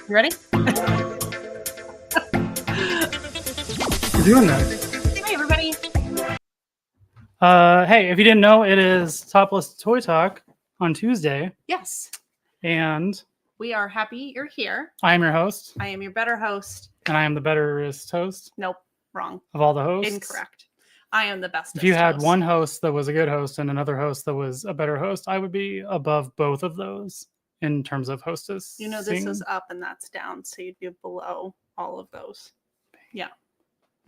You ready? You're doing that. Hey, everybody. Hey, if you didn't know, it is Topless Toy Talk on Tuesday, Yes, and we are happy you're here. I am your host, I am your better host. and I am the betterest host Nope, wrong. of all the hosts. Incorrect. I am the best. If you had one host that was a good host and another host that was a better host, I would be above both of those in terms of hostess. You know, this is up and that's down, so you'd be below all of those. Yeah,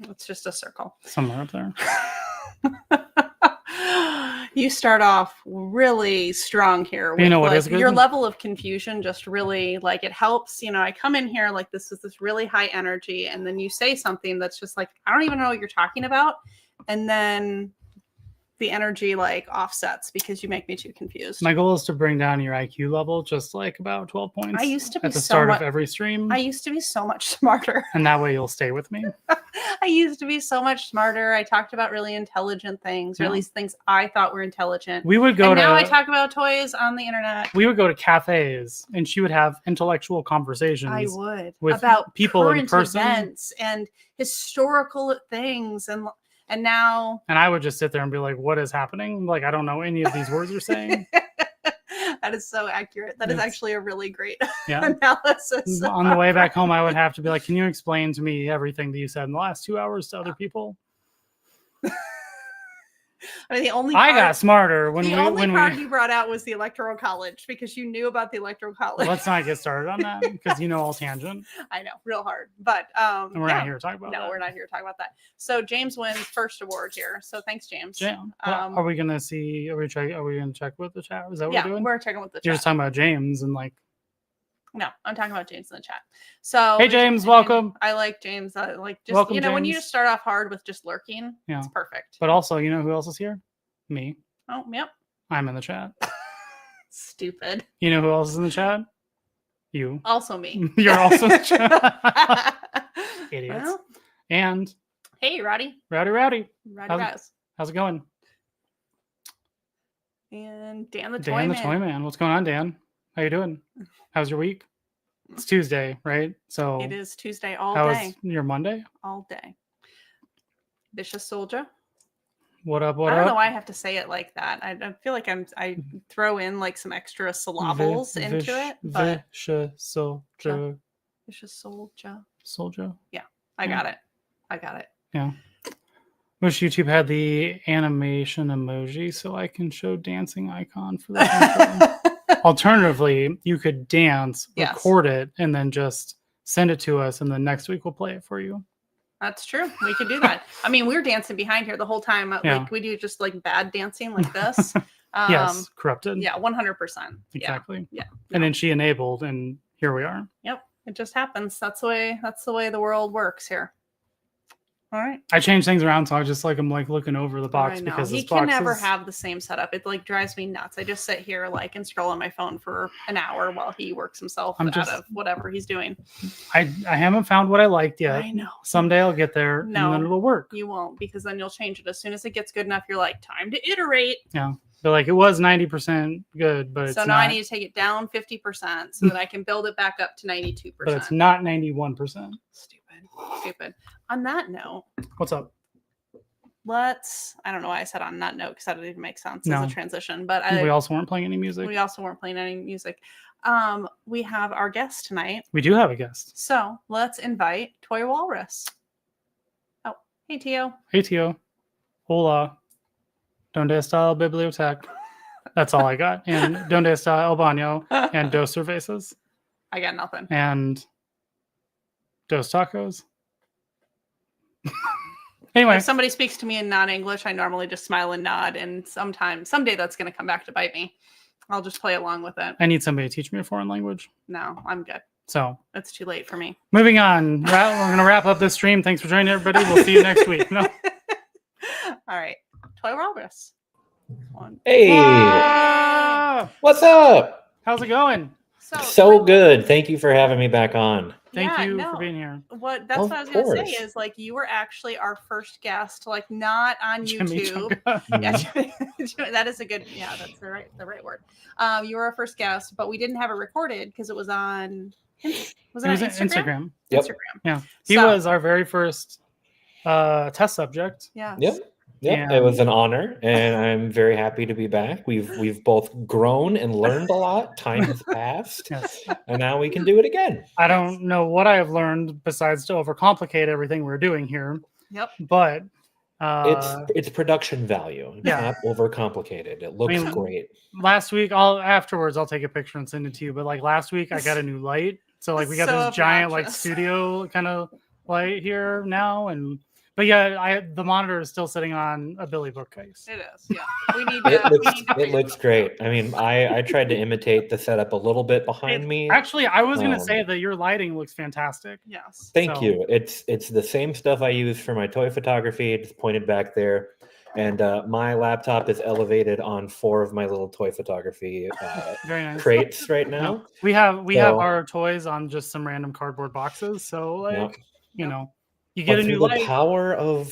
it's just a circle. Somewhere up there. You start off really strong here. You know what like, is good? Your level of confusion just really, like, it helps. You know, I come in here like this is this really high energy, and then you say something that's just like, I don't even know what you're talking about. And then the energy like offsets because you make me too confused. My goal is to bring down your IQ level just like about 12 points. I used to be at the so start much, of every stream. I used to be so much smarter. And that way you'll stay with me. I used to be so much smarter. I talked about really intelligent things, or at least things I thought were intelligent. We would go and to now I talk about toys on the internet. We would go to cafes and she would have intellectual conversations. I would with about people in current person. events and historical things, and now and I would just sit there and be like, what is happening? Like, I don't know any of these words you're saying. that is so accurate. That is actually a really great Yeah. analysis. On the way back home, I would have to be like, can you explain to me everything that you said in the last 2 hours to other people? I mean, the only I part, got smarter when the we only when part we. you brought out was the electoral college because you knew about the electoral college. Let's not get started on that because I'll tangent. I know, real hard. But And we're not here to talk about no, that. we're not here to talk about that. So James wins first award here. So thanks, James. Are we gonna see? Are we gonna check with the chat? Is that what Yeah, we're doing? we're checking with the You're chat. just talking about James and like. No, I'm talking about James in the chat. So Hey James, welcome. I like James. I like just Welcome, when you James. just start off hard with just lurking, Yeah. it's perfect. But also, you know who else is here? Me. Oh, yep. I'm in the chat. Stupid. You know who else is in the chat? You. Also me. You're also in the chat. Idiots. Well, and hey, Roddy. Rowdy. Raz. How's it going? And Dan the Dan the Toy Man. What's going on, Dan? How you doing? How's your week? It's Tuesday, right? So it is Tuesday all how day. was your Monday? All day. Vicious Soldier. What up? I don't know why I have to say it like that. I feel like I throw in like some extra syllables into it. But Vicious Soldier. Vicious Soldier. Soldier. Yeah, I got it. Yeah. Wish YouTube had the animation emoji so I can show dancing icon for the intro. Alternatively, you could dance, record it, and then just send it to us, and then next week we'll play it for you. That's true. We could do that. I mean, we're dancing behind here the whole time. Like we do just like bad dancing like this. Yes, corrupted. Yeah, 100%. Exactly. Yeah. And then she enabled, and here we are. Yep. It just happens. That's the way the world works here. All right. I changed things around, so I'm like looking over the box because he can never have the same setup. It like drives me nuts. I just sit here like and scroll on my phone for an hour while he works himself out of whatever he's doing. I haven't found what I liked yet. I know. Someday I'll get there, and then it'll work. You won't, because then you'll change it as soon as it gets good enough. You're like, time to iterate. Yeah. But like it was 90% good, but it's so now I need to take it down 50% so that I can build it back up to 92%. But it's not 91%. Stupid. On that note, what's up? I don't know why I said on that note because that didn't even make sense as a transition. But we also weren't playing any music. We have our guest tonight. We do have a guest. So let's invite Toywalrus. Oh, hey Tio. Hey Tio. Hola. Donde está el biblioteca? That's all I got. And donde está el baño? And dos cervezas. I got nothing. And dos tacos. Anyway, if somebody speaks to me in non-English, I normally just smile and nod, and someday that's going to come back to bite me. I'll just play along with it. I need somebody to teach me a foreign language. No, I'm good. So it's too late for me. Moving on. We're going to wrap up this stream. Thanks for joining, everybody. We'll see you next week. No. All right. Toywalrus. Hey. What's up? How's it going? So good. Thank you for having me back on. Thank you for being here. What I was going to say is like you were actually our first guest, like not on YouTube. That is a good. Yeah, that's the right word. You were our first guest, but we didn't have it recorded because it was on. Was it on Instagram? Yep. Instagram. Yeah, he was our very first test subject. Yeah. Yep, it was an honor, and I'm very happy to be back. We've both grown and learned a lot. Time has passed, and now we can do it again. I don't know what I have learned besides to overcomplicate everything we're doing here. Yep. But it's production value. It's not overcomplicated. It looks great. Last week, I'll take a picture and send it to you. But like last week, I got a new light, so like we got this giant like studio kind of light here now, and. But yeah, the monitor is still sitting on a Billy bookcase. It is, yeah. It looks great. I mean, I tried to imitate the setup a little bit behind me. Actually, I was going to say that your lighting looks fantastic. Yes. Thank you. It's the same stuff I use for my toy photography. It's pointed back there. And my laptop is elevated on 4 of my little toy photography very nice. crates right now. We have our toys on just some random cardboard boxes. So like, you know. You get a new light. The power of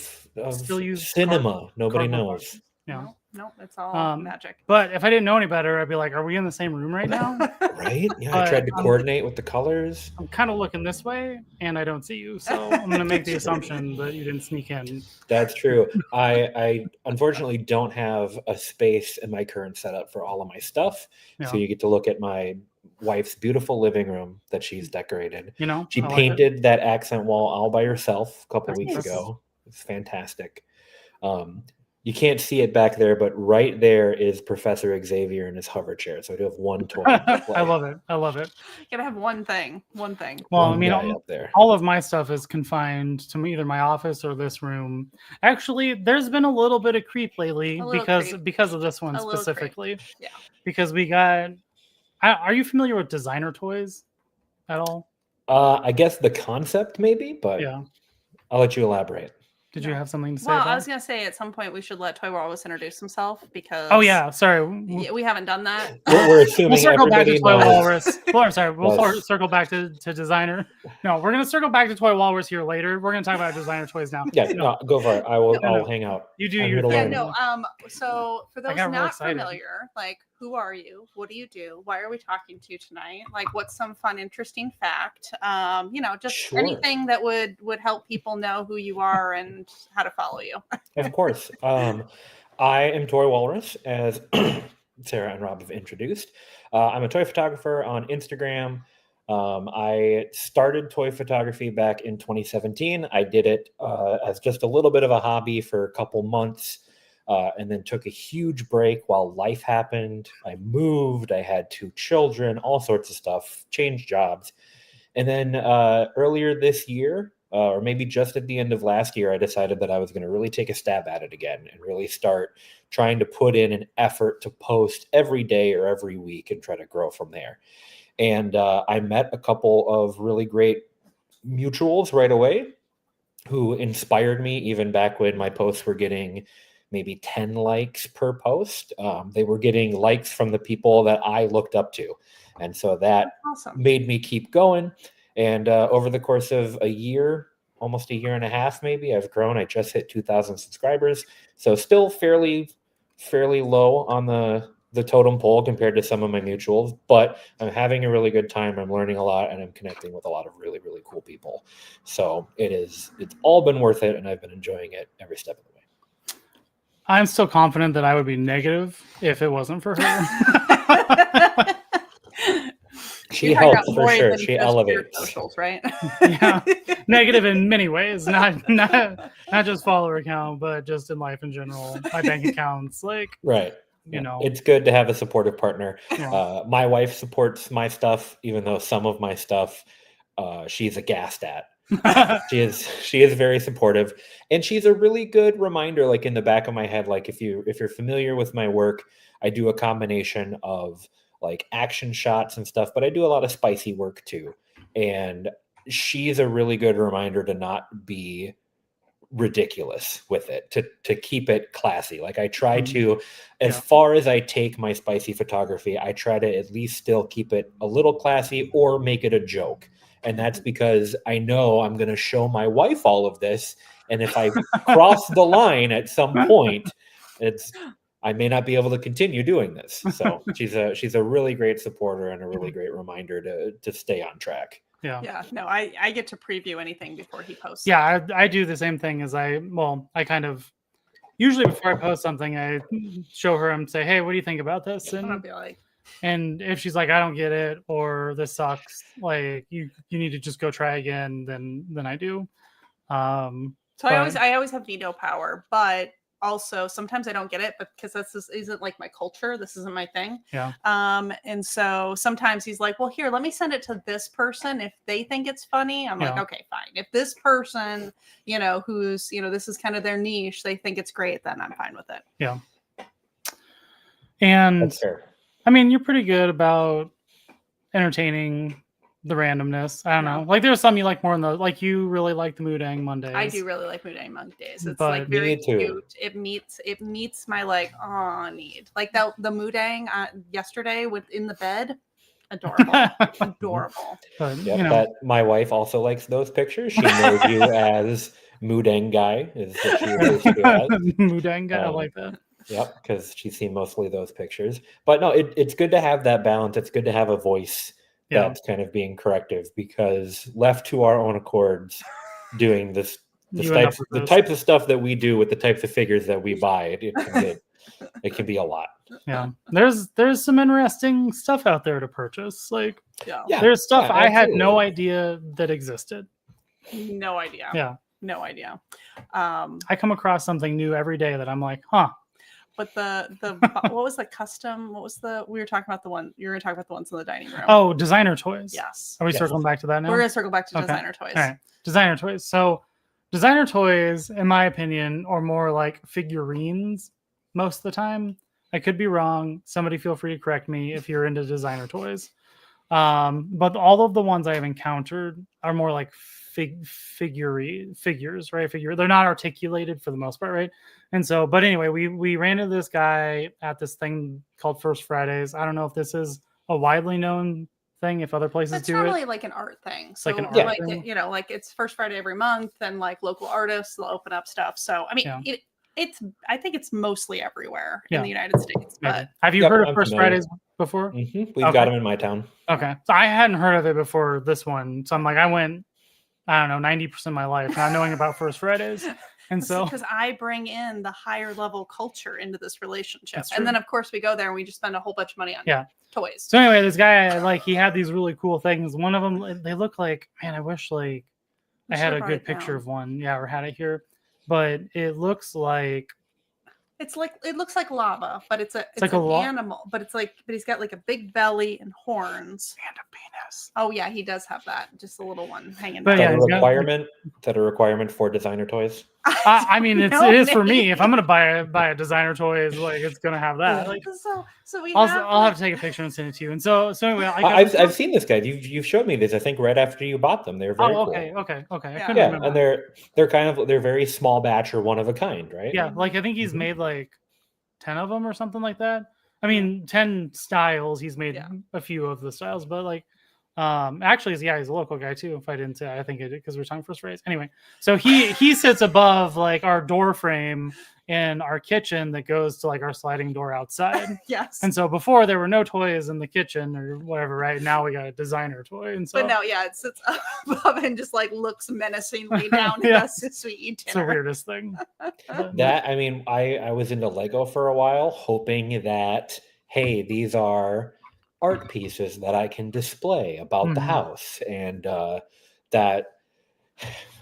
cinema. Nobody knows. Boxes. Yeah. No, it's all magic. But if I didn't know any better, I'd be like, are we in the same room right now? Right? Yeah, I tried to coordinate with the colors. I'm kind of looking this way, and I don't see you. So I'm going to make the assumption that you didn't sneak in. That's true. I unfortunately don't have a space in my current setup for all of my stuff. Yeah. So you get to look at my wife's beautiful living room that she's decorated. You know, she painted that accent wall all by herself a couple weeks ago. It's fantastic. You can't see it back there, but right there is Professor Xavier in his hover chair. So I do have one toy. I love it. I love it. You gotta have one thing. One thing. Well, One I mean, guy up there. all of my stuff is confined to either my office or this room. Actually, there's been a little bit of creep lately because of this one specifically. Yeah. Because we got. Are you familiar with designer toys at all? I guess the concept maybe, but Yeah. I'll let you elaborate. Did you have something to say? Well, about I was gonna say at some point we should let Toywalrus introduce himself because. Oh yeah, sorry. We haven't done that. We're assuming We'll circle back to everybody knows. Toywalrus. Well, I'm sorry. We'll Yes. circle back to designer. No, we're gonna circle back to Toywalrus here later. We're gonna talk about designer toys now. Yeah, no, go for it. I'll No. hang out. You do I'm your here to thing. Yeah, learn. no. So for those got real not excited. familiar, like, who are you? What do you do? Why are we talking to you tonight? Like, what's some fun, interesting fact? Just Sure. anything that would help people know who you are and how to follow you. Of course. I am Toywalrus, as Sarah and Rob have introduced. I'm a toy photographer on Instagram. I started toy photography back in 2017. I did it as just a little bit of a hobby for a couple months, and then took a huge break while life happened. I moved, I had 2 children, all sorts of stuff, changed jobs. And then earlier this year, or maybe just at the end of last year, I decided that I was going to really take a stab at it again and really start trying to put in an effort to post every day or every week and try to grow from there. And I met a couple of really great mutuals right away who inspired me even back when my posts were getting maybe 10 likes per post. They were getting likes from the people that I looked up to. And so that Awesome. made me keep going. And over the course of a year, almost a year and a half, maybe, I've grown. I just hit 2,000 subscribers. So still fairly low on the totem pole compared to some of my mutuals, but I'm having a really good time. I'm learning a lot and I'm connecting with a lot of really, really cool people. So it's all been worth it. And I've been enjoying it every step of the way. I'm still confident that I would be negative if it wasn't for her. She helps for sure. She elevates. Socials, right? Yeah, negative in many ways, not just follower count, but just in life in general. My bank accounts, right. You know, it's good to have a supportive partner. Yeah. My wife supports my stuff, even though some of my stuff she's aghast at. She is very supportive, and she's a really good reminder, like in the back of my head, like if you're familiar with my work, I do a combination of like action shots and stuff, but I do a lot of spicy work too. And she's a really good reminder to not be ridiculous with it, to keep it classy. Like I try to, as far as I take my spicy photography, I try to at least still keep it a little classy or make it a joke. And that's because I know I'm going to show my wife all of this. And if I cross the line at some point, I may not be able to continue doing this. So she's a really great supporter and a really great reminder to stay on track. Yeah. No, I get to preview anything before he posts. Yeah, I do the same thing as I kind of usually before I post something, I show her and say, hey, what do you think about this? And I'll be like, and if she's like, I don't get it, or this sucks, like you need to just go try again, then I do. So I always have veto power, but also sometimes I don't get it, but because this isn't like my culture, this isn't my thing. Yeah. And so sometimes he's like, well, here, let me send it to this person. If they think it's funny, I'm like, okay, fine. If this person, who's, this is kind of their niche, they think it's great, then I'm fine with it. Yeah. And That's fair. I mean, you're pretty good about entertaining the randomness. I don't know. Like there's some you like more than like you really like the Moodang Mondays. I do really like Moodang Mondays. It's But like very me too. cute. It meets my like need. Like the Moodang yesterday in the bed. Adorable. Adorable. But, that my wife also likes those pictures. She knows you as Moodang Guy is what she refers to as. Moodang Guy, I like that. Yep, because she's seen mostly those pictures. But no, it's good to have that balance. It's good to have a voice that's kind of being corrective, because left to our own accords doing the types of stuff that we do with the types of figures that we buy, it can be a lot. Yeah. There's some interesting stuff out there to purchase. Like yeah. there's stuff I had no idea that existed. No idea. Yeah. No idea. I come across something new every day that I'm like, huh. But what was the custom? We were talking about the one, you were going to talk about the ones in the dining room. Oh, designer toys. Yes. Are we Yes. circling back to that now? We're going to circle back to Okay. designer toys. All right. Designer toys. So designer toys, in my opinion, are more like figurines most of the time. I could be wrong. Somebody feel free to correct me if you're into designer toys. But all of the ones I have encountered are more like figures, right? They're not articulated for the most part, right? And so, but anyway, we ran into this guy at this thing called First Fridays. I don't know if this is a widely known thing, if other places It's do normally it. like an art thing. It's So like an art like thing? you know, like it's First Friday every month, and like local artists will open up stuff. So I mean, Yeah. I think it's mostly everywhere Yeah. in the United States. Maybe. But Have you Yep, heard of I'm First familiar. Fridays before? We've Okay. got them in my town. Okay. So I hadn't heard of it before this one. So I'm like, I went, I don't know, 90% of my life not knowing about First Fridays. And so because I bring in the higher level culture into this relationship. That's And true. then of course we go there and we just spend a whole bunch of money on Yeah. toys. So anyway, this guy, like, he had these really cool things. One of them, they look like, man, I wish like We I had should've a brought good it picture down. of one. Yeah, or had it here. But it looks like It's like it looks like lava, but it's like an a animal. But he's got like a big belly and horns. and a penis. Oh yeah, he does have that. Just a little one hanging But down. yeah, Is he's that a got- requirement? Is that a requirement for designer toys? I mean, it is for me. If I'm gonna gonna buy a designer toy, like it's gonna have that. Like, so we I'll have have to take a picture and send it to you. And so anyway, I've seen this, guys. You've showed me this. I think right after you bought them, they're very cool. okay. I Yeah. couldn't Yeah, remember. and they're very small batch or one of a kind, right? Yeah, like I think he's Mhm. made like 10 of them or something like that. I mean, 10 styles. He's made Yeah. a few of the styles, but like, actually, he's a local guy too. If I didn't say, I think it because we're talking First Fridays. Anyway, so he sits above like our door frame in our kitchen that goes to like our sliding door outside. yes. And so before there were no toys in the kitchen or whatever, right? Now we got a designer toy, and so But no, yeah, it sits above and just like looks menacingly down Yeah. at us as we eat it's the dinner. weirdest thing. That I mean, I was into Lego for a while, hoping that hey, these are art pieces that I can display about the Mhm. house, and that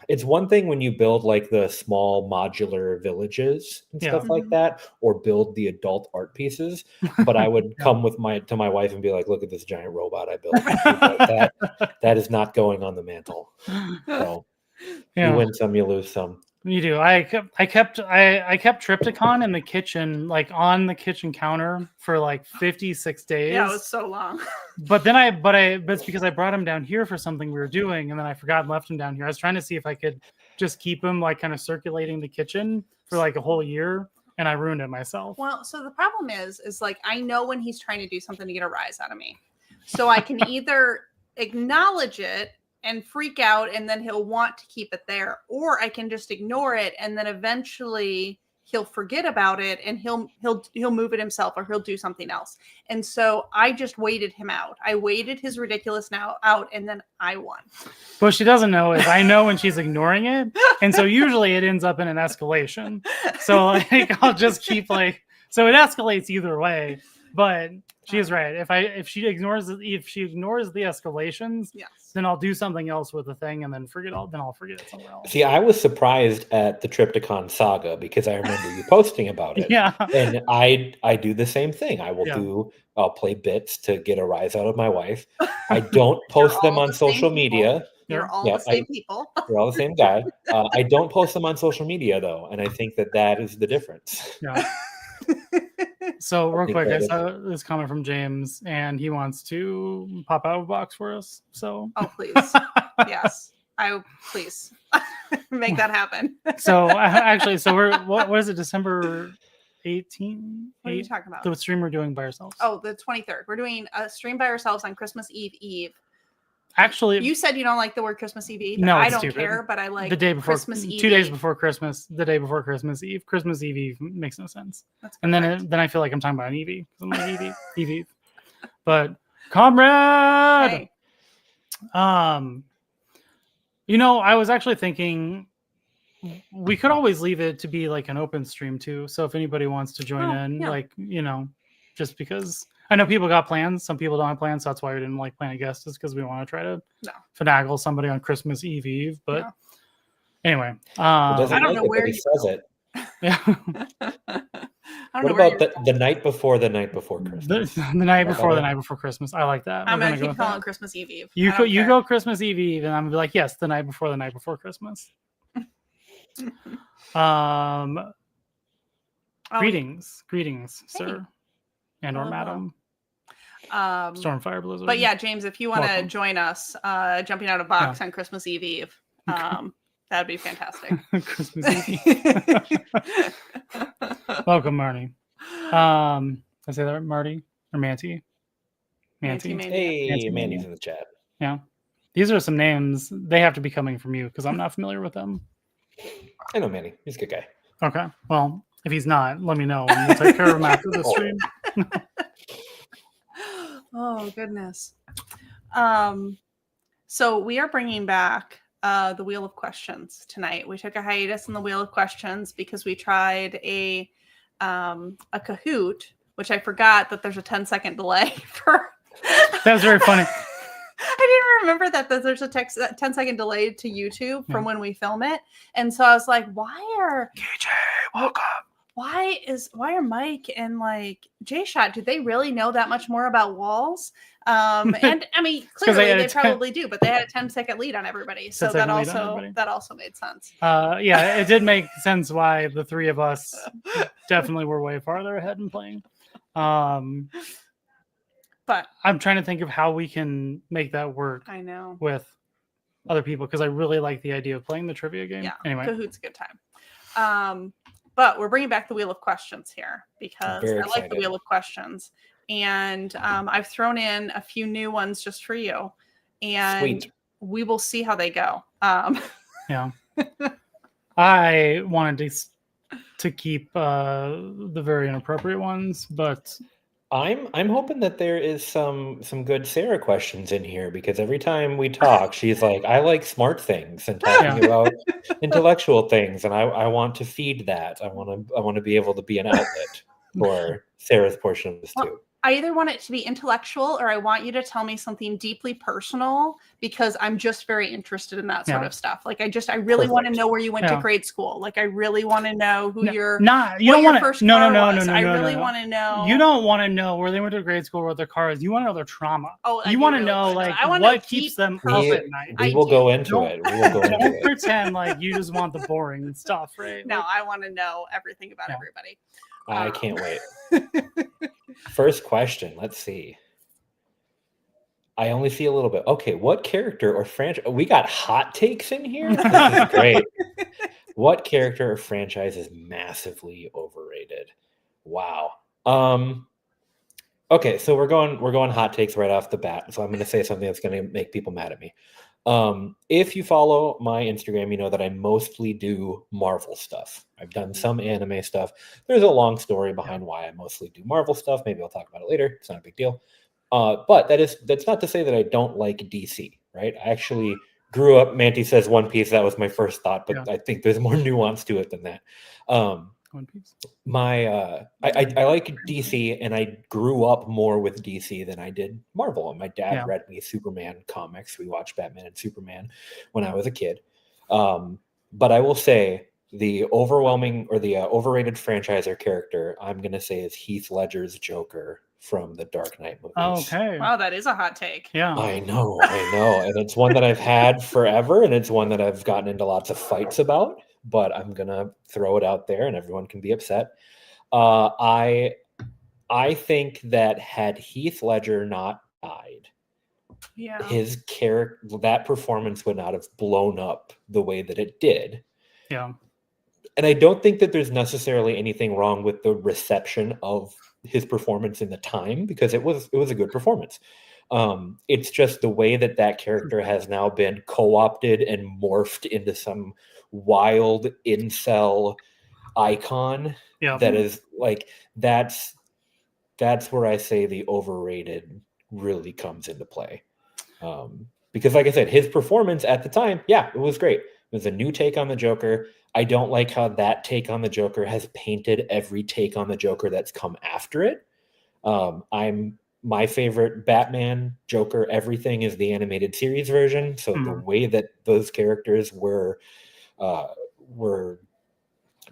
it's one thing when you build like the small modular villages and Yeah. stuff like Mhm. that, or build the adult art pieces. But I would Yeah. come with my wife and be like, "Look at this giant robot I built." And she'd be like, that is not going on the mantle. So Yeah. you win some, you lose some. You do. I kept Triptychon in the kitchen, like on the kitchen counter for like 56 days. Yeah, it was so long. But it's because I brought him down here for something we were doing, and then I forgot and left him down here. I was trying to see if I could just keep him like kind of circulating the kitchen for like a whole year, and I ruined it myself. Well, so the problem is like I know when he's trying to do something to get a rise out of me. So I can either acknowledge it and freak out and then he'll want to keep it there, or I can just ignore it and then eventually he'll forget about it and he'll move it himself or he'll do something else. And so I just waited him out. I waited his ridiculous out and then I won. What she doesn't know is I know when she's ignoring it, and so usually it ends up in an escalation. So like I'll just keep like, so it escalates either way. But she is right. If she ignores the escalations, Yes. then I'll do something else with the thing and then I'll forget it somewhere else. See, I was surprised at the Triptychon saga because I remember you posting about it. Yeah. And I do the same thing. I'll play bits to get a rise out of my wife. I don't post them all on the same social people. media. You're all Yeah, the same people. We're all the same guy. I don't post them on social media though, and I think that is the difference. Yeah. So real think quick, I that saw this comment from James, and he wants to pop out of a box for us. So Oh, please. Yes. Please make that happen. so actually, so we're what is it? December 18th? What are you talking about? The stream we're doing by ourselves. Oh, the 23rd. We're doing a stream by ourselves on Christmas Eve. Actually, You said you don't like the word Christmas Eve. No, I it's don't stupid. care, but I like the day before Christmas Eve. 2 days before Christmas, the day before Christmas Eve. Christmas Eve makes no sense. That's And correct. then I feel like I'm talking about an Evie. I'm like Evie. But comrade, Hey, I was actually thinking we could always leave it to be like an open stream too. So if anybody wants to join in, yeah. just because I know people got plans, some people don't have plans. So that's why we didn't like plan a guest, is because we want to try to finagle somebody on Christmas Eve. But Anyway, He doesn't I don't like know it, where but he you says it. yeah. I don't What know where about you're the night before Christmas? the night That before the better? night before Christmas. I like that. I'm We're gonna gonna go keep with calling that. it Christmas Eve. You I don't care. go Christmas Eve, and I'm gonna be like, yes, the night before Christmas. Oh, Greetings, Hey. sir, and or Hello, madam. hello. Stormfire Blizzard. But yeah, James, if you want to Welcome. join us, jumping out of box on Christmas Eve, that'd be fantastic. Christmas Eve. Welcome, Marty. I say that Marty or Manty? Manty. Hey, Nancy Mandy's Mania. in the chat. Yeah. These are some names. They have to be coming from you because I'm not familiar with them. I know Mandy. He's a good guy. Okay. Well, if he's not, let me know and we'll take care of him after the stream. Oh goodness. So we are bringing back the Wheel of Questions tonight. We took a hiatus in the Wheel of Questions because we tried a Kahoot, which I forgot that there's a 10-second delay for. That was very funny. I didn't remember that there's a 10-second delay to YouTube from when we film it, and so I was like, "Why are KJ, welcome. Why are Mike and like J-Shot? Do they really know that much more about walls?" And I mean, clearly they probably do, but they had a 10-second lead on everybody, so that also made sense. Yeah, it did make sense why the three of us definitely were way farther ahead in playing. But I'm trying to think of how we can make that work. I know with other people because I really like the idea of playing the trivia game. Yeah, anyway, Kahoot's a good time. But we're bringing back the Wheel of Questions here because I like the Wheel of Questions, and I've thrown in a few new ones just for you, and we will see how they go. Yeah, I wanted to keep the very inappropriate ones, but I'm hoping that there is some good Sarah questions in here because every time we talk, she's like, "I like smart things and talking about intellectual things, and I want to feed that. I want to be able to be an outlet for Sarah's portion of this too." I either want it to be intellectual or I want you to tell me something deeply personal because I'm just very interested in that sort of stuff. Like I really want to know where you went to grade school. Like I really want to know who your I really want to know. You don't want to know where they went to grade school or what their car is. You want to know their trauma. Oh, you want to know like what keeps them up at night. We will go into it. We will go into it. Don't pretend like you just want the boring stuff, right? No, I want to know everything about everybody. I can't wait. First question. Let's see. I only see a little bit. Okay, what character or franchise? We got hot takes in here. This is great. What character or franchise is massively overrated? Wow. Okay, so we're going hot takes right off the bat. So I'm going to say something that's going to make people mad at me. If you follow my Instagram, you know that I mostly do Marvel stuff. I've done some anime stuff. There's a long story behind why I mostly do Marvel stuff. Maybe I'll talk about it later. It's not a big deal. But that's not to say that I don't like DC, right? I actually grew up, Manty says One Piece. That was my first thought, but I think there's more nuance to it than that. One Piece. I like DC, and I grew up more with DC than I did Marvel. And my dad read me Superman comics. We watched Batman and Superman when I was a kid. But I will say the overwhelming or the overrated franchise or character I'm going to say is Heath Ledger's Joker from the Dark Knight movies. Okay. Wow, that is a hot take. Yeah. I know. And it's one that I've had forever, and it's one that I've gotten into lots of fights about. But I'm gonna throw it out there, and everyone can be upset. I think that had Heath Ledger not died, his character, that performance would not have blown up the way that it did. Yeah. And I don't think that there's necessarily anything wrong with the reception of his performance in the time, because it was a good performance. It's just the way that character has now been co-opted and morphed into some wild incel icon that is like that's where I say the overrated really comes into play. Because like I said, his performance at the time, it was great. It was a new take on the Joker. I don't like how that take on the Joker has painted every take on the Joker that's come after it. My favorite Batman, Joker, everything is the animated series version. So the way that those characters were were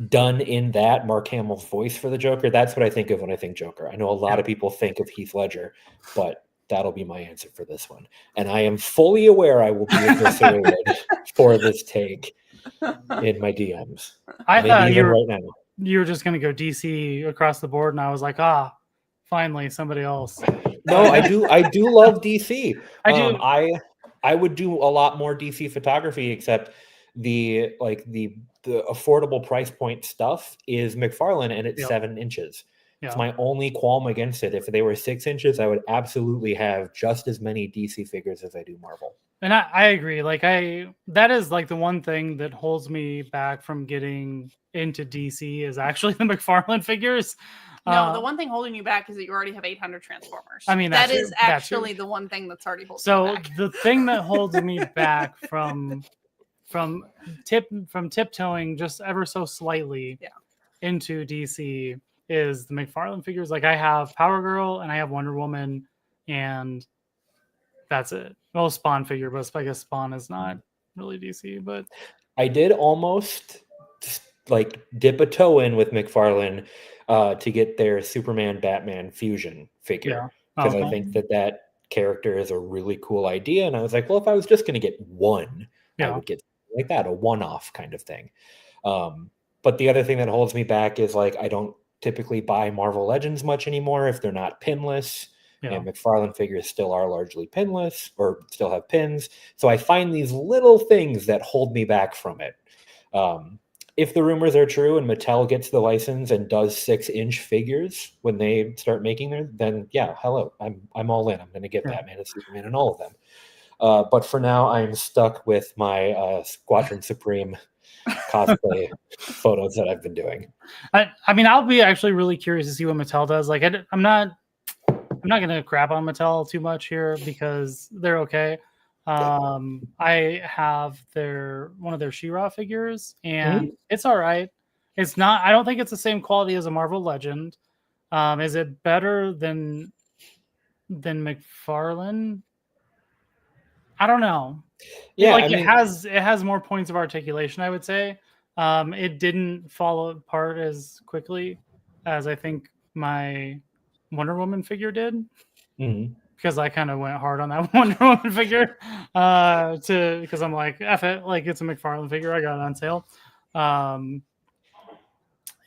done in that Mark Hamill's voice for the Joker. That's what I think of when I think Joker. I know a lot of people think of Heath Ledger, but that'll be my answer for this one. And I am fully aware I will be eviscerated for this take in my DMs. I Maybe thought even right now. you were just going to go DC across the board, and I was like, finally somebody else. No, I do love DC. I do. I would do a lot more DC photography, except the affordable price point stuff is McFarlane, and it's 7 inches. Yeah. It's my only qualm against it. If they were 6 inches, I would absolutely have just as many DC figures as I do Marvel. And I agree. Like that is like the one thing that holds me back from getting into DC is actually the McFarlane figures. No, the one thing holding you back is that you already have 800 Transformers. I mean, that is actually the one thing that's already holding you back. So the thing that holds me back from tiptoeing just ever so slightly into DC is the McFarlane figures. Like I have Power Girl and I have Wonder Woman, and that's it. Well, Spawn figure, but I guess Spawn is not really DC. But I did almost like dip a toe in with McFarlane to get their Superman Batman fusion figure, because I think that character is a really cool idea. And I was like, well, if I was just going to get one, I would get like that, a one-off kind of thing. But the other thing that holds me back is like I don't typically buy Marvel Legends much anymore if they're not pinless. And McFarlane figures still are largely pinless or still have pins. So I find these little things that hold me back from it. If the rumors are true and Mattel gets the license and does 6-inch figures when they start making them, then hello, I'm all in. I'm going to get Batman and Superman and all of them. But for now, I'm stuck with my Squadron Supreme cosplay photos that I've been doing. I mean, I'll be actually really curious to see what Mattel does. Like, I'm not going to crap on Mattel too much here because they're okay. I have one of their She-Ra figures, and it's all right. It's not. I don't think it's the same quality as a Marvel Legend. Is it better than McFarlane? I don't know. Yeah, it has more points of articulation, I would say. It didn't fall apart as quickly as I think my Wonder Woman figure did. Because I kind of went hard on that Wonder Woman figure because I'm like, F it, like it's a McFarlane figure. I got it on sale.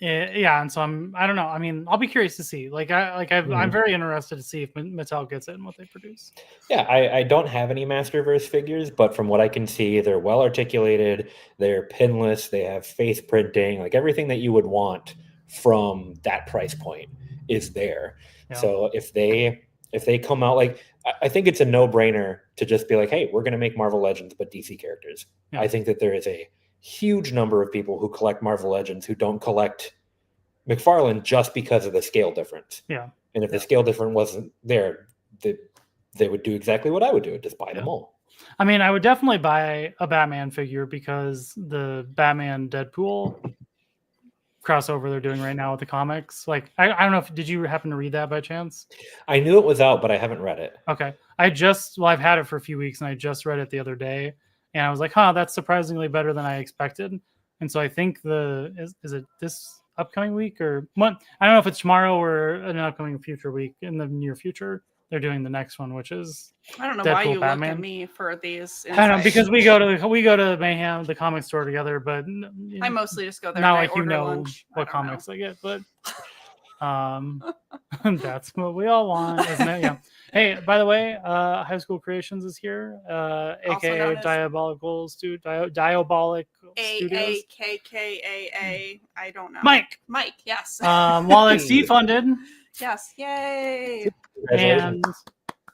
And so I don't know. I mean, I'll be curious to see. I'm very interested to see if Mattel gets it and what they produce. Yeah, I don't have any Masterverse figures, but from what I can see, they're well articulated. They're pinless. They have face printing, like everything that you would want from that price point is there. Yeah. So if they come out, like, I think it's a no-brainer to just be like, hey, we're going to make Marvel Legends, but DC characters. Yeah. I think that there is a huge number of people who collect Marvel Legends who don't collect McFarlane just because of the scale difference. Yeah. And if the scale difference wasn't there, they would do exactly what I would do, just buy them all. I mean, I would definitely buy a Batman figure because the Batman Deadpool crossover they're doing right now with the comics. Like, I don't know did you happen to read that by chance? I knew it was out, but I haven't read it. Okay. I've had it for a few weeks and I just read it the other day and I was like, that's surprisingly better than I expected. And so I think is it this upcoming week or what? I don't know if it's tomorrow or an upcoming future week in the near future. They're doing the next one, which is I don't know Deadpool, why you Batman. look at me for these. Insights. I don't know because we go to Mayhem, the comic store together, but I mostly just go there. Not and like lunch. What comics I get, but that's what we all want, isn't it? Yeah. Hey, by the way, High School Creations is here, aka Diabolical Studios. AKKAA. I don't know. Mike, yes. While it's defunded. Yes, yay! And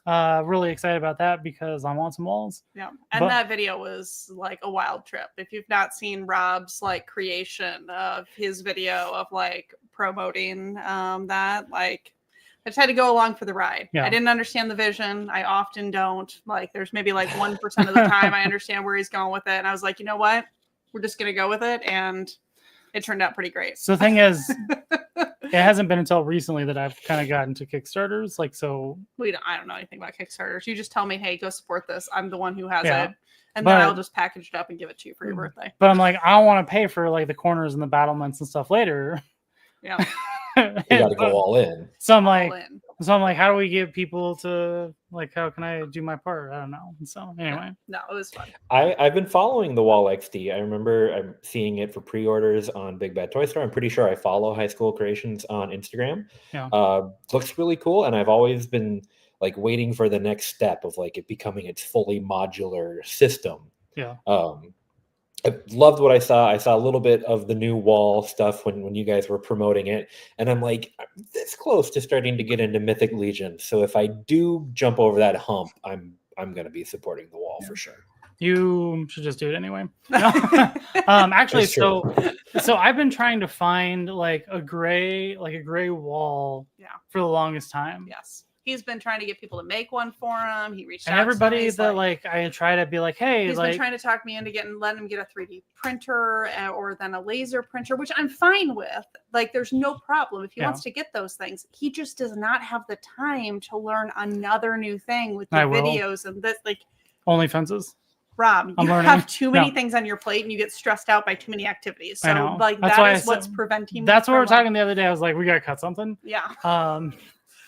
really excited about that because I want some walls. Yeah, and that video was like a wild trip. If you've not seen Rob's like creation of his video of like promoting that, like I just had to go along for the ride. Yeah. I didn't understand the vision. I often don't. Like there's maybe like 1% of the time I understand where he's going with it, and I was like, you know what? We're just gonna go with it, and it turned out pretty great. So the thing is, it hasn't been until recently that I've kind of gotten to Kickstarters. I don't know anything about Kickstarters. You just tell me, hey, go support this. I'm the one who has it. And then But- I'll just package it up and give it to you for your birthday. But I'm like, I don't want to pay for like the corners and the battlements and stuff later. Yeah. You got to go all in. So I'm All like, in. how do we get people to like, how can I do my part? I don't know. And so anyway, No, it was fun. I've been following the Wall XD. I remember I'm seeing it for pre-orders on Big Bad Toy Store. I'm pretty sure I follow High School Creations on Instagram. Yeah. Looks really cool, and I've always been like waiting for the next step of like it becoming its fully modular system. Yeah. I loved what I saw. I saw a little bit of the new Wall stuff when you guys were promoting it, and I'm like, I'm this close to starting to get into Mythic Legion. So if I do jump over that hump, I'm going to be supporting the Wall for sure. You should just do it anyway. No. Actually, That's true. so I've been trying to find like a gray Wall Yeah. for the longest time. Yes. He's been trying to get people to make one for him. He reached And out to everybody somebody, he's that like I try to be like, hey, he's like been trying to talk me into letting him get a 3D printer or then a laser printer, which I'm fine with. Like, there's no problem if he Yeah. wants to get those things. He just does not have the time to learn another new thing with the I will. videos and this. Like, only fences. Rob, I'm you learning. have too many No. things on your plate and you get stressed out by too many activities. I So, know. like, That's why that I is what's said- preventing me. That's what we were from, like- talking the other day. I was like, we gotta cut something. Yeah.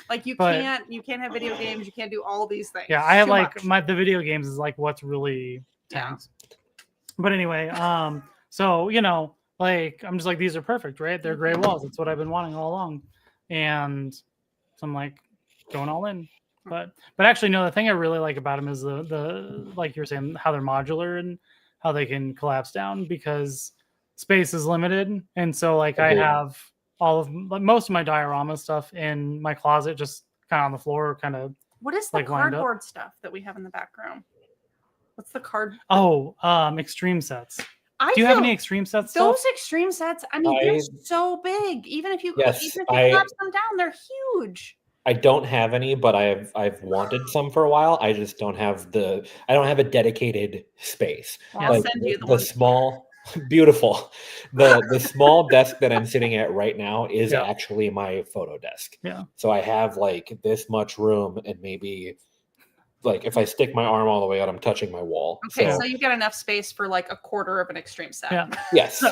Like, you But- can't have video games. You can't do all these things. Yeah, I have Too like much. the video games is like what's really Yeah. tanks. But anyway, so like I'm just like, these are perfect, right? They're gray walls. That's what I've been wanting all along. And so I'm like going all in. But actually no, the thing I really like about them is the like you're saying, how they're modular and how they can collapse down because space is limited. And so like I Agreed. have most of my diorama stuff in my closet, just kind of on the floor, kind of. What is the like, lined up. cardboard stuff that we have in the background? What's the card? Oh, extreme sets. I Do you have feel any extreme sets? those extreme sets? I mean, they're I- so big. Even if you Yes, collapse them down, they're huge. I don't have any, but I've wanted some for a while. I just don't have a dedicated space. Well, I'll Like send you the the ones. small beautiful. The small desk that I'm sitting at right now is Yeah. actually my photo desk. Yeah. So I have like this much room, and maybe like if I stick my arm all the way out, I'm touching my wall. Okay, so you've got enough space for like a quarter of an extreme set. Yeah. yes.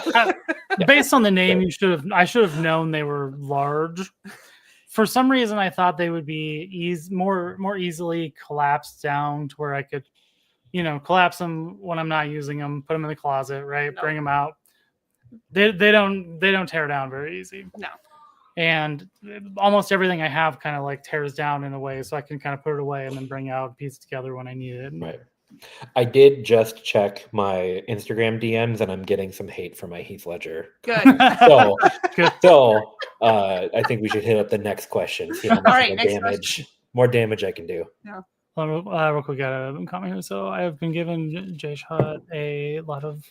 Based on the name, I should have known they were large. For some reason, I thought they would be more easily collapsed down to where I could, collapse them when I'm not using them, put them in the closet, right? No. Bring them out. They don't tear down very easy. No. And almost everything I have kind of like tears down in a way, so I can kind of put it away and then bring out, piece it together when I need it. Right. I did just check my Instagram DMs, and I'm getting some hate from my Heath Ledger. Good. So, Good. I think we should hit up the next question. See how much All right, more next damage, more damage I can do. Real quick, got a comment here. So I have been given J-Shot a lot of.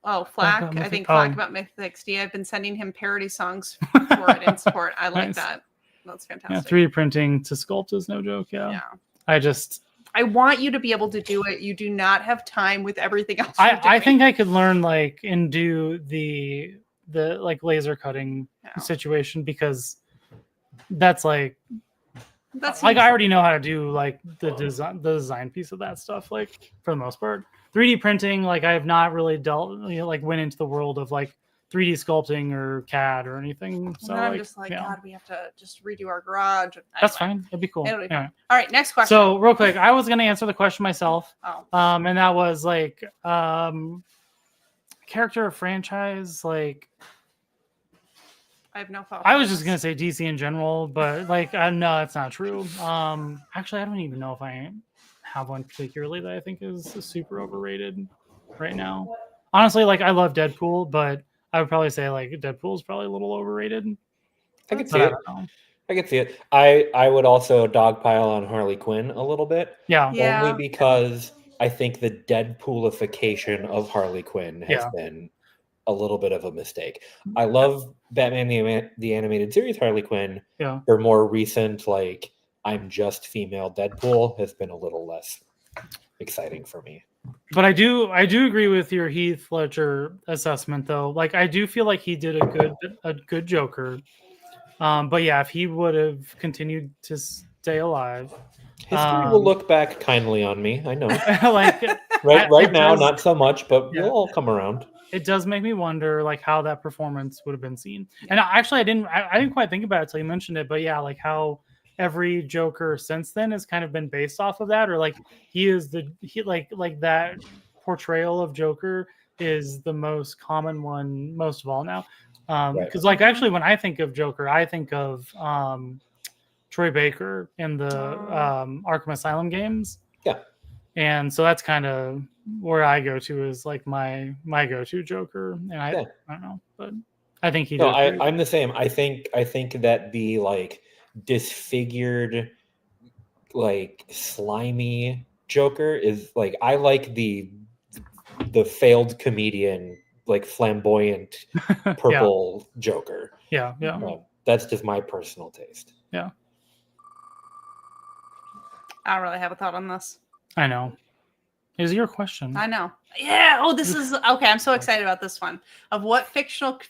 Oh, Flack. Mythic- I think oh. Flack about Mythic XD. I've been sending him parody songs for it in support. I like Nice. that. That's Yeah, fantastic. 3D printing to sculpt is no joke. Yeah. Yeah. I want you to be able to do it. You do not have time with everything else. you're I doing. think I could learn like and do the like laser cutting Yeah. situation, because that's like That's I already know how to do like the design piece of that stuff, like for the most part. 3D printing, like I have not really went into the world of like 3D sculpting or CAD or anything. So and then I'm like, just like, yeah, God, we have to just redo our garage. that's Anyway. fine. It'd be cool. It'll be Anyway. fun. All right, next question. So real quick, I was gonna answer the question myself. Oh, And that was like character or franchise. Like I have no thoughts. I on was just this. gonna say DC in general, but like no, that's not true. Actually, I don't even know if I have one particularly that I think is super overrated right now. Honestly, like I love Deadpool, but I would probably say like Deadpool is probably a little overrated. I can But see I it. don't know. I can see it. I would also dogpile on Harley Quinn a little bit, Yeah, Yeah. only because I think the Deadpoolification of Harley Quinn has Yeah. been a little bit of a mistake. I love Batman the animated series Harley Quinn. yeah. Her more recent, like I'm just female Deadpool, has been a little less exciting for me. But I do agree with your Heath Ledger assessment, though. Like I do feel like he did a good Joker. But yeah, if he would have continued to stay alive, History will look back kindly on me. I know. Like right now, not so much, but we'll all come around. It does make me wonder, like, how that performance would have been seen. And I didn't quite think about it until you mentioned it, but yeah, like how every Joker since then has kind of been based off of that, or like like that portrayal of Joker is the most common one most of all now. Because like actually when I think of Joker, I think of Troy Baker in the Arkham Asylum games. Yeah. And so that's kind of where I go to is like my go-to Joker. And I don't know, but I think he did. No, I'm the same. I think that the like disfigured, like slimy Joker is like, I like the failed comedian, like flamboyant purple Joker. Yeah. That's just my personal taste. Yeah. I don't really have a thought on this. I know. Is your question? I know. Yeah. Oh, this is okay. I'm so excited about this one. Of what fictional?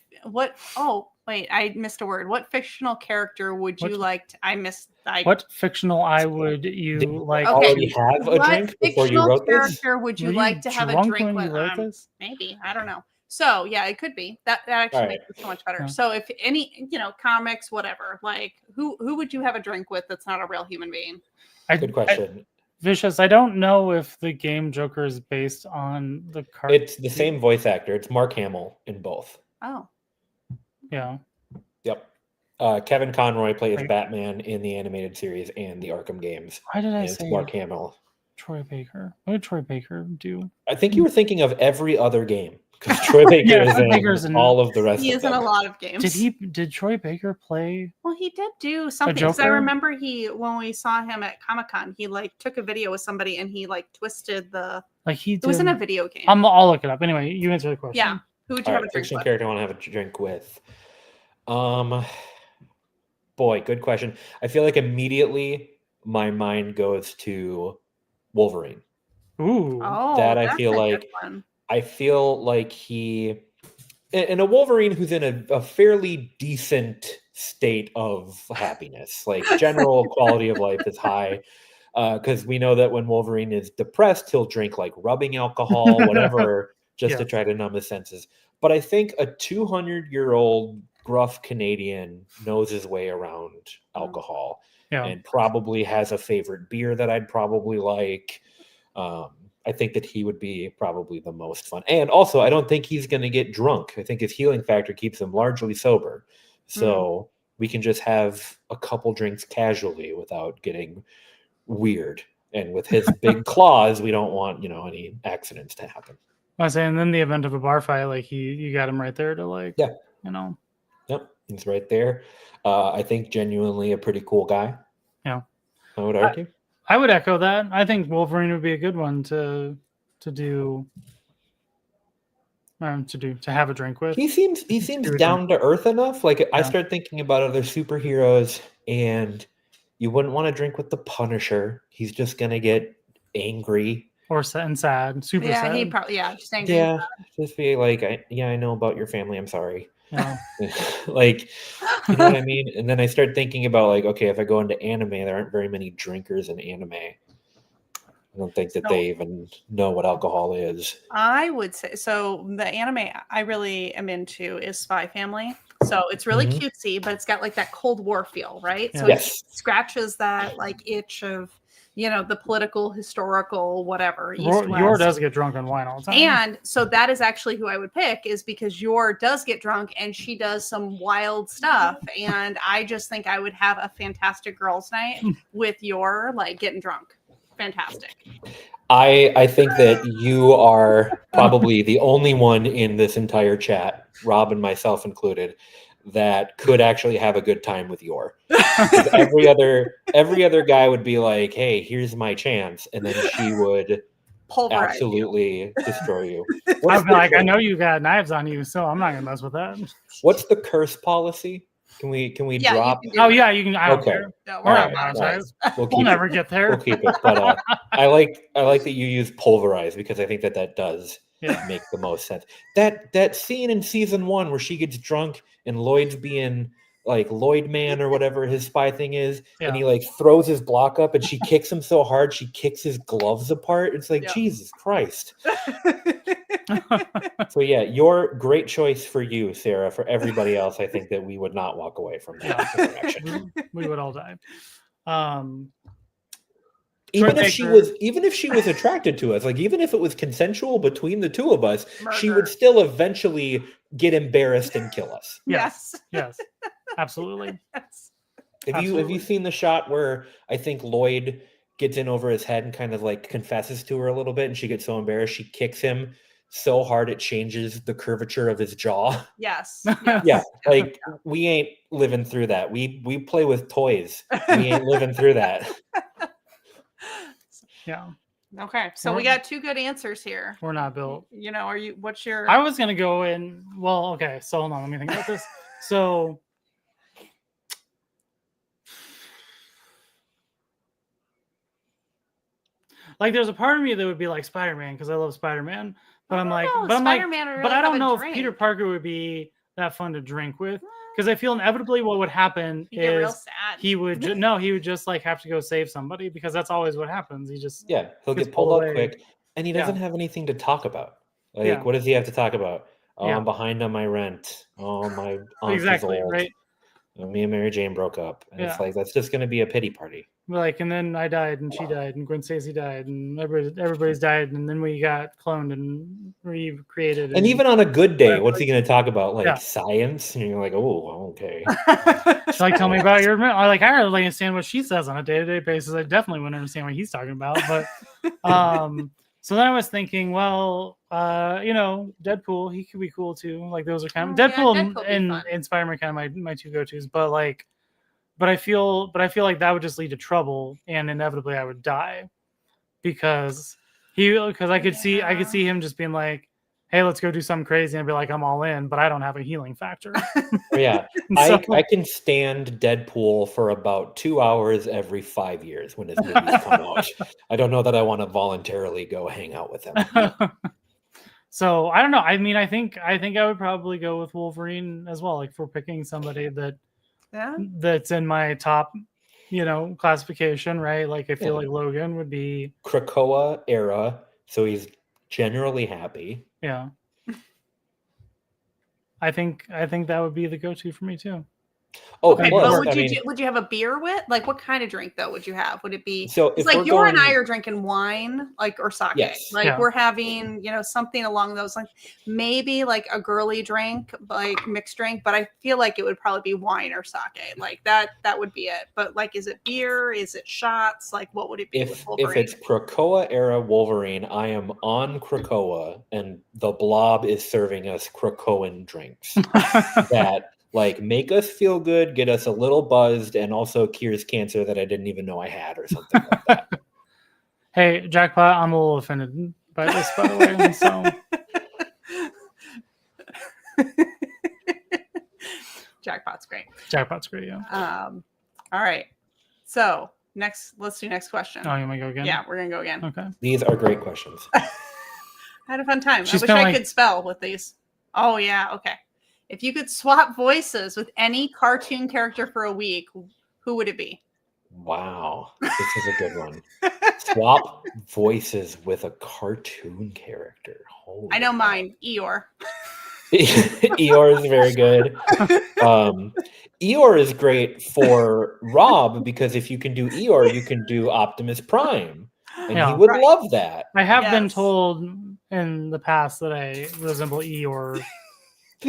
Oh, wait. I missed a word. What fictional character would you like to? I missed. What fictional would you like? Already have a drink before you wrote this? What fictional character would you like to have a drink with? Maybe. I don't know. So yeah, it could be that actually makes it so much better. Yeah. So if any, comics, whatever, like who would you have a drink with that's not a real human being? Good question. Vicious, I don't know if the game Joker is based on the card. It's the same voice actor. It's Mark Hamill in both. Oh. Yeah. Yep. Kevin Conroy plays Batman in the animated series and the Arkham games. Why did I say it's Mark Hamill? Troy Baker. What did Troy Baker do? I think you were thinking of every other game. Because Troy Baker is in all of the rest of them. He is in a lot of games. Did Troy Baker play? Well, he did do something. Because I remember when we saw him at Comic-Con, he like took a video with somebody and he like twisted the. Like it was in a video game. I'll look it up. Anyway, you answer the question. Yeah. Who would you have a drink with? Character I want to have a drink with. Boy, good question. I feel like immediately my mind goes to Wolverine. Ooh. Oh, that I feel like. I feel like he, and a Wolverine who's in a fairly decent state of happiness, like general quality of life is high, because we know that when Wolverine is depressed, he'll drink like rubbing alcohol, whatever, just to try to numb his senses. But I think a 200-year-old gruff Canadian knows his way around alcohol and probably has a favorite beer that I'd probably like. I think that he would be probably the most fun. And also, I don't think he's going to get drunk. I think his healing factor keeps him largely sober. So we can just have a couple drinks casually without getting weird. And with his big claws, we don't want, any accidents to happen. I was saying, in then the event of a bar fight, like you got him right there to like, Yep, he's right there. I think genuinely a pretty cool guy. Yeah. I would argue. I would echo that. I think Wolverine would be a good one to have a drink with. He seems down to earth enough. Like I start thinking about other superheroes, and you wouldn't want to drink with the Punisher. He's just gonna get angry or sad, super sad. Yeah, he probably just angry. Yeah, just be like, I know about your family. I'm sorry. Yeah. Like, you know what I mean? And then I start thinking about like, okay, if I go into anime, there aren't very many drinkers in anime. I don't think that they even know what alcohol is. I would say so. The anime I really am into is Spy Family. So it's really cutesy, but it's got like that Cold War feel, right? So it scratches that like itch of the political, historical, whatever. Yor does get drunk on wine all the time. And so that is actually who I would pick, is because Yor does get drunk and she does some wild stuff. And I just think I would have a fantastic girls' night with Yor, like getting drunk. Fantastic. I think that you are probably the only one in this entire chat, Rob and myself included, that could actually have a good time with Yor. every other guy would be like, hey, here's my chance, and then she would absolutely destroy you. I'd be like, I know you got knives on you, so I'm not gonna mess with that. What's the curse policy? Can we drop? You can. I don't care. No, we're not monetized. We'll never get there. We'll keep it. But I like that you use pulverize, because I think that does make the most sense. That scene in season 1 where she gets drunk and Lloyd's being like Lloyd Man or whatever his spy thing is, Yeah. and he like throws his block up and she kicks him so hard she kicks his gloves apart. It's like, Yeah. Jesus Christ. So yeah, your great choice for you, Sarah. For everybody else, I think that we would not walk away from that interaction. we would all die. Even if she was attracted to us, like even if it was consensual between the two of us, she would still eventually get embarrassed and kill us. Yes. Absolutely. Yes. Have you seen the shot where I think Lloyd gets in over his head and kind of like confesses to her a little bit, and she gets so embarrassed she kicks him so hard it changes the curvature of his jaw? Yes. Yeah, like we ain't living through that. We play with toys. We ain't living through that. Yeah. Okay, so we got two good answers here. We're not built. You know, what's your... I was going to go in, well, okay, so hold on, let me think about this. So, like, there's a part of me that would be like Spider-Man because I love Spider-Man, but I'm like, but I don't know if Peter Parker would be that fun to drink with, because I feel inevitably what would happen is real sad. he would just like have to go save somebody, because that's always what happens. He just he'll get pulled up quick, and he doesn't have anything to talk about. Like, what does he have to talk about? Oh, I'm behind on my rent. Oh, my aunt is old. Right. Me and Mary Jane broke up, and it's like, that's just going to be a pity party. Like, and then I died, and she died, and Gwen Stacy died, and everybody's died, and then we got cloned and recreated. And even on a good day, what's he going to talk about? Like science, and you're like, oh, okay. So, like, tell me about your. I really understand what she says on a day-to-day basis. I definitely wouldn't understand what he's talking about, but so then I was thinking, well, Deadpool, he could be cool too. Like, those are kind of Deadpool and Spider-Man, kind of my two go-tos. But like, but I feel like that would just lead to trouble, and inevitably I would die because I could see him just being like, hey, let's go do something crazy, and I'd be like, I'm all in, but I don't have a healing factor. Yeah. I can stand Deadpool for about 2 hours every 5 years when his movies come out. I don't know that I want to voluntarily go hang out with him. So I don't know. I mean, I think I would probably go with Wolverine as well. Like, if we're picking somebody that's in my top, classification, right? Like, I feel like Logan would be Krakoa era, so he's generally happy. Yeah. I think that would be the go-to for me too. Oh, okay, but would you have a beer with? Like, what kind of drink though would you have? Would it be it's like you and I are drinking wine, like, or sake? Yes. Like, we're having, something along those lines. Maybe like a girly drink, like mixed drink, but I feel like it would probably be wine or sake. Like that would be it. But like, is it beer? Is it shots? Like, what would it be with Wolverine? If it's Krakoa era Wolverine, I am on Krakoa, and the Blob is serving us Krakoan drinks that like make us feel good, get us a little buzzed, and also cures cancer that I didn't even know I had, or something like that. Hey, Jackpot, I'm a little offended by this, by the way. So. Jackpot's great. Jackpot's great, yeah. All right. So let's do next question. Oh, you want to go again? Yeah, we're gonna go again. Okay. These are great questions. I had a fun time. I wish I could spell with these. Oh yeah, okay. If you could swap voices with any cartoon character for a week, who would it be? Wow, this is a good one. Swap voices with a cartoon character. Holy I know mine, Eeyore. Eeyore is very good. Eeyore is great for Rob, because if you can do Eeyore, you can do Optimus Prime, and he would love that. I have been told in the past that I resemble Eeyore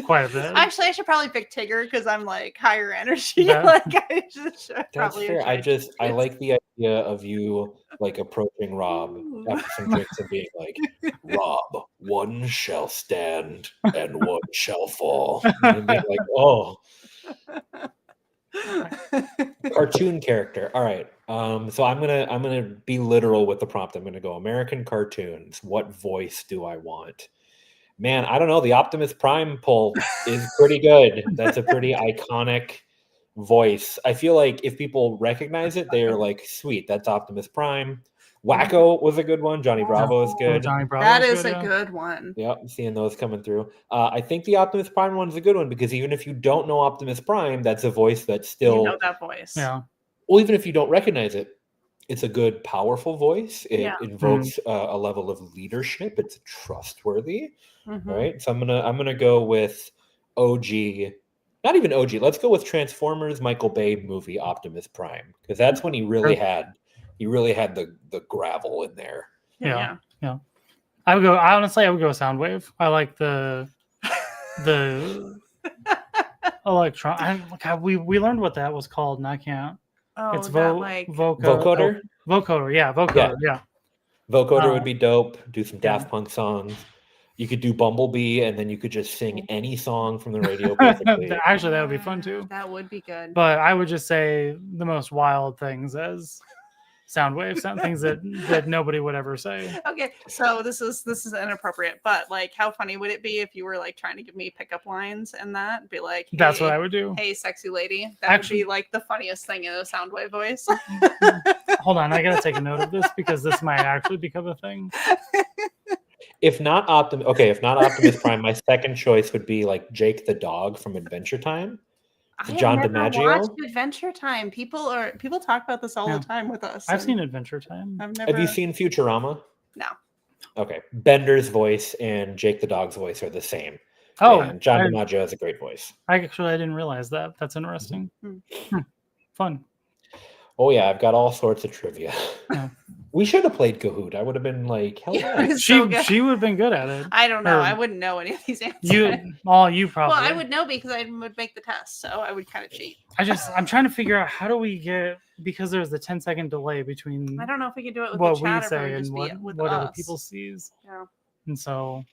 quite a bit. Actually, I should probably pick Tigger because I'm like higher energy. Like, I just that's fair. I like the idea of you like approaching Rob after some drinks and being like, Rob, one shall stand and one shall fall. And being like, oh. Cartoon character. All right. So I'm gonna be literal with the prompt. I'm gonna go American cartoons. What voice do I want? Man, I don't know. The Optimus Prime pull is pretty good. That's a pretty iconic voice. I feel like if people recognize it, they're like, sweet, that's Optimus Prime. Wacko was a good one. Johnny Bravo is Oh, good. Johnny Bravo That was is good, a yeah. good one. Yep, seeing those coming through. I think the Optimus Prime one is a good one because even if you don't know Optimus Prime, that's a voice that's still. You know that voice. Yeah. Well, even if you don't recognize it, it's a good, powerful voice. It Yeah. invokes a level of leadership. It's trustworthy, Mhm. right? So I'm gonna go with OG. Not even OG. Let's go with Transformers Michael Bay movie Optimus Prime because that's when he really had the gravel in there. Yeah. I would go. I honestly, I would go Soundwave. I like the electron. We learned what that was called, and I can't. Oh, It's that like Vocoder? Vocoder. Yeah, vocoder. Yeah. Vocoder would be dope. Do some yeah. Daft Punk songs. You could do Bumblebee, and then you could just sing any song from the radio perfectly. Actually, that would be fun too. That would be good. But I would just say the most wild things as Soundwave, things that nobody would ever say. Okay, so this is inappropriate, but like, how funny would it be if you were like trying to give me pickup lines and that be like, hey, That's what I would do. Hey, sexy lady. That Actually, would be like the funniest thing in a Soundwave voice. Hold on, I gotta take a note of this because this might actually become a thing. If not Optimus Prime, my second choice would be like Jake the dog from Adventure Time. I John have never DiMaggio. watched Adventure Time. People talk about this all the time with us. I've seen Adventure Time. Have you seen Futurama? No. Okay. Bender's voice and Jake the dog's voice are the same. Oh, and John DiMaggio has a great voice. I didn't realize that. That's interesting. Fun. Oh yeah, I've got all sorts of trivia. Yeah. We should have played Kahoot. I would have been like, hell yeah. She would have been good at it. I don't know. I wouldn't know any of these answers. You probably. Well, I would know because I would make the test, so I would kind of cheat. I'm trying to figure out how do we get, because there's the 10-second delay between I don't know if we can do it with what the we chat say or and just what other people sees. Yeah. And so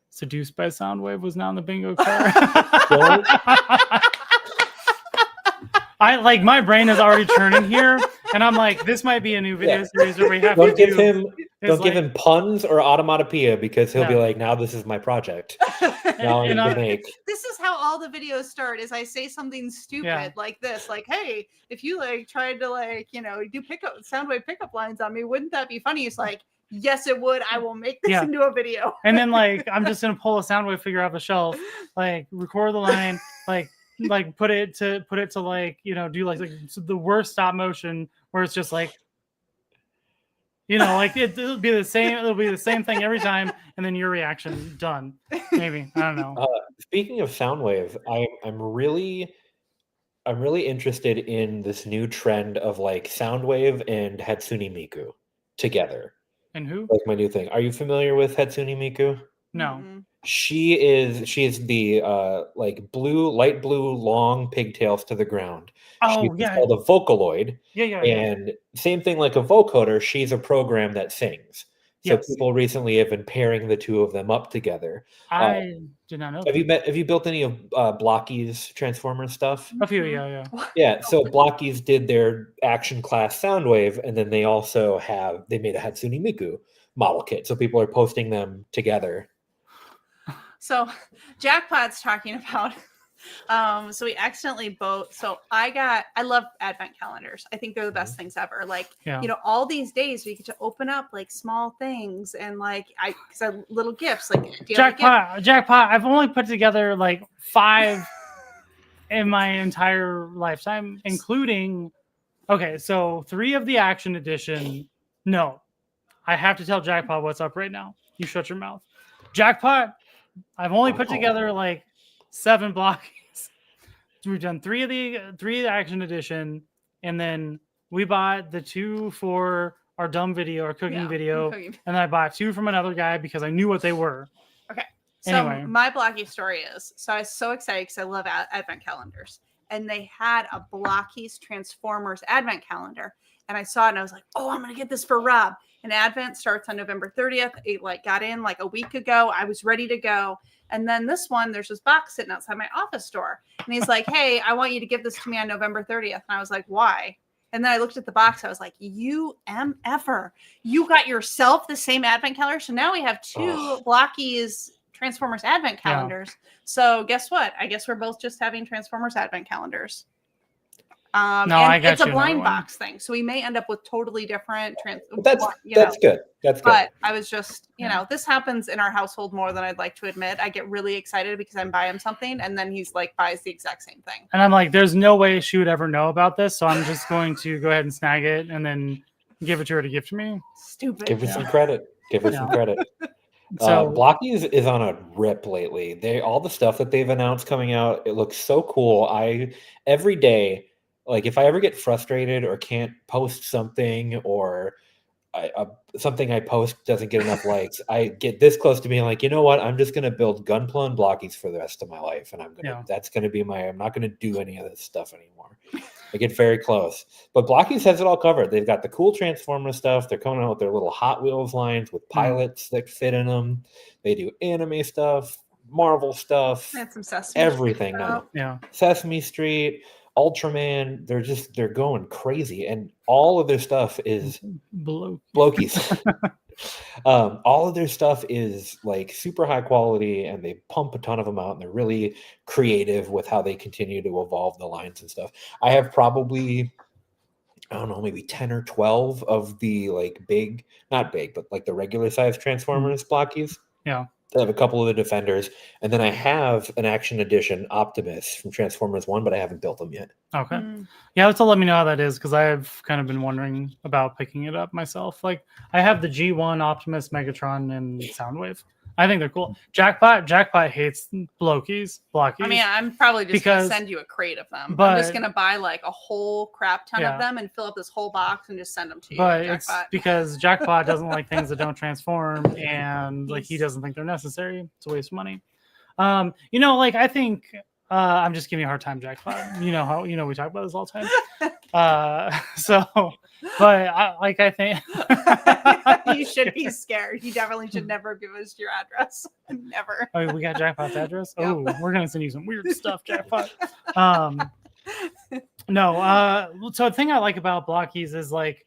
Seduced by Soundwave was not on the bingo card. My brain is already churning here, and I'm like, this might be a new video series where we have Don't to give him puns or onomatopoeia because he'll be like, now this is my project. Now I need to make. This is how all the videos start. Is I say something stupid like this, like, "Hey, if you like tried to do Soundwave pickup lines on me, wouldn't that be funny?" It's like, yes, it would. I will make this into a video. And then I'm just gonna pull a Soundwave figure off the shelf, record the line, put it to do the worst stop motion where it's just it'll be the same thing every time, and then your reaction done. Maybe, I don't know. Speaking of Soundwave, I'm really interested in this new trend of Soundwave and Hatsune Miku together. And who? My new thing. Are you familiar with Hatsune Miku? No. Mm-hmm. She is the light blue, long pigtails to the ground. Oh, she's called a Vocaloid. Yeah. And same thing like a vocoder, she's a program that sings. So people recently have been pairing the two of them up together. I did not know. Have you built any of Blocky's Transformers stuff? A few, yeah. Yeah, so Blocky's did their action class Soundwave, and then they also made a Hatsune Miku model kit. So people are posting them together. So Jackpot's talking about so we accidentally both. So I love advent calendars. I think they're the best things ever. All these days we get to open up small things and little gifts. Jackpot. I've only put together 5 in my entire lifetime, including 3 of the Action Edition. No, I have to tell Jackpot what's up right now. You shut your mouth, Jackpot. I've only put together 7 blocks. We've done 3 of the Action Edition, and then we bought the 2 for our cooking video, and I bought 2 from another guy because I knew what they were. Okay. So my Blocky story is, I was so excited because I love advent calendars, and they had a Blocky's Transformers advent calendar, and I saw it and I was like, oh, I'm gonna get this for Rob. And Advent starts on November 30th. It got in a week ago. I was ready to go. And then this one, there's this box sitting outside my office door. And he's like, hey, I want you to give this to me on November 30th. And I was like, why? And then I looked at the box. I was like, you MFer. You got yourself the same advent calendar. So now we have 2 Blocky's Transformers advent calendars. So guess what? I guess we're both just having Transformers advent calendars. No, and I got it's a you another blind one. box thing, so we may end up with totally different That's good. That's good. But I was just, this happens in our household more than I'd like to admit. I get really excited because I'm buying him something, and then he's like buys the exact same thing. And I'm like, there's no way she would ever know about this, so I'm just going to go ahead and snag it and then give it to her to gift to me. Stupid. Give her some credit. Give her some credit. So Blocky is on a rip lately. All the stuff that they've announced coming out, it looks so cool. Every day, like if I ever get frustrated or can't post something, or something I post doesn't get enough likes, I get this close to being like, you know what? I'm just gonna build Gunpla and Blockies for the rest of my life, and that's gonna be I'm not gonna do any of this stuff anymore. I get very close, but Blockies has it all covered. They've got the cool Transformer stuff. They're coming out with their little Hot Wheels lines with pilots that fit in them. They do anime stuff, Marvel stuff, and some Sesame everything Street now. yeah, Sesame Street, Ultraman, they're going crazy, and all of their stuff is blokies. All of their stuff is like super high quality, and they pump a ton of them out, and they're really creative with how they continue to evolve the lines and stuff. I have probably, I don't know, maybe 10 or 12 of the like not big, but like the regular size Transformers blockies. Yeah. I have a couple of the Defenders, and then I have an Action Edition Optimus from Transformers 1, but I haven't built them yet. Okay. Yeah, to let me know how that is, because I've kind of been wondering about picking it up myself. Like, I have the G1, Optimus, Megatron, and Soundwave. I think they're cool. Jackpot hates blockies. I mean, I'm probably just going to send you a crate of them. I'm just going to buy like a whole crap ton of them and fill up this whole box and just send them to you. But it's because Jackpot doesn't like things that don't transform, and like he doesn't think they're necessary. It's a waste of money. Like I think I'm just giving you a hard time, Jackpot. You know how we talk about this all the time. But I think you should be scared. You definitely should never give us your address. Never. Oh, we got Jackpot's address. Yep. Oh, we're gonna send you some weird stuff, Jackpot. No. So the thing I like about blockies is like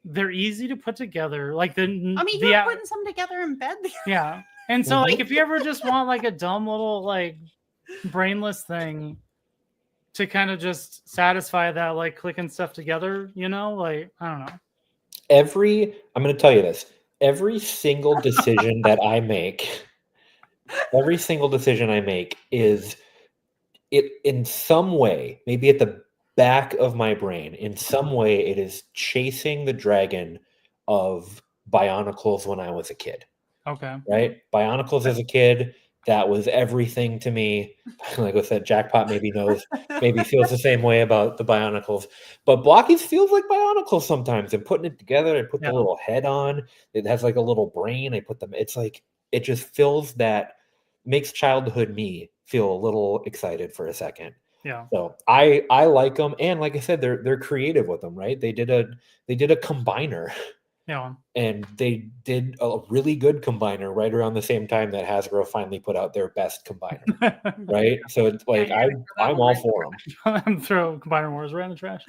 they're easy to put together. Like you're putting some together in bed. Yeah. And so like if you ever just want like a dumb little like brainless thing to kind of just satisfy that like clicking stuff together, like I don't know. I'm going to tell you this. Every single decision that I make, is it in some way, maybe at the back of my brain, in some way it is chasing the dragon of Bionicles when I was a kid. Okay. Right? Bionicles as a kid, that was everything to me. Like I said, Jackpot maybe feels the same way about the Bionicles. But Blockies feels like Bionicles sometimes. And putting it together, I put the little head on. It has like a little brain. I put them. It's like it just fills that, makes childhood me feel a little excited for a second. Yeah. So I like them, and like I said, they're creative with them, right? They did a combiner. Yeah. And they did a really good combiner right around the same time that Hasbro finally put out their best combiner, right? So it's like I'm all for them. Throw Combiner Wars right in the trash.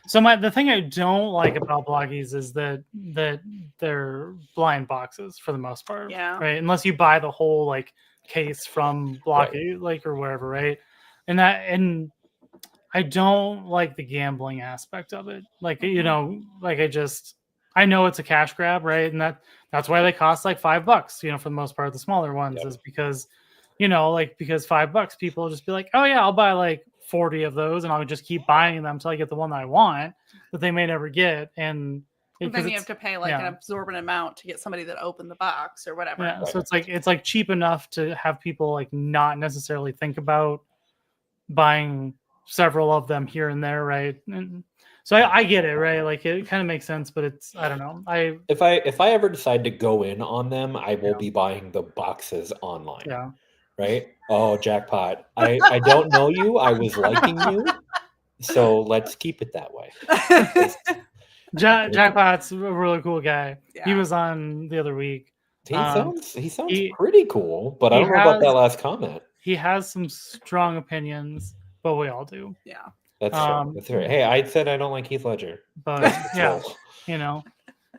So the thing I don't like about blockies is that they're blind boxes for the most part. Yeah. Right. Unless you buy the whole like case from Blocky, like or wherever, right? And I don't like the gambling aspect of it. Like I know it's a cash grab, right? And that's why they cost like $5, for the most part, the smaller ones is because, because $5, people will just be like, oh yeah, I'll buy like 40 of those and I'll just keep buying them until I get the one that I want that they may never get. And then you have to pay like an absorbent amount to get somebody that opened the box or whatever. Yeah. So it's like cheap enough to have people like not necessarily think about buying several of them here and there, right? And so I get it, right? Like it kind of makes sense, but I don't know. If I ever decide to go in on them, I will be buying the boxes online. Yeah. Right? Oh, Jackpot. I don't know you. I was liking you. So let's keep it that way. Jackpot's a really cool guy. Yeah. He was on the other week. He sounds pretty cool, but I don't know about that last comment. He has some strong opinions, but we all do. Yeah. That's true. That's right. Hey, I said I don't like Heath Ledger. But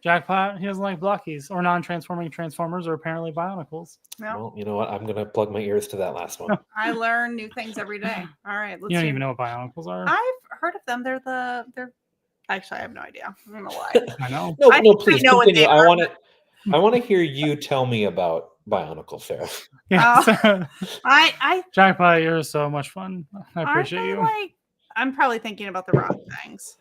Jackpot, he doesn't like blockies or non-transforming Transformers or apparently Bionicles. Yeah. Well, you know what? I'm going to plug my ears to that last one. I learn new things every day. All right. You don't even know what Bionicles are? I've heard of them. They're actually, I have no idea. I'm gonna lie. I know. No, I no, think I please know what continue. they I want to hear you tell me about Bionicle, Sarah. Yeah. I Giant Pie, you're so much fun. I aren't appreciate they you. like, I'm probably thinking about the wrong things.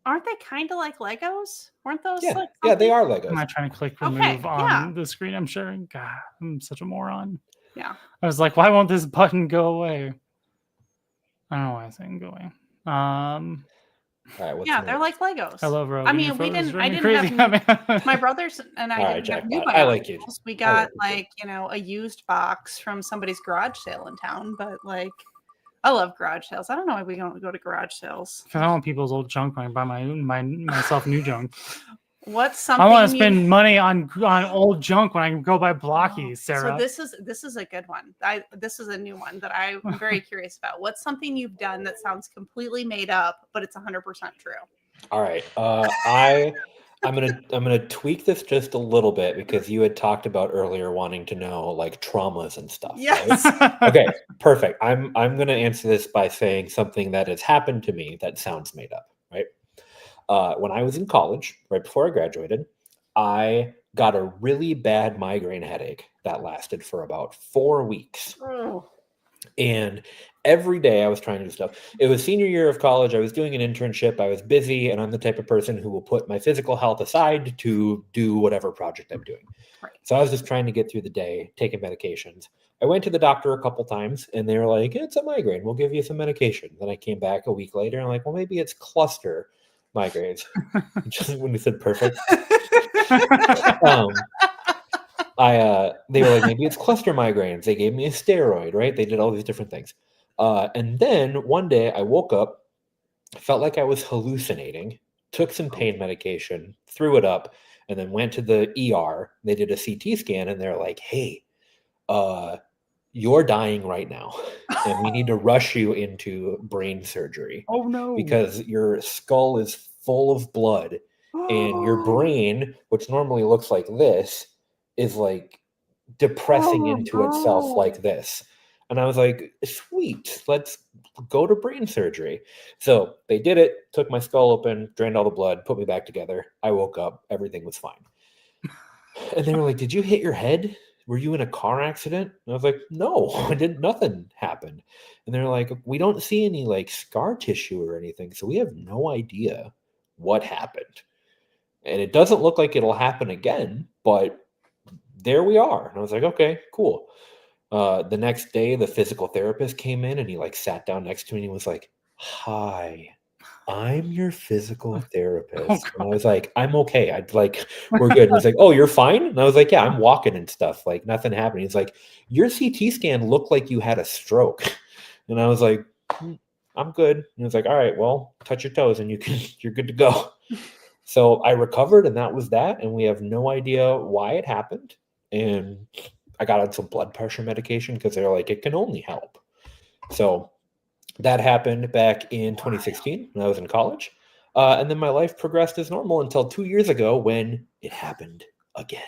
Aren't they kind of like Legos? Weren't those Yeah, like yeah, they something? are Am Legos. I trying to click Okay, remove on yeah. the screen? I'm sure. God, I'm such a moron. Yeah. I was like, why won't this button go away? I don't know why it's saying go away. All right, what's Yeah, new? they're like Legos. I love Rogan. I Your mean, we photos didn't. drive I me didn't crazy. have my brothers and I All right, didn't have new jackpot. I like you. Bionicles. We I got like you. like a used box from somebody's garage sale in town. But like, I love garage sales. I don't know why we don't go to garage sales. Because I don't want people's old junk when I buy myself new junk. What's I something want to you? spend money on old junk when I can go buy Blocky, Oh, Sarah. So this is a good one. This is a new one that I'm very curious about. What's something you've done that sounds completely made up, but it's 100% true? All right. I'm gonna tweak this just a little bit because you had talked about earlier wanting to know like traumas and stuff. Yes. Right? Okay, perfect. I'm gonna answer this by saying something that has happened to me that sounds made up, right? When I was in college, right before I graduated, I got a really bad migraine headache that lasted for about 4 weeks. Oh. And every day I was trying to do stuff. It was senior year of college. I was doing an internship. I was busy, and I'm the type of person who will put my physical health aside to do whatever project I'm doing. Right. So I was just trying to get through the day, taking medications. I went to the doctor a couple times, and they were like, "It's a migraine. We'll give you some medication." Then I came back a week later, and I'm like, "Well, maybe it's cluster migraines." Just when you said perfect. They were like, maybe it's cluster migraines. They gave me a steroid, right? They did all these different things. And then one day I woke up, felt like I was hallucinating, took some pain medication, threw it up, and then went to the ER. They did a CT scan and they're like, hey, you're dying right now. And we need to rush you into brain surgery. Oh no. Because your skull is full of blood and your brain, which normally looks like this, is like depressing into itself like this. And I was like, sweet, let's go to brain surgery. So they did it, took my skull open, drained all the blood, put me back together. I woke up, everything was fine. And they were like, did you hit your head? Were you in a car accident? And I was like, no, I didn't, nothing happened. And they're like, we don't see any like scar tissue or anything. So we have no idea what happened. And it doesn't look like it'll happen again, but there we are. And I was like, okay, cool. The next day, the physical therapist came in and he like sat down next to me and he was like, hi, I'm your physical therapist. And I was like, I'm okay. I'd like, we're good. And he's like, oh, you're fine? And I was like, yeah, I'm walking and stuff. Like nothing happened. He's like, your CT scan looked like you had a stroke. And I was like, I'm good. And he was like, all right, well, touch your toes and you're good to go. So I recovered and that was that. And we have no idea why it happened. And I got on some blood pressure medication because they're like, it can only help. So that happened back in 2016 when I was in college. And then my life progressed as normal until 2 years ago when it happened again.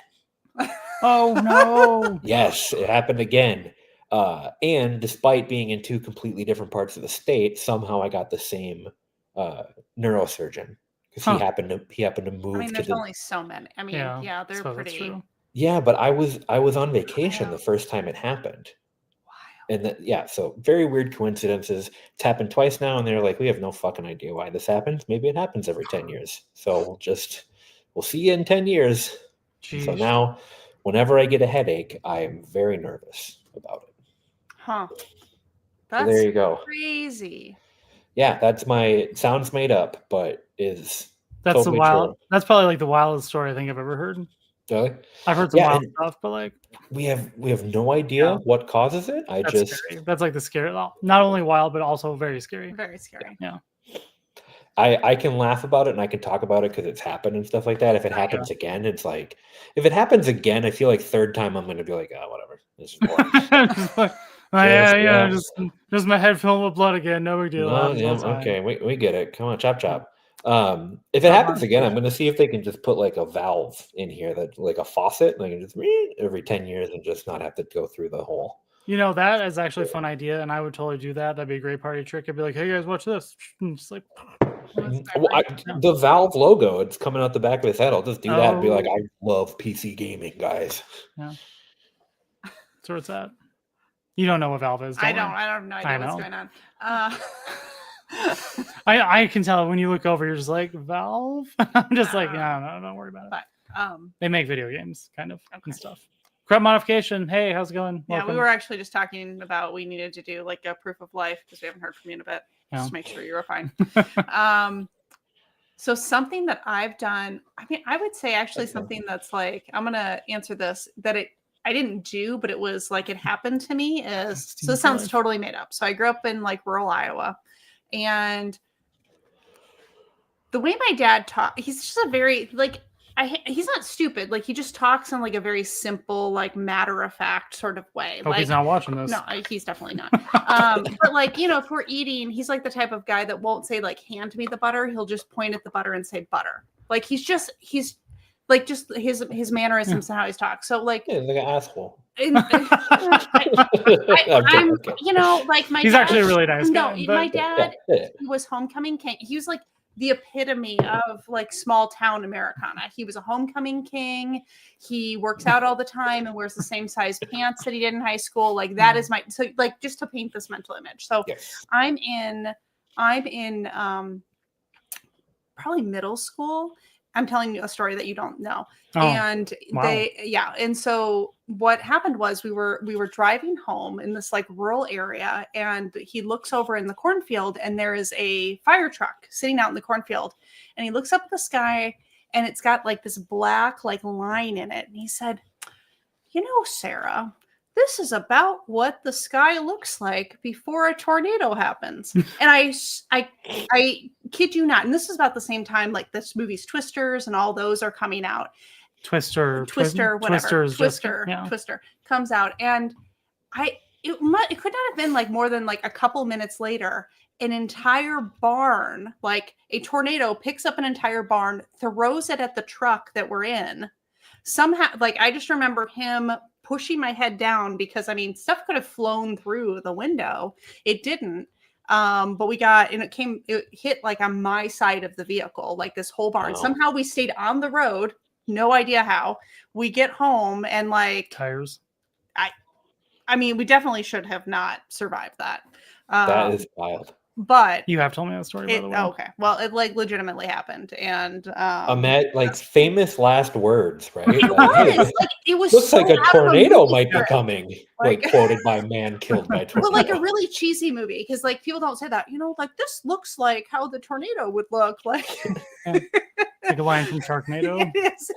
Oh no. Yes, it happened again. And despite being in two completely different parts of the state, somehow I got the same neurosurgeon because he happened to move. I mean, there's only so many. I mean, yeah, they're pretty. Yeah, but I was on vacation the first time it happened. And so very weird coincidences. It's happened twice now, and they're like, we have no fucking idea why this happens. Maybe it happens every 10 years. So we'll see you in 10 years. So now, whenever I get a headache, I am very nervous about it. Huh. So there you go. Crazy. Yeah, that's sounds made up, but is that's totally true. That's probably like the wildest story I think I've ever heard. Really? I've heard some wild stuff, but like we have no idea what causes it. Scary. That's like the scary. Not only wild, but also very scary. Very scary. Yeah. I can laugh about it and I can talk about it because it's happened and stuff like that. If it happens again, it's like if it happens again, I feel like third time I'm going to be like, oh, whatever. This is boring. Just my head filled with blood again. No big deal. Okay, we get it. Come on, chop. If it happens again, I'm going to see if they can just put like a valve in here that like a faucet, and I can just every 10 years and just not have to go through the whole You know, that is actually a fun idea, and I would totally do that. That'd be a great party trick. I'd be like, hey guys, watch this. And just like, The Valve logo, it's coming out the back of his head. I'll just do that and be like, Oh. I love PC gaming, guys. Yeah. That's where it's at. You don't know what Valve is. I don't have no idea what's going on. I can tell when you look over, you're just like, Valve? I'm just like, no, don't worry about it. But, they make video games, kind of, and stuff. Crop modification. Hey, how's it going? Yeah, Welcome. we were actually just talking about we needed to do like a proof of life because we haven't heard from you in a bit. Just to make sure you were fine. So something that I've done, I mean, I would say actually something that's like, I'm going to answer this, that I didn't do, but it was like it happened to me is, so this sounds totally made up. So I grew up in like rural Iowa, and the way my dad talked, he's just a very like, he's not stupid. Like he just talks in like a very simple, like matter of fact sort of way. Hope like, he's not watching this. No, he's definitely not. But like, you know, if we're eating, he's like the type of guy that won't say like, hand me the butter. He'll just point at the butter and say butter. Like he's like just his mannerisms and how he's talks. So like, yeah, like an asshole. I'm, you know, like he's actually a really nice guy. No, my dad he was homecoming king. He was like the epitome of like small town Americana. He was a homecoming king. He works out all the time and wears the same size pants that he did in high school. Like that is my, so like just to paint this mental image. So I'm in probably middle school. I'm telling you a story that you don't know. And and so what happened was we were driving home in this like rural area, and he looks over in the cornfield and there is a fire truck sitting out in the cornfield, and he looks up at the sky and it's got like this black like line in it. And he said, you know, Sarah, this is about what the sky looks like before a tornado happens. And I kid you not. And this is about the same time, like this movie's Twisters and all those are coming out. Twister comes out. And it could not have been like more than like a couple minutes later, an entire barn, like a tornado picks up an entire barn, throws it at the truck that we're in. Somehow, like I just remember him pushing my head down because I mean stuff could have flown through the window. It didn't. But we got, and it hit like on my side of the vehicle, like this whole barn. Somehow we stayed on the road. No idea how. We get home and like tires. I mean, we definitely should have not survived that. That is wild. But you have told me that story, by the way. Okay. Well, it like legitimately happened. And like famous last words, right? It was like it was looks so like a tornado might be right? coming. Like quoted by man killed by tornado. Well, like a really cheesy movie, because like people don't say that, you know, like this looks like how the tornado would look like. Like a line from Sharknado. It's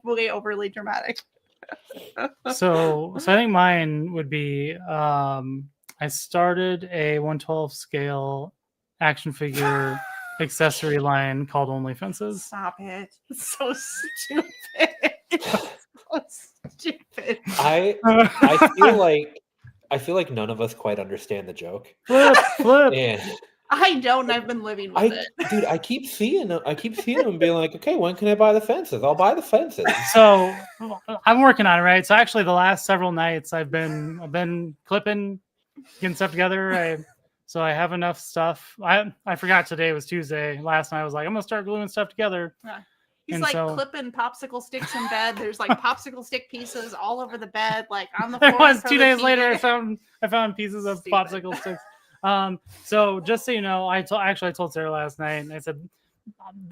way overly dramatic. So I think mine would be I started a 1/12 scale action figure accessory line called Only Fences. Stop it. It's so stupid. So stupid. I feel like none of us quite understand the joke. Flip. And I don't, and I've been living with it. Dude, I keep seeing them being like, okay, when can I buy the fences? I'll buy the fences. So I'm working on it, right? So actually the last several nights I've been clipping, getting stuff together. So I have enough stuff. I forgot today was Tuesday. Last night I was like, I'm gonna start gluing stuff together. Yeah. He's like clipping popsicle sticks in bed. There's like popsicle stick pieces all over the bed, like on the floor. It was 2 days later. I found pieces of popsicle sticks. So just so you know, I told Sarah last night, and I said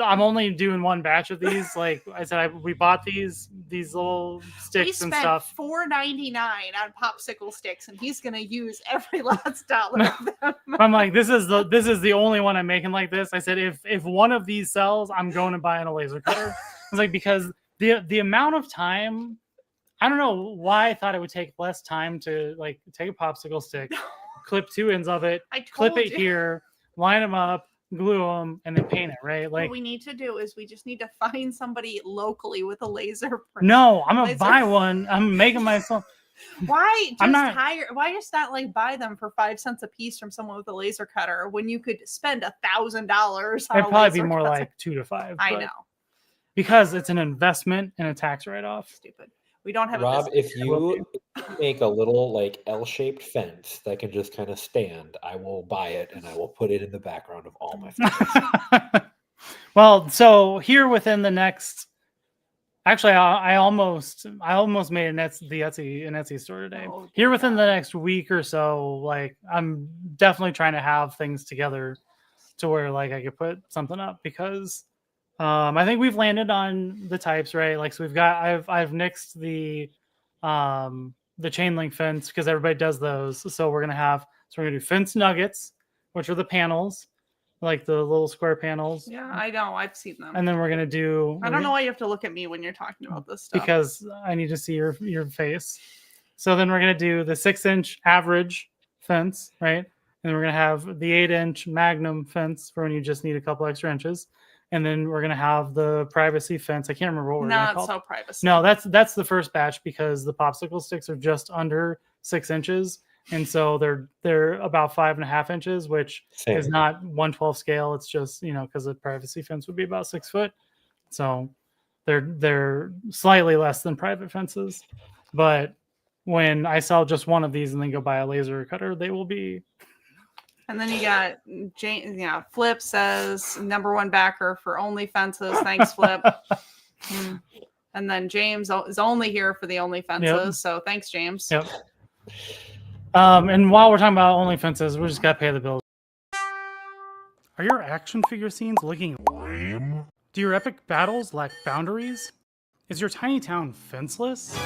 I'm only doing one batch of these. Like I said, we bought these little sticks and stuff. $4.99 on popsicle sticks, and he's gonna use every last dollar of them. I'm like, this is the only one I'm making like this. I said, if one of these sells, I'm going and buying a laser cutter. I was like, because the amount of time, I don't know why I thought it would take less time to like take a popsicle stick, clip two ends of it, clip it here, line them up, glue them, and then paint it, right? Like, what we need to do is we just need to find somebody locally with a laser print. No, I'm gonna buy one. I'm making myself. Why just not like buy them for 5 cents a piece from someone with a laser cutter when you could spend $1,000? It'd probably be more like 2 to 5. I know, because it's an investment and a tax write-off. Stupid. We don't have Rob, a business. if you make a little like L-shaped fence that can just kind of stand, I will buy it and I will put it in the background of all my fences. Well, so here within the next, actually, I almost made an Etsy store today. Oh, Here within the next week or so, like I'm definitely trying to have things together to where like I could put something up because I think we've landed on the types, right? Like so we've got I've nixed the chain link fence because everybody does those. So we're gonna do fence nuggets, which are the panels, like the little square panels. Yeah, I know. I've seen them. And then we're gonna do. I don't know why you have to look at me when you're talking about this stuff. Because I need to see your face. So then we're gonna do the 6-inch average fence, right? And then we're gonna have the 8-inch magnum fence for when you just need a couple extra inches. And then we're gonna have the privacy fence. I can't remember what we're gonna call it. Not so privacy. No, that's the first batch because the popsicle sticks are just under 6 inches, and so they're about 5.5 inches, which is not 1/12 scale. It's just because the privacy fence would be about 6 foot, so they're slightly less than private fences. But when I sell just one of these and then go buy a laser cutter, they will be. And then you got Flip says #1 backer for Only Fences. Thanks, Flip. And then James is only here for the Only Fences. Yep. So thanks, James. Yep. And while we're talking about Only Fences, we just got to pay the bills. Are your action figure scenes looking lame? Do your epic battles lack boundaries? Is your tiny town fenceless?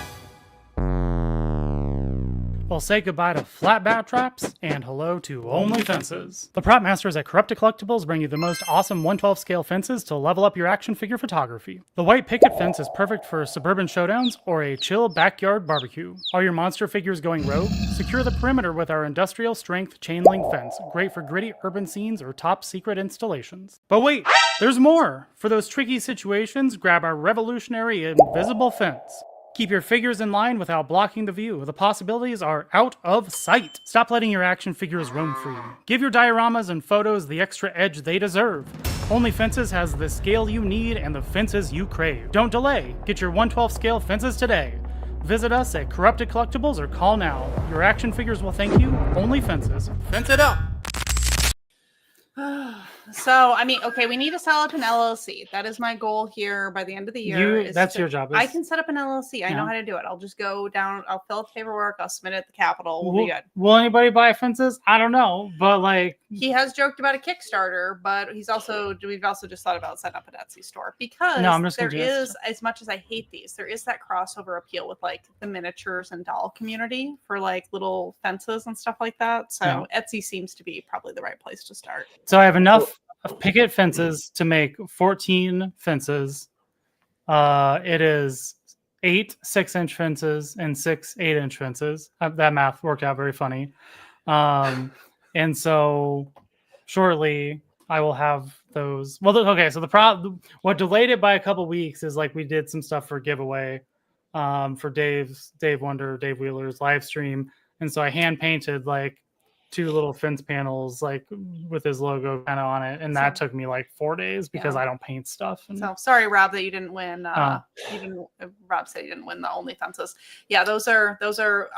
Well, say goodbye to flat bat traps and hello to Only Fences. The prop masters at Corrupted Collectibles bring you the most awesome 1/12 scale fences to level up your action figure photography. The white picket fence is perfect for suburban showdowns or a chill backyard barbecue. Are your monster figures going rogue? Secure the perimeter with our industrial strength chain link fence, great for gritty urban scenes or top secret installations. But wait, there's more! For those tricky situations, grab our revolutionary invisible fence. Keep your figures in line without blocking the view. The possibilities are out of sight. Stop letting your action figures roam free. Give your dioramas and photos the extra edge they deserve. Only Fences has the scale you need and the fences you crave. Don't delay. Get your 1/12 scale fences today. Visit us at Corrupted Collectibles or call now. Your action figures will thank you. Only Fences. Fence it up! So, I mean, okay, we need to set up an LLC. That is my goal here by the end of the year. That's your job. I can set up an LLC. I know how to do it. I'll just go down, I'll fill out the paperwork, I'll submit it at the Capitol. We'll be good. Will anybody buy fences? I don't know, but like... He has joked about a Kickstarter, but we've also just thought about setting up an Etsy store because there is, as much as I hate these, there is that crossover appeal with like the miniatures and doll community for like little fences and stuff like that. So Etsy seems to be probably the right place to start. So I have enough picket fences to make 14 fences. It is 8 6-inch fences and 6 8-inch fences. That math worked out very funny. And so shortly I will have those. Well, okay. So what delayed it by a couple weeks is like we did some stuff for giveaway for Dave Wheeler's live stream. And so I hand painted like 2 little fence panels like with his logo kind of on it, and that took me like 4 days because I don't paint stuff. So sorry, Rob, that you didn't win. Rob said you didn't win the Only Fences. Yeah, those are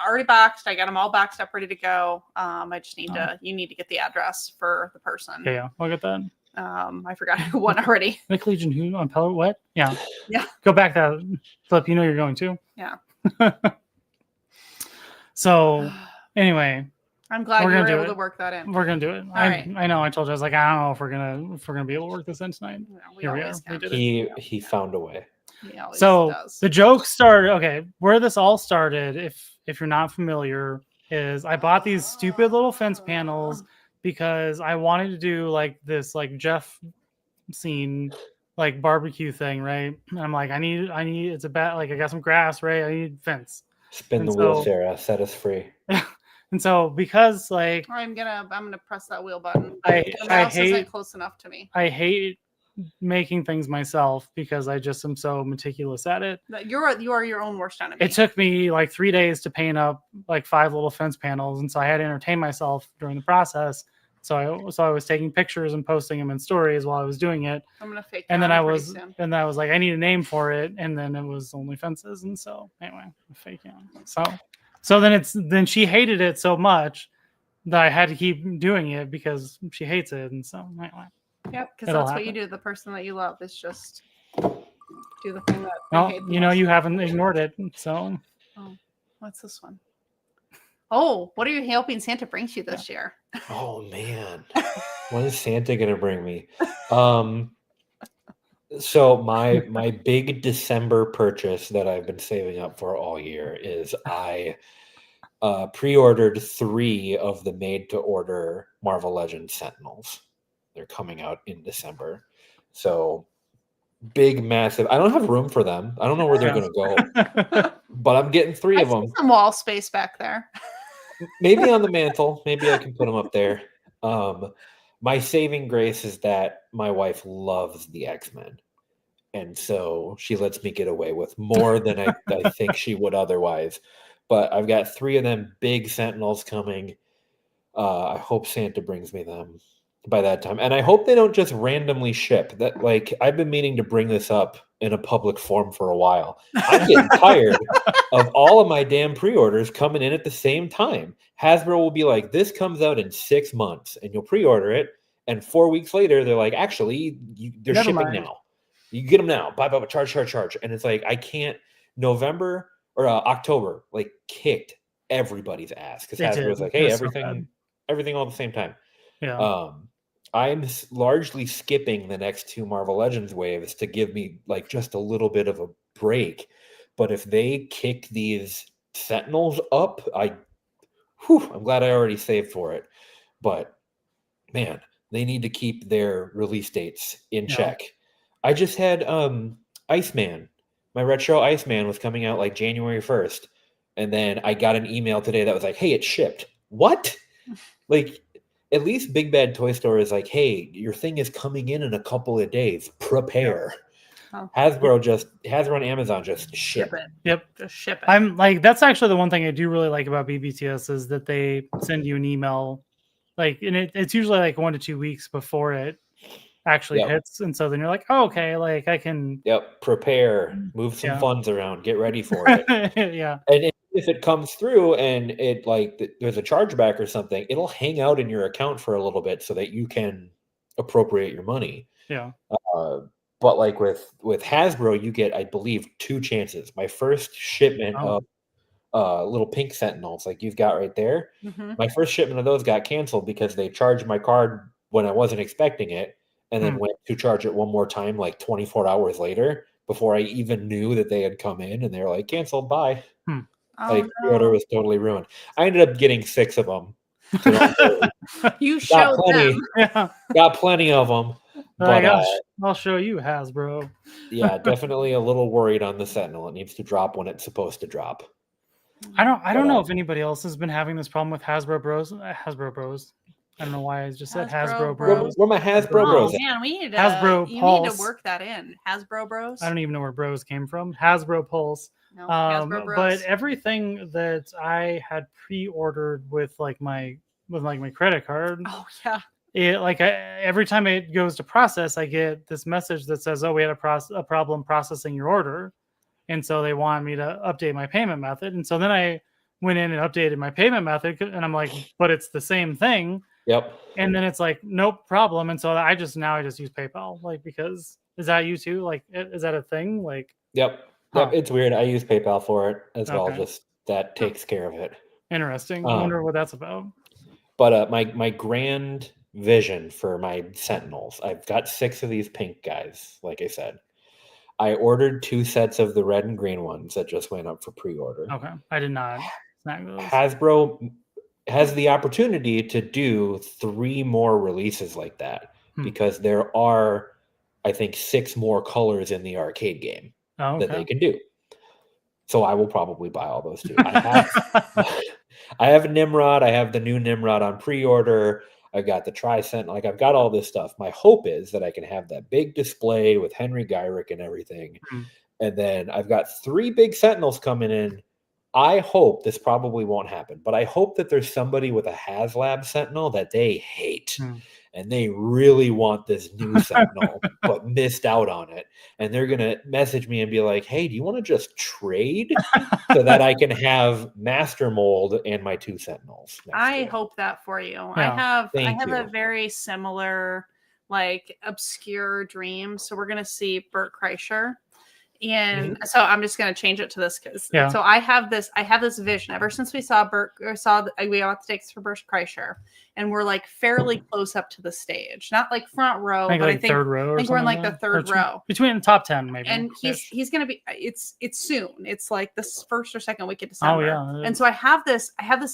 already boxed. I got them all boxed up, ready to go. I just need you need to get the address for the person. Yeah, I'll get that. I forgot who won already. Nick Legion, who on Pellet? What? Yeah. Go back that Flip. You know you're going to. Yeah. So anyway. I'm glad you were able to work that in. We're gonna do it. I know. I told you. I was like, I don't know if we're gonna be able to work this in tonight. Yeah, Here we are. He found a way. So the joke started. Okay, where this all started, if you're not familiar, is I bought these stupid little fence panels because I wanted to do like this like Jeff scene like barbecue thing, right? And I'm like, I need it's a bat like I got some grass, right? I need fence. Spin the wheel, Sarah. Set us free. And so because like I'm gonna press that wheel button. I hate isn't close enough to me. I hate making things myself because I just am so meticulous at it. You are your own worst enemy. It took me like 3 days to paint up like 5 little fence panels, and so I had to entertain myself during the process So I was taking pictures and posting them in stories while I was doing it. I'm gonna fake. And then I pretty was soon. and I was like, I need a name for it, and then it was only fences, and so anyway, fake Young. So then she hated it so much that I had to keep doing it because she hates it, and so anyway. Yep, because It'll that's what you happen. do. The person that you love is just do the thing that they Well, hate. The you know, most. you haven't ignored it, so Oh, what's this one? Oh, what are you hoping Santa brings you this year? Oh man, what is Santa gonna bring me? So my big December purchase that I've been saving up for all year is I pre-ordered 3 of the made-to-order Marvel Legends Sentinels. They're coming out in December, so big, massive. I don't have room for them. I don't know where they're gonna go, but I'm getting 3 I of see them. some wall space back there. Maybe on the mantle. Maybe I can put them up there. My saving grace is that my wife loves the X-Men. And so she lets me get away with more than I think she would otherwise. But I've got 3 of them big Sentinels coming. I hope Santa brings me them by that time. And I hope they don't just randomly ship. That, like, I've been meaning to bring this up in a public forum for a while. I'm getting tired of all of my damn pre-orders coming in at the same time. Hasbro will be like, this comes out in 6 months, and you'll pre-order it, and 4 weeks later, they're like, actually, they're Never shipping mind. now. You get them now. Buy, charge. And it's like, I can't. November or October, like, kicked everybody's ass because They Hasbro did. was like, It hey, was so bad. everything all at the same time. Yeah. I'm largely skipping the next 2 Marvel Legends waves to give me like just a little bit of a break. But if they kick these Sentinels up, I'm glad I already saved for it. But man, they need to keep their release dates in check. I just had Iceman. My retro Iceman was coming out like January 1st. And then I got an email today that was like, hey, it shipped. What? Like, at least Big Bad Toy Store is like, hey, your thing is coming in a couple of days. Prepare. Oh. Hasbro and Amazon just ship it. Yep. Just ship it. I'm like, that's actually the one thing I do really like about BBTS is that they send you an email, like, and it's usually like 1 to 2 weeks before it actually hits, and so then you're like, oh, okay, like I can. Prepare, move some funds around, get ready for it. Yeah. And if it comes through and it like there's a chargeback or something, it'll hang out in your account for a little bit so that you can appropriate your money. Yeah. But like with Hasbro, you get, I believe, 2 chances. My first shipment of little pink Sentinels, like you've got right there, my first shipment of those got canceled because they charged my card when I wasn't expecting it, and then went to charge it one more time like 24 hours later before I even knew that they had come in, and they were like, canceled, bye. Like, the order was totally ruined. I ended up getting 6 of them. So you showed them. Got plenty of them. But I'll show you, Hasbro. Yeah, definitely a little worried on the Sentinel. It needs to drop when it's supposed to drop. I don't know if anybody else has been having this problem with Hasbro Bros. I don't know why I just said Hasbro Bros. Where my Hasbro Bros? Man, we need to, Hasbro you Pulse. need to work that in. Hasbro Bros. I don't even know where Bros came from. Hasbro Pulse. No, Hasbro Bros. But everything that I had pre-ordered with my credit card. Oh yeah. Every time it goes to process, I get this message that says, "Oh, we had a problem processing your order," and so they want me to update my payment method. And so then I went in and updated my payment method, and I'm like, "But it's the same thing." Yep. And then it's like, "Nope, problem." And so I just use PayPal, like, because is that you too? Like, is that a thing? Like, Yep. It's weird. I use PayPal for it as well. Just that takes care of it. Interesting. I wonder what that's about. But my grand vision for my Sentinels, I've got 6 of these pink guys, like I said. I ordered 2 sets of the red and green ones that just went up for pre-order. Okay. I did not snag those. Hasbro has the opportunity to do 3 more releases like that because there are, I think, 6 more colors in the arcade game that they can do. So I will probably buy all those too. I have Nimrod. I have the new Nimrod on pre-order. I've got the Tri-Cent. Like, I've got all this stuff. My hope is that I can have that big display with Henry Gyrick and everything. And then I've got 3 big Sentinels coming in I hope this probably won't happen, but I hope that there's somebody with a HasLab Sentinel that they hate and they really want this new Sentinel, but missed out on it. And they're going to message me and be like, hey, do you want to just trade so that I can have Master Mold and my 2 Sentinels? I hope that for you. Yeah. I have you. a very similar, like, obscure dream. So we're going to see Bert Kreischer. And so I'm just going to change it to this because so I have this vision ever since we saw we got the tickets for Bert Kreischer, and we're like fairly close up to the stage, not like front row, but I think third row. I think we're in like the third row, between the top 10 maybe. And he's going to be it's soon. It's like this first or second week of December. Oh yeah. And so I have this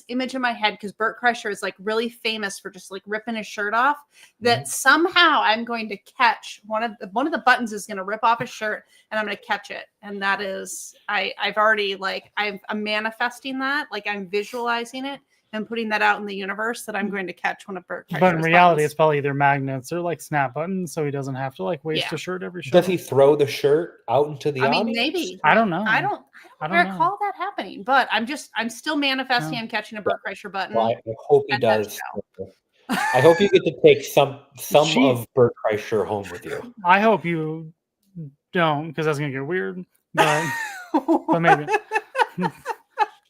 image in my head because Bert Kreischer is like really famous for just like ripping his shirt off. That somehow I'm going to catch one of the buttons is going to rip off his shirt, and I'm going to catch it. And that is I've already like I'm manifesting that, like I'm visualizing it and putting that out in the universe that I'm going to catch one of Bert Kreischer's But in reality, buttons. it's probably either magnets or like snap buttons, so he doesn't have to like waste a shirt every show. Does he throw the shirt out into the audience? I mean, maybe. I don't know. I don't recall that happening, but I'm still manifesting and catching a Bert Kreischer button. Well, I hope he does. I hope you get to take some of Bert Kreischer home with you. I hope you don't, because that's gonna get weird. But maybe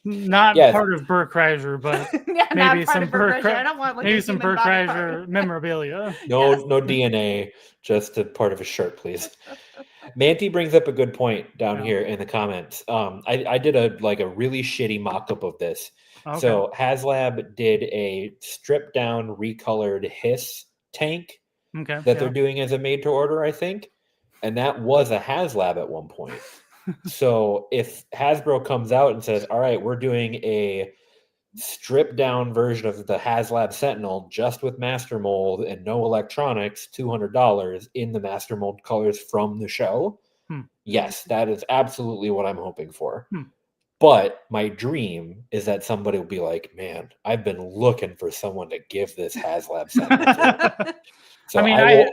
not part of Bert Kreischer, but maybe some Bert Kreischer. I don't want like maybe some Bert Kreischer memorabilia. No DNA, just a part of a shirt, please. Manti brings up a good point down here in the comments. I did a really shitty mock-up of this. Okay. So HasLab did a stripped down, recolored Hiss tank that they're doing as a made to order, I think. And that was a HasLab at one point. So if Hasbro comes out and says, all right, we're doing a stripped down version of the HasLab Sentinel just with Master Mold and no electronics, $200 in the Master Mold colors from the show. Yes, that is absolutely what I'm hoping for. But my dream is that somebody will be like, man, I've been looking for someone to give this HasLab Sentinel to. So I mean,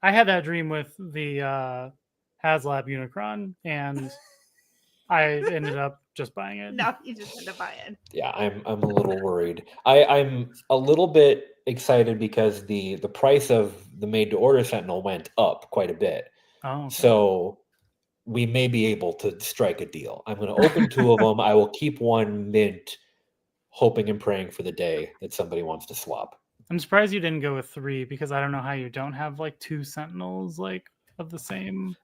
I had that dream with the HasLab Unicron, and I ended up just buying it. No, you just ended up buying it. Yeah, I'm a little worried. I'm a little bit excited because the price of the made-to-order Sentinel went up quite a bit. Oh, okay. So we may be able to strike a deal. I'm going to open 2 of them. I will keep 1 mint, hoping and praying for the day that somebody wants to swap. I'm surprised you didn't go with 3 because I don't know how you don't have like 2 Sentinels like of the same.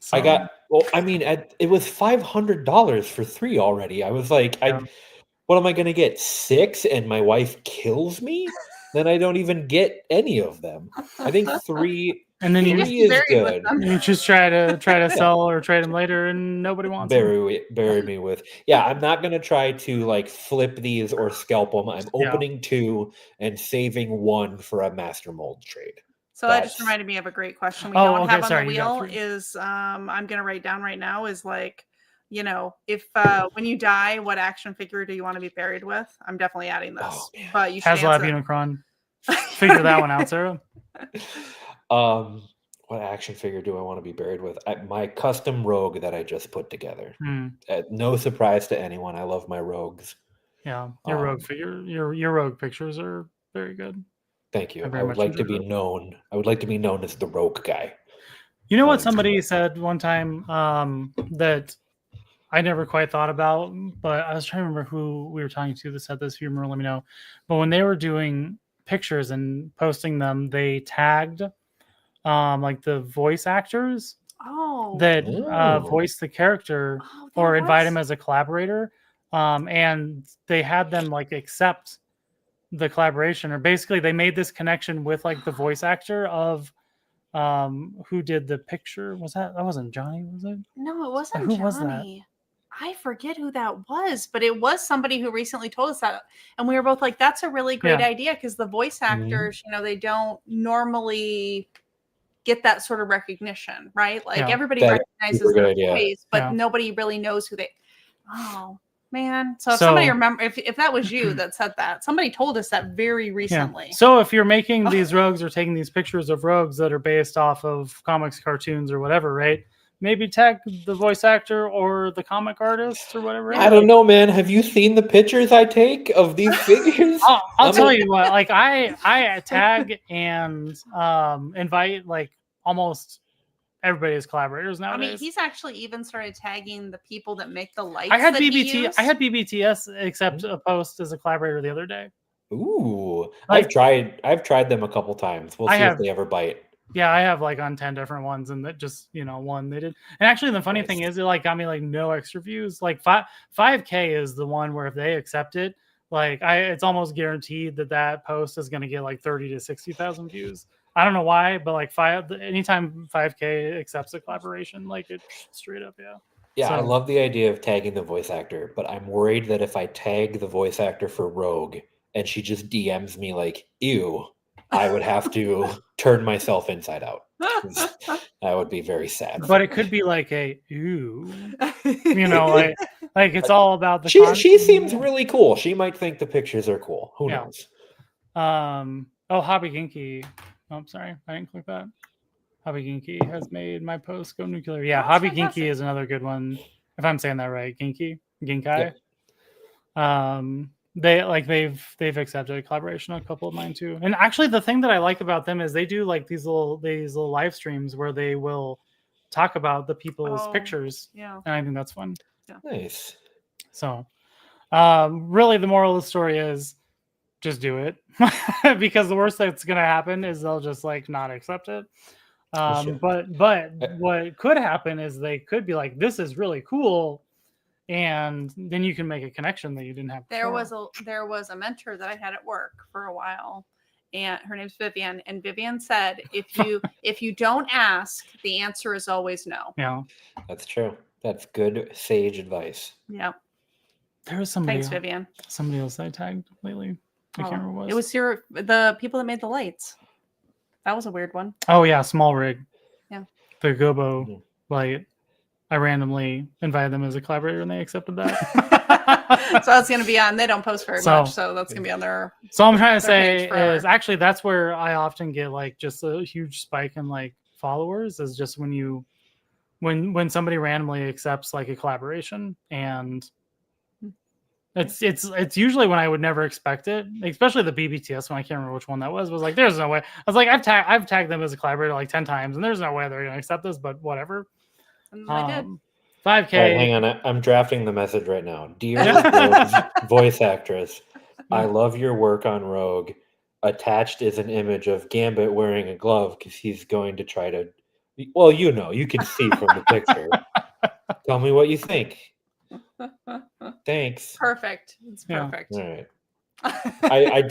So, it was $500 for 3 already. I was like, what am I going to get? 6 and my wife kills me? Then I don't even get any of them. I think 3 and then you is good. You just try to sell or trade them later, and nobody wants bury me with. Yeah, I'm not gonna try to like flip these or scalp them. I'm opening 2 and saving 1 for a Master Mold trade. So that just reminded me of a great question we don't have on the wheel. Is I'm gonna write down right now is like, if when you die, what action figure do you want to be buried with? I'm definitely adding this. But you should HasLab Unicron. Figure that one out, Sarah. What action figure do I want to be buried with? My custom rogue that I just put together. No surprise to anyone. I love my rogues. Yeah, your rogue figure, your rogue pictures are very good. Thank you. I would like to be known. I would like to be known as the rogue guy. You know what somebody said one time that I never quite thought about, but I was trying to remember who we were talking to that said this. If you remember, let me know. But when they were doing pictures and posting them, they tagged like the voice actors that voice the character or invite him as a collaborator, and they had them like accept the collaboration, or basically they made this connection with like the voice actor of who did the picture. That wasn't Johnny, was it? No, it wasn't. Who Johnny. Was that? I forget who that was, but it was somebody who recently told us that, and we were both like, that's a really great idea, because the voice actors, they don't normally get that sort of recognition, right? Like everybody recognizes their voice, but nobody really knows who they. Oh man! So if somebody if that was you that said that, somebody told us that very recently. So if you're making these rogues or taking these pictures of rogues that are based off of comics, cartoons, or whatever, right? maybe tag the voice actor or the comic artist or whatever. I don't know, man. Have you seen the pictures I take of these figures? I'll tell you what. Like I tag and invite like almost everybody as collaborators nowadays. I mean, he's actually even started tagging the people that make the lights. I had that BBT. I had BBTS accept a post as a collaborator the other day. Ooh, Like, I've tried them a couple times. We'll see if they ever bite. Yeah, I have like on 10 different ones, and that just one they did. And actually, the funny thing is, it like got me like no extra views. Like 5K is the one where if they accept it, like it's almost guaranteed that post is going to get like 30 to 60,000 views. I don't know why, but like anytime 5K accepts a collaboration, like it straight up, yeah. Yeah, so, I love the idea of tagging the voice actor, but I'm worried that if I tag the voice actor for Rogue and she just DMs me like, ew, I would have to turn myself inside out. That would be very sad. But it could be like a ew, like it's all about the. She seems really cool. She might think the pictures are cool. Who knows? Hobby Ginky. Oh, I'm sorry, I didn't click that. Hobby Ginky has made my post go nuclear. Yeah, Hobby Ginky is another good one. If I'm saying that right, Ginkai. Yep. They've accepted a collaboration on a couple of mine too. And actually, the thing that I like about them is they do like these little live streams where they will talk about the people's pictures. Yeah, and I think that's fun. Yeah. Nice. So, really, the moral of the story is just do it because the worst that's going to happen is they'll just like not accept it. But what could happen is they could be like, this is really cool. And then you can make a connection that you didn't have before. There was a mentor that I had at work for a while, and her name's Vivian. And Vivian said, if you don't ask, the answer is always no. Yeah, that's true. That's good sage advice. Yeah. There was somebody. Thanks, Vivian. Somebody else I tagged lately. I can't remember what it was. It was the people that made the lights. That was a weird one. Oh yeah, Small Rig. Yeah. The Gobo light. I randomly invited them as a collaborator and they accepted that. So that's going to be on. They don't post very much, so that's going to be on their. So I'm trying to say is actually that's where I often get like just a huge spike in like followers is just when somebody randomly accepts like a collaboration, and it's usually when I would never expect it, especially the BBTS one. I can't remember which one that was like there's no way. I was like I've tagged them as a collaborator like 10 times and there's no way they're going to accept this, but whatever. I did. 5K. Right, hang on, I'm drafting the message right now. Dear voice actress, I love your work on Rogue. Attached is an image of Gambit wearing a glove because he's going to try to. Well, you can see from the picture. Tell me what you think. Thanks. Perfect. It's perfect. Yeah. All right.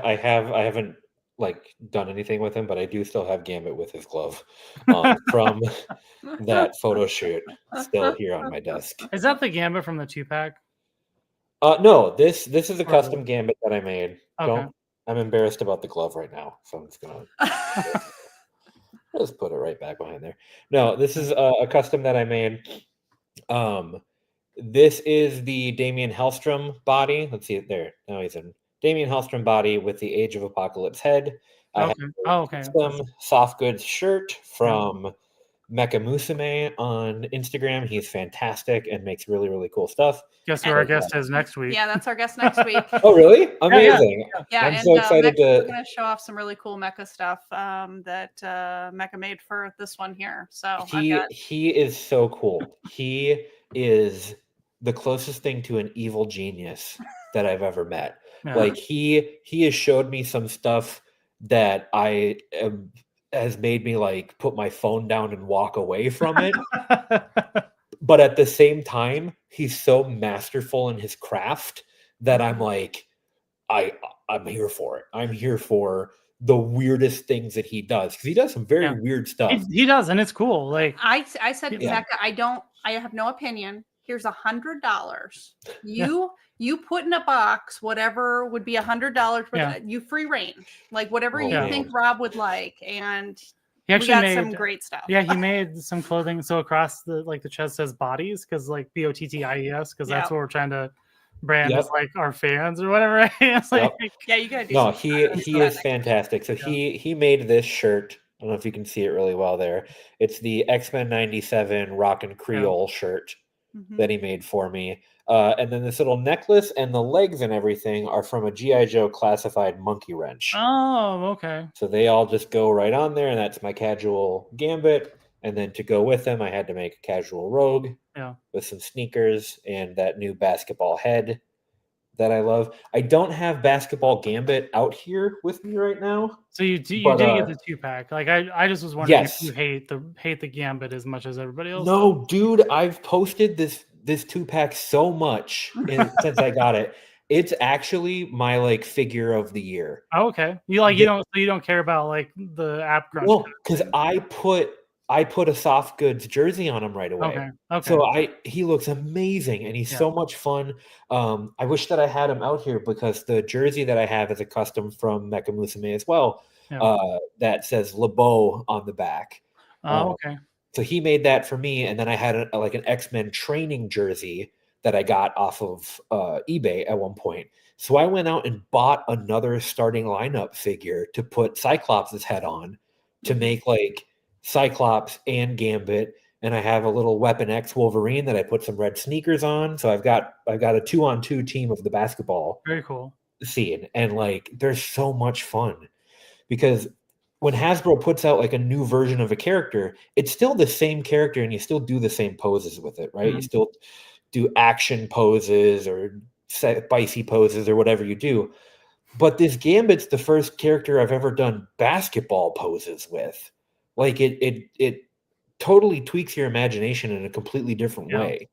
I haven't like done anything with him, but I do still have Gambit with his glove from that photo shoot still here on my desk. Is that the Gambit from the 2-pack? No, this is a custom Gambit that I made. Okay. I'm embarrassed about the glove right now, so I'm just gonna just put it right back behind there. No, this is a custom that I made. This is the Damien Hellstrom body. Let's see it there. Now he's in Damien Hellstrom body with the Age of Apocalypse head. I have some soft goods shirt from Mecha Musume on Instagram. He's fantastic and makes really, really cool stuff. Guess who our guest is next week? Yeah, that's our guest next week. Oh, really? Amazing. Yeah, I'm so excited we're going to show off some really cool Mecha stuff that Mecha made for this one here. So he is so cool. He is the closest thing to an evil genius that I've ever met. Yeah. Like he has showed me some stuff that has made me like put my phone down and walk away from it. But at the same time, he's so masterful in his craft that I'm like, I'm here for it. I'm here for the weirdest things that he does because he does some very weird stuff. He does, and it's cool. Like I said to Becca, I have no opinion. Here's $100. You put in a box whatever would be $100. You free range, like whatever you think Rob would like, and he actually made some great stuff. Yeah, he made some clothing. So across the chest says bodies because like BOTTIES because that's what we're trying to brand as like our fans or whatever. It's like, yeah, you gotta do. No, he is fantastic. So he made this shirt don't know if you can see it really well there. It's the X-Men 97 Rockin' Creole shirt that he made for me. And then this little necklace and the legs and everything are from a G.I. Joe classified monkey wrench. Oh, okay. So they all just go right on there, and that's my casual Gambit. And then to go with them, I had to make a casual Rogue with some sneakers and that new basketball head that I love. I don't have basketball Gambit out here with me right now. So you did get the 2-pack. Like I just was wondering if you hate the Gambit as much as everybody else. No, dude, I've posted this 2-pack so much since I got it. It's actually my like figure of the year. Oh, okay. You don't care about like the app crunch. Well, because I put a soft goods jersey on him right away. Okay. So he looks amazing and he's so much fun. I wish that I had him out here because the jersey that I have is a custom from Mecha Musume as well. That says LeBeau on the back. Oh, okay. So he made that for me, and then I had like an X-Men training jersey that I got off of eBay at one point. So I went out and bought another starting lineup figure to put Cyclops' head on to make like Cyclops and Gambit, and I have a little Weapon X Wolverine that I put some red sneakers on. So I've got a 2-on-2 team of the basketball. Very cool scene, and like there's so much fun because when Hasbro puts out like a new version of a character, it's still the same character and you still do the same poses with it, right? You still do action poses or spicy poses or whatever you do. But this Gambit's the first character I've ever done basketball poses with. Like it totally tweaks your imagination in a completely different way.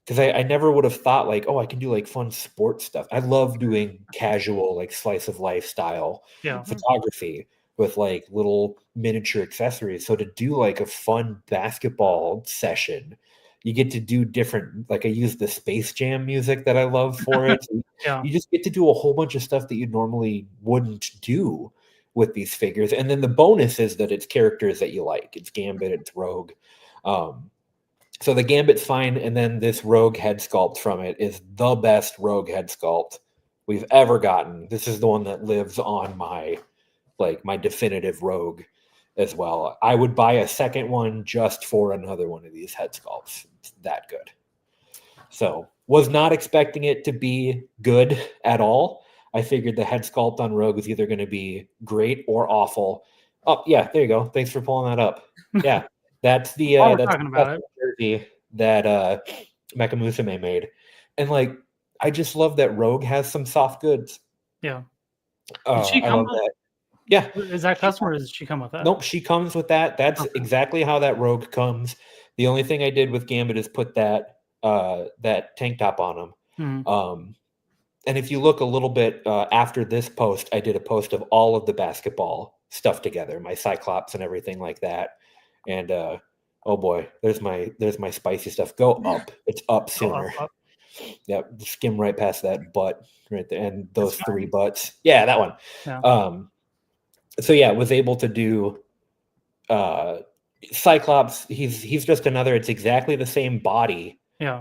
Because I never would have thought like, oh, I can do like fun sports stuff. I love doing casual, like slice of life style photography with like little miniature accessories. So to do like a fun basketball session, you get to do different, like I use the Space Jam music that I love for it. You just get to do a whole bunch of stuff that you normally wouldn't do with these figures. And then the bonus is that it's characters that you like. It's Gambit, it's Rogue. So the Gambit's fine, and then this Rogue head sculpt from it is the best Rogue head sculpt we've ever gotten. This is the one that lives on my definitive Rogue as well. I would buy a second one just for another one of these head sculpts. It's that good. So was not expecting it to be good at all. I figured the head sculpt on Rogue was either going to be great or awful. Oh yeah, there you go. Thanks for pulling that up. Yeah. That's the jersey that Mecha Musume made. And like I just love that Rogue has some soft goods. Yeah. Did she come with that? Yeah. Is that custom or does she come with that? Nope, she comes with that. That's exactly how that Rogue comes. The only thing I did with Gambit is put that tank top on him. And if you look a little bit after this post, I did a post of all of the basketball stuff together, my Cyclops and everything like that. And oh boy, there's my spicy stuff. Go up. It's up sooner. Up. Yep, skim right past that butt right there, and those 3 butts. Yeah, that one. Yeah. So yeah, was able to do Cyclops. He's just another. It's exactly the same body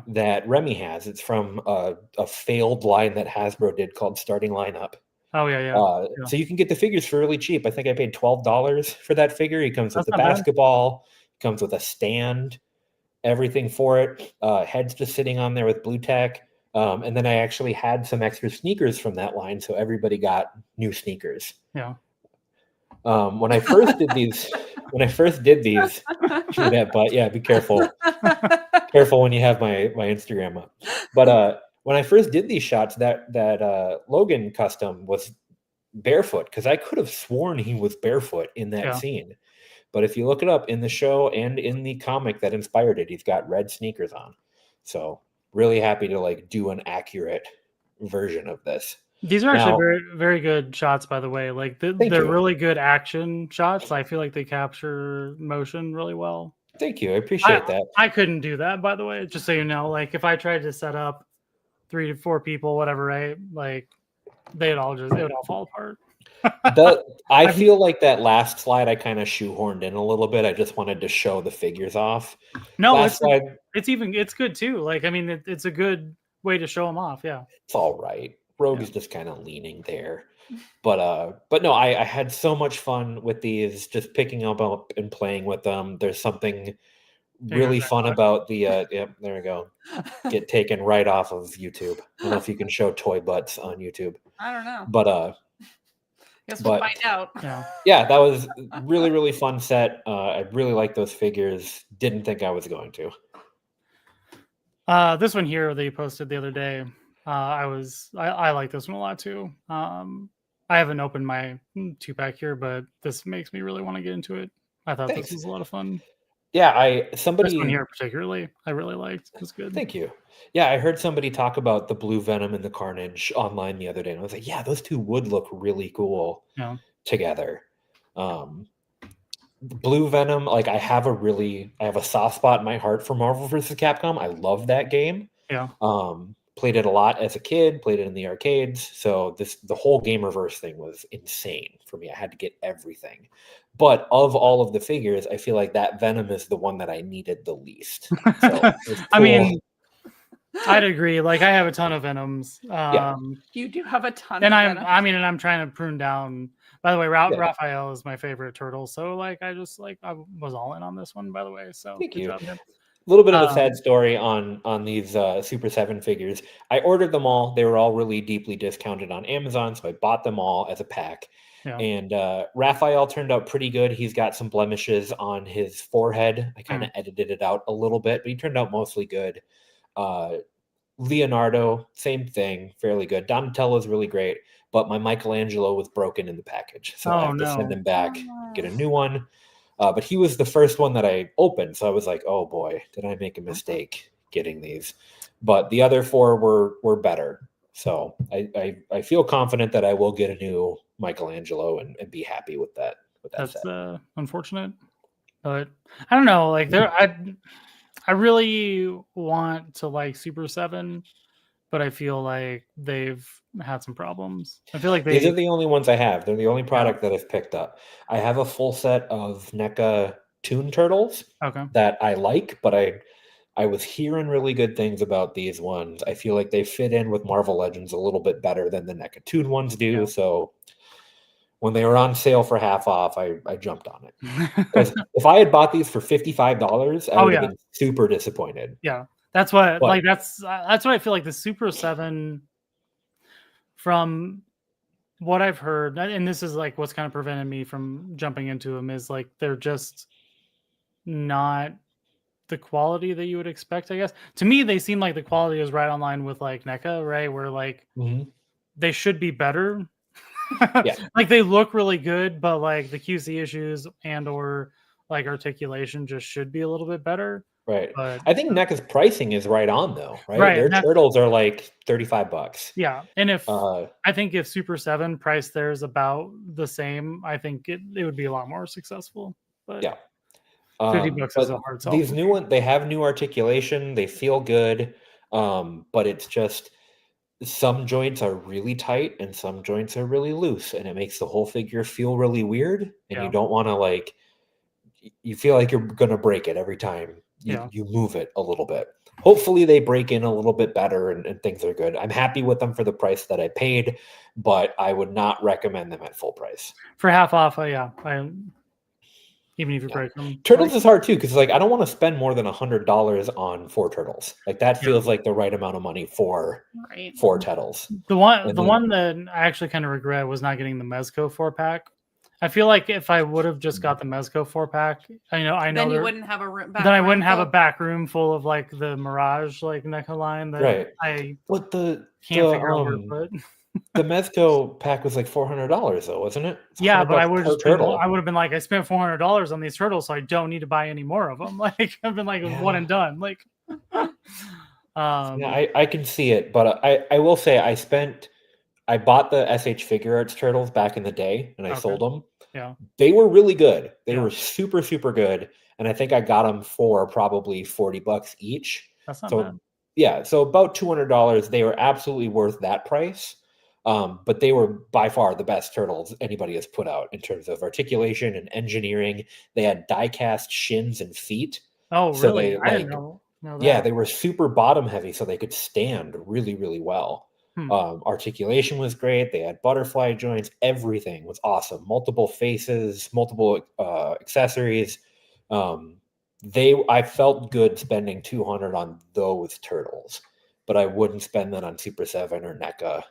that Remy has. It's from a failed line that Hasbro did called Starting Lineup. Oh yeah. So you can get the figures for really cheap. I think I paid $12 for that figure. He comes with the basketball, comes with a stand, everything for it. Head's just sitting on there with blue tack. And then I actually had some extra sneakers from that line, so everybody got new sneakers. Yeah. When I first did these, that butt. Yeah, be careful. Careful when you have my Instagram up. But when I first did these shots, that Logan custom was barefoot because I could have sworn he was barefoot in that scene. But if you look it up in the show and in the comic that inspired it, he's got red sneakers on. So really happy to like do an accurate version of this. These are actually very, very good shots, by the way. Like they're really good action shots. I feel like they capture motion really well. Thank you. I appreciate that. I couldn't do that, by the way, just so you know. Like if I tried to set up 3 to 4 people, whatever, right? Like it would all fall apart. I feel like that last slide I kind of shoehorned in a little bit. I just wanted to show the figures off. No, it's good too. Like I mean, it's a good way to show them off. Yeah, it's all right. Rogue is just kind of leaning there. But no, I had so much fun with these, just picking them up and playing with them. There's something really fun about the yep, there we go. Get taken right off of YouTube. I don't know if you can show toy butts on YouTube. I don't know. But guess we'll find out. Yeah, that was really, really fun set. I really like those figures. Didn't think I was going to. This one here that you posted the other day, I like this one a lot too. I haven't opened my 2-pack here, but this makes me really want to get into it. I thought this was a lot of fun. Yeah, this one here particularly, I really liked. It was good. Thank you. Yeah, I heard somebody talk about the Blue Venom and the Carnage online the other day, and I was like, yeah, those two would look really cool together. Blue Venom, like I have a soft spot in my heart for Marvel vs. Capcom. I love that game. Yeah. Played it a lot as a kid, played it in the arcades. So the whole Gamerverse thing was insane for me. I had to get everything. But of all of the figures, I feel like that Venom is the one that I needed the least. So cool. I mean, I'd agree. Like I have a ton of Venoms. You do have a ton and of Venoms. Venoms. And I'm trying to prune down. By the way, Raphael is my favorite turtle. So like I was all in on this one, by the way. So thank you. Job, a little bit of a sad story on these Super 7 figures. I ordered them all. They were all really deeply discounted on Amazon, so I bought them all as a pack. Yeah. And Raphael turned out pretty good. He's got some blemishes on his forehead. I kind of edited it out a little bit, but he turned out mostly good. Leonardo, same thing, fairly good. Donatello's really great, but my Michelangelo was broken in the package, so I have to send him back, get a new one. But he was the first one that I opened, so I was like, oh boy, did I make a mistake getting these? But the other 4 were better. So I feel confident that I will get a new Michelangelo and be happy with that. That's unfortunate. But I don't know, like I really want to like Super 7, but I feel like they've had some problems. I feel like these are the only ones I have. They're the only product that I've picked up. I have a full set of NECA Toon Turtles that I like, but I was hearing really good things about these ones. I feel like they fit in with Marvel Legends a little bit better than the NECA Toon ones do. Yeah. So when they were on sale for half off, I jumped on it. Because if I had bought these for $55, I would have been super disappointed. Yeah. That's what that's what I feel like the Super 7, from what I've heard, and this is like what's kind of prevented me from jumping into them, is like they're just not the quality that you would expect, I guess. To me, they seem like the quality is right on line with like NECA, right? Where like they should be better. Like they look really good, but like the QC issues and or like articulation just should be a little bit better. Right. But I think NECA's pricing is right on though, right? Right. Their turtles are like $35. Yeah. And if I think if Super 7 price there is about the same, I think it would be a lot more successful. But yeah. $50 is a hard sell. These new ones, they have new articulation, they feel good. But it's just some joints are really tight and some joints are really loose, and it makes the whole figure feel really weird. And you don't want to you feel like you're gonna break it every time you move it a little bit. Hopefully they break in a little bit better and things are good. I'm happy with them for the price that I paid, but I would not recommend them at full price. For half off, even if you break them. Turtles is hard too, because I don't want to spend more than $100 on 4 turtles. Like that feels like the right amount of money for 4 turtles. The one that I actually kind of regret was not getting the Mezco 4-pack. I feel like if I would have just got the Mezco 4-pack, I know. Then you wouldn't have a room. Then I wouldn't have a back room full of like the Mirage NECA line that I can't figure out where to put. The Mezco pack was like $400 though, wasn't it? Yeah, but I would have been like, I spent $400 on these turtles, so I don't need to buy any more of them. Like I've been like one and done. Like, I can see it, but I will say I bought the SH Figure Arts turtles back in the day, and I sold them. Yeah, they were really good. They were super, super good, and I think I got them for probably $40 each. That's not bad. Yeah, so about $200. They were absolutely worth that price. But they were by far the best turtles anybody has put out in terms of articulation and engineering. They had die-cast shins and feet. Oh, so really? I didn't know that. Yeah, they were super bottom heavy, so they could stand really, really well. Articulation was great. They had butterfly joints. Everything was awesome. Multiple faces, multiple accessories. I felt good spending $200 on those turtles, but I wouldn't spend that on Super 7 or NECA.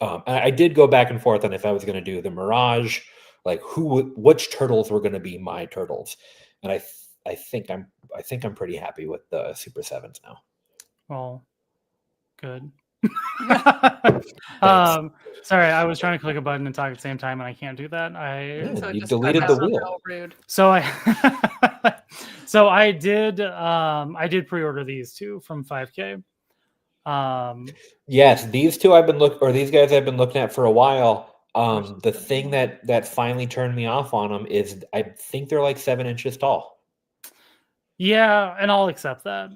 I did go back and forth on if I was going to do the Mirage, like which turtles were going to be my turtles, and I think I'm pretty happy with the Super 7s now. Well, good. Sorry, I was trying to click a button and talk at the same time, and I can't do that. So you just deleted the wheel. Rude. So I did pre-order these two from 5K. Yes, these two these guys I've been looking at for a while. The thing that finally turned me off on them is I think they're like 7 inches tall. Yeah, and I'll accept that.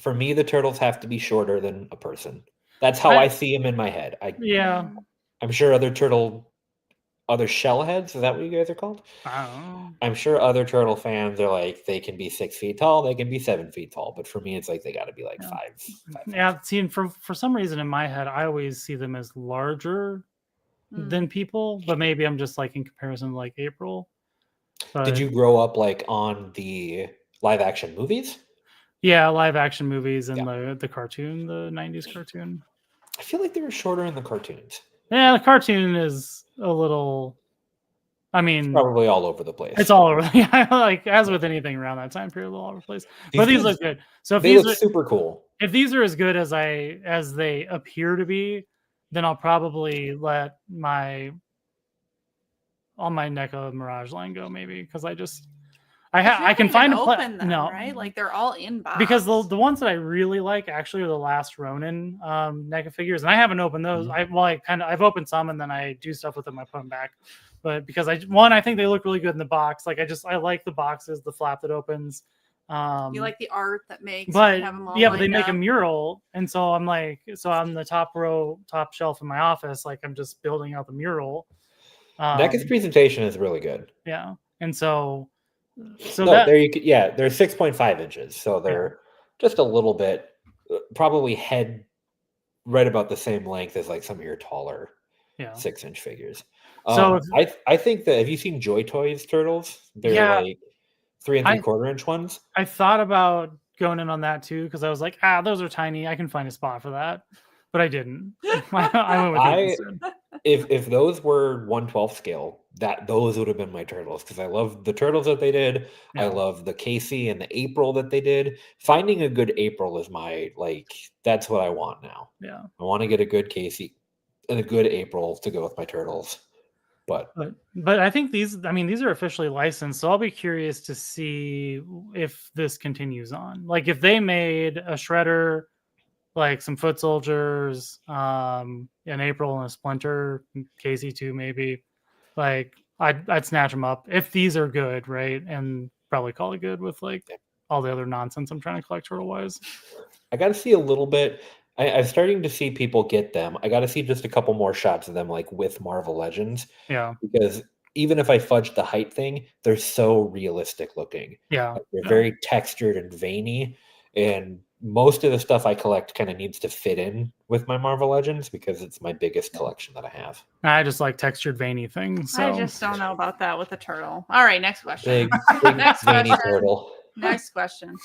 For me, the turtles have to be shorter than a person. That's how I see them in my head. I'm sure other shell heads, is that what you guys are called? I don't know. I'm sure other turtle fans are like, they can be 6 feet tall, they can be 7 feet tall, but for me, it's like they got to be like 5. Yeah, see, for some reason in my head, I always see them as larger than people, but maybe I'm just like in comparison to like April. But, did you grow up like on the live action movies? Yeah, live action movies and the cartoon, the 90s cartoon. I feel like they were shorter in the cartoons. Yeah, the cartoon is a little. I mean, it's probably all over the place. It's all over. Yeah, like as with anything around that time period, all over the place. But these look good. So if they look super cool. If these are as good as they appear to be, then I'll probably let my NECA Mirage line go maybe because I can find them, right? Like they're all in box. Because the ones that I really like actually are the Last Ronin NECA figures, and I haven't opened those. I've opened some, and then I do stuff with them. I put them back, but because I think they look really good in the box. Like I like the boxes, the flap that opens. You like the art that makes. But but they make a mural, and so I'm like, on the top shelf in my office, like I'm just building out the mural. NECA's presentation is really good. Yeah, and so. They're 6.5 inches, so they're just a little bit, probably head right about the same length as like some of your taller 6-inch figures. So I think that, have you seen Joy Toys turtles? They're like 3 3/4 inch ones. I thought about going in on that too because I was like, those are tiny. I can find a spot for that, but I didn't. I went with if those were 1/12 scale, those would have been my turtles because I love the turtles that they did. Yeah. I love the Casey and the April that they did. Finding a good April is that's what I want now. Yeah, I want to get a good Casey and a good April to go with my turtles. But I think these are officially licensed, so I'll be curious to see if this continues on. Like if they made a Shredder, like some Foot Soldiers, an April and a Splinter, Casey too, maybe. Like I'd snatch them up if these are good, right? And probably call it good with like all the other nonsense I'm trying to collect turtle wise. I got to see a little bit. I'm starting to see people get them. I got to see just a couple more shots of them, like with Marvel Legends. Yeah. Because even if I fudge the height thing, they're so realistic looking. Yeah. They're very textured and veiny, and most of the stuff I collect kind of needs to fit in with my Marvel Legends because it's my biggest collection that I have. I just like textured, veiny things. So. I just don't know about that with the turtle. All right, next question. Big next veiny turtle. Next question.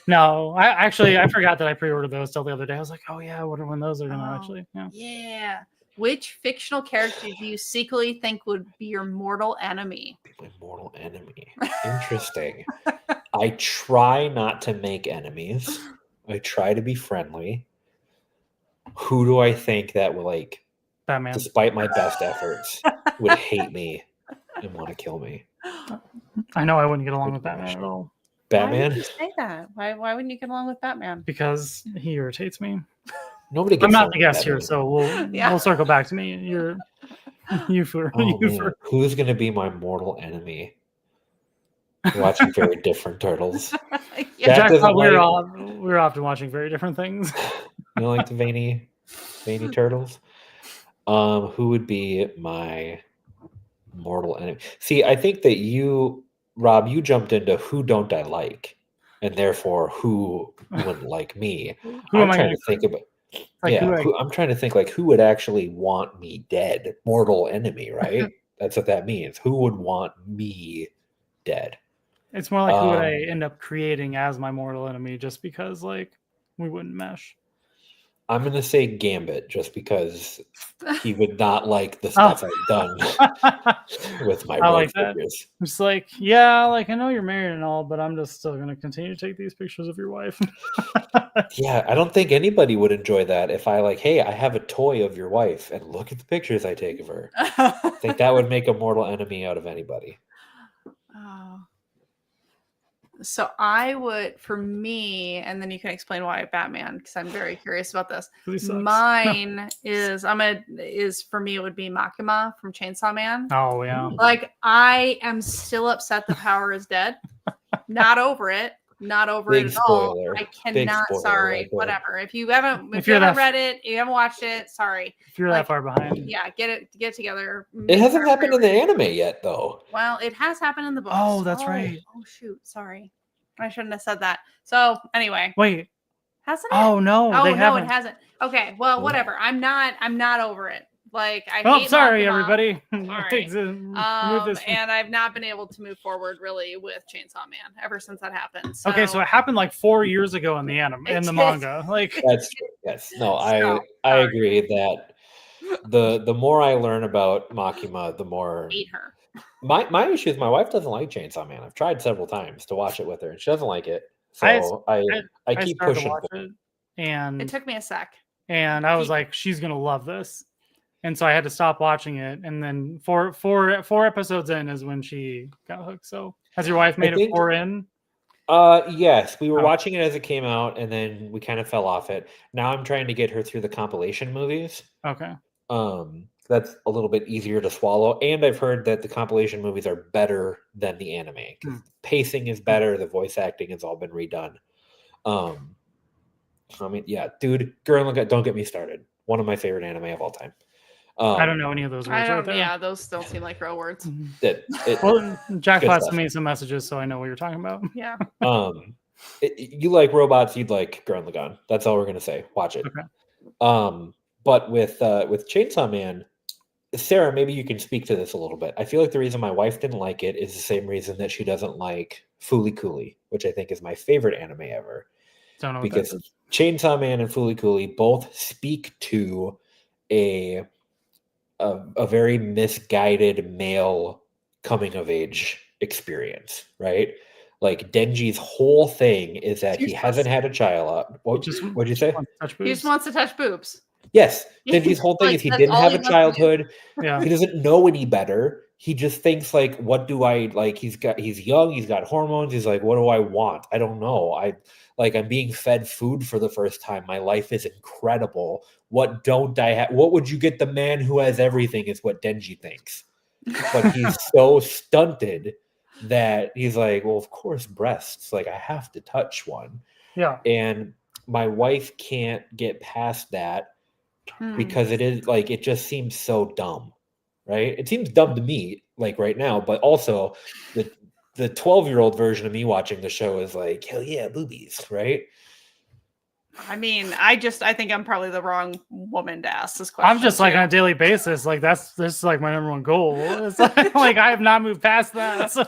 No, I forgot that I pre-ordered those till the other day. I was like, oh yeah, I wonder when those are gonna actually. Yeah. Which fictional character do you secretly think would be your mortal enemy? My mortal enemy. Interesting. I try not to make enemies. I try to be friendly. Who do I think that will Batman, despite my best efforts, would hate me and want to kill me? I know I wouldn't get along with Batman at all. Batman? Why would you say that? Why wouldn't you get along with Batman? Because he irritates me. Nobody gets I'm not the guest here, so we'll circle back to me. Who's going to be my mortal enemy? Watching very different turtles. Jack thought we're often watching very different things. You don't like the veiny turtles? Who would be my mortal enemy? See, I think that you, Rob, you jumped into who don't I like. and therefore who wouldn't like me? Who am I'm I trying gonna to think about. like Yeah, I'm trying to think like who would actually want me dead? Mortal enemy, right? That's what that means. Who would want me dead? It's more like who would I end up creating as my mortal enemy just because like we wouldn't mesh. I'm gonna say Gambit just because he would not like the stuff I've done with my I road like that. figures. It's like, yeah, like I know you're married and all, but I'm just still gonna continue to take these pictures of your wife. Yeah, I don't think anybody would enjoy that if I like, hey, I have a toy of your wife and look at the pictures I take of her. I think that would make a mortal enemy out of anybody. Oh. So I would, for me, and then you can explain why Batman, because I'm very curious about this. Mine is for me it would be Makima from Chainsaw Man. Oh yeah. Like I am still upset the power is dead. Not over it. Not over Big it at spoiler. all. I cannot. Spoiler Sorry. right there. Whatever. If you haven't read it, you haven't watched it. Sorry. If you're that far behind. Yeah, get together. It hasn't happened in the anime yet, though. Well, it has happened in the books. Oh, that's right. Oh shoot. Sorry. I shouldn't have said that. So anyway. Wait. Hasn't it? Oh no. Oh they no, haven't. it hasn't. Okay. Well, whatever. I'm not over it. Like I Oh, hate sorry, Makima. everybody. Sorry. And I've not been able to move forward really with Chainsaw Man ever since that happened. So. Okay, so it happened like 4 years ago in the anime, in the manga. Like that's yes. No, I agree that the more I learn about Makima, the more hate her. My issue is my wife doesn't like Chainsaw Man. I've tried several times to watch it with her, and she doesn't like it. So I keep pushing. It, and it took me a sec. And I was like, she's gonna love this. And so I had to stop watching it. And then four episodes in is when she got hooked. So has your wife made it 4 in? Yes. We were watching it as it came out, and then we kind of fell off it. Now I'm trying to get her through the compilation movies. Okay. That's a little bit easier to swallow. And I've heard that the compilation movies are better than the anime. Because pacing is better, the voice acting has all been redone. I mean, yeah, dude, Gurren Lagann, don't get me started. One of my favorite anime of all time. I don't know any of those words right there. Yeah, those don't seem like real words. Well, Jackpot sent me some messages, so I know what you're talking about. Yeah. You like robots, you'd like Gurren Lagann. That's all we're gonna say. Watch it. Okay. But with Chainsaw Man, Sarah, maybe you can speak to this a little bit. I feel like the reason my wife didn't like it is the same reason that she doesn't like Fooly Cooly, which I think is my favorite anime ever. Don't know because Chainsaw Man and Fooly Cooly both speak to a very misguided male coming of age experience, right? Like Denji's whole thing is that he hasn't had a child. What'd you say? He just wants to touch boobs. Yes, Denji's whole thing is he didn't have a childhood. Yeah. He doesn't know any better. He just thinks like, what do I like? He's young. He's got hormones. He's like, what do I want? I don't know. I'm being fed food for the first time. My life is incredible. What don't I have? What would you get the man who has everything is what Denji thinks. But he's so stunted that he's like, well, of course, breasts. Like I have to touch one. Yeah. And my wife can't get past that because it is like, it just seems so dumb, right? It seems dumb to me, like right now, but also the 12-year-old version of me watching the show is like, hell yeah, boobies, right? I mean, I think I'm probably the wrong woman to ask this question. I'm just like on a daily basis, like this is like my number one goal. It's like I have not moved past that. So.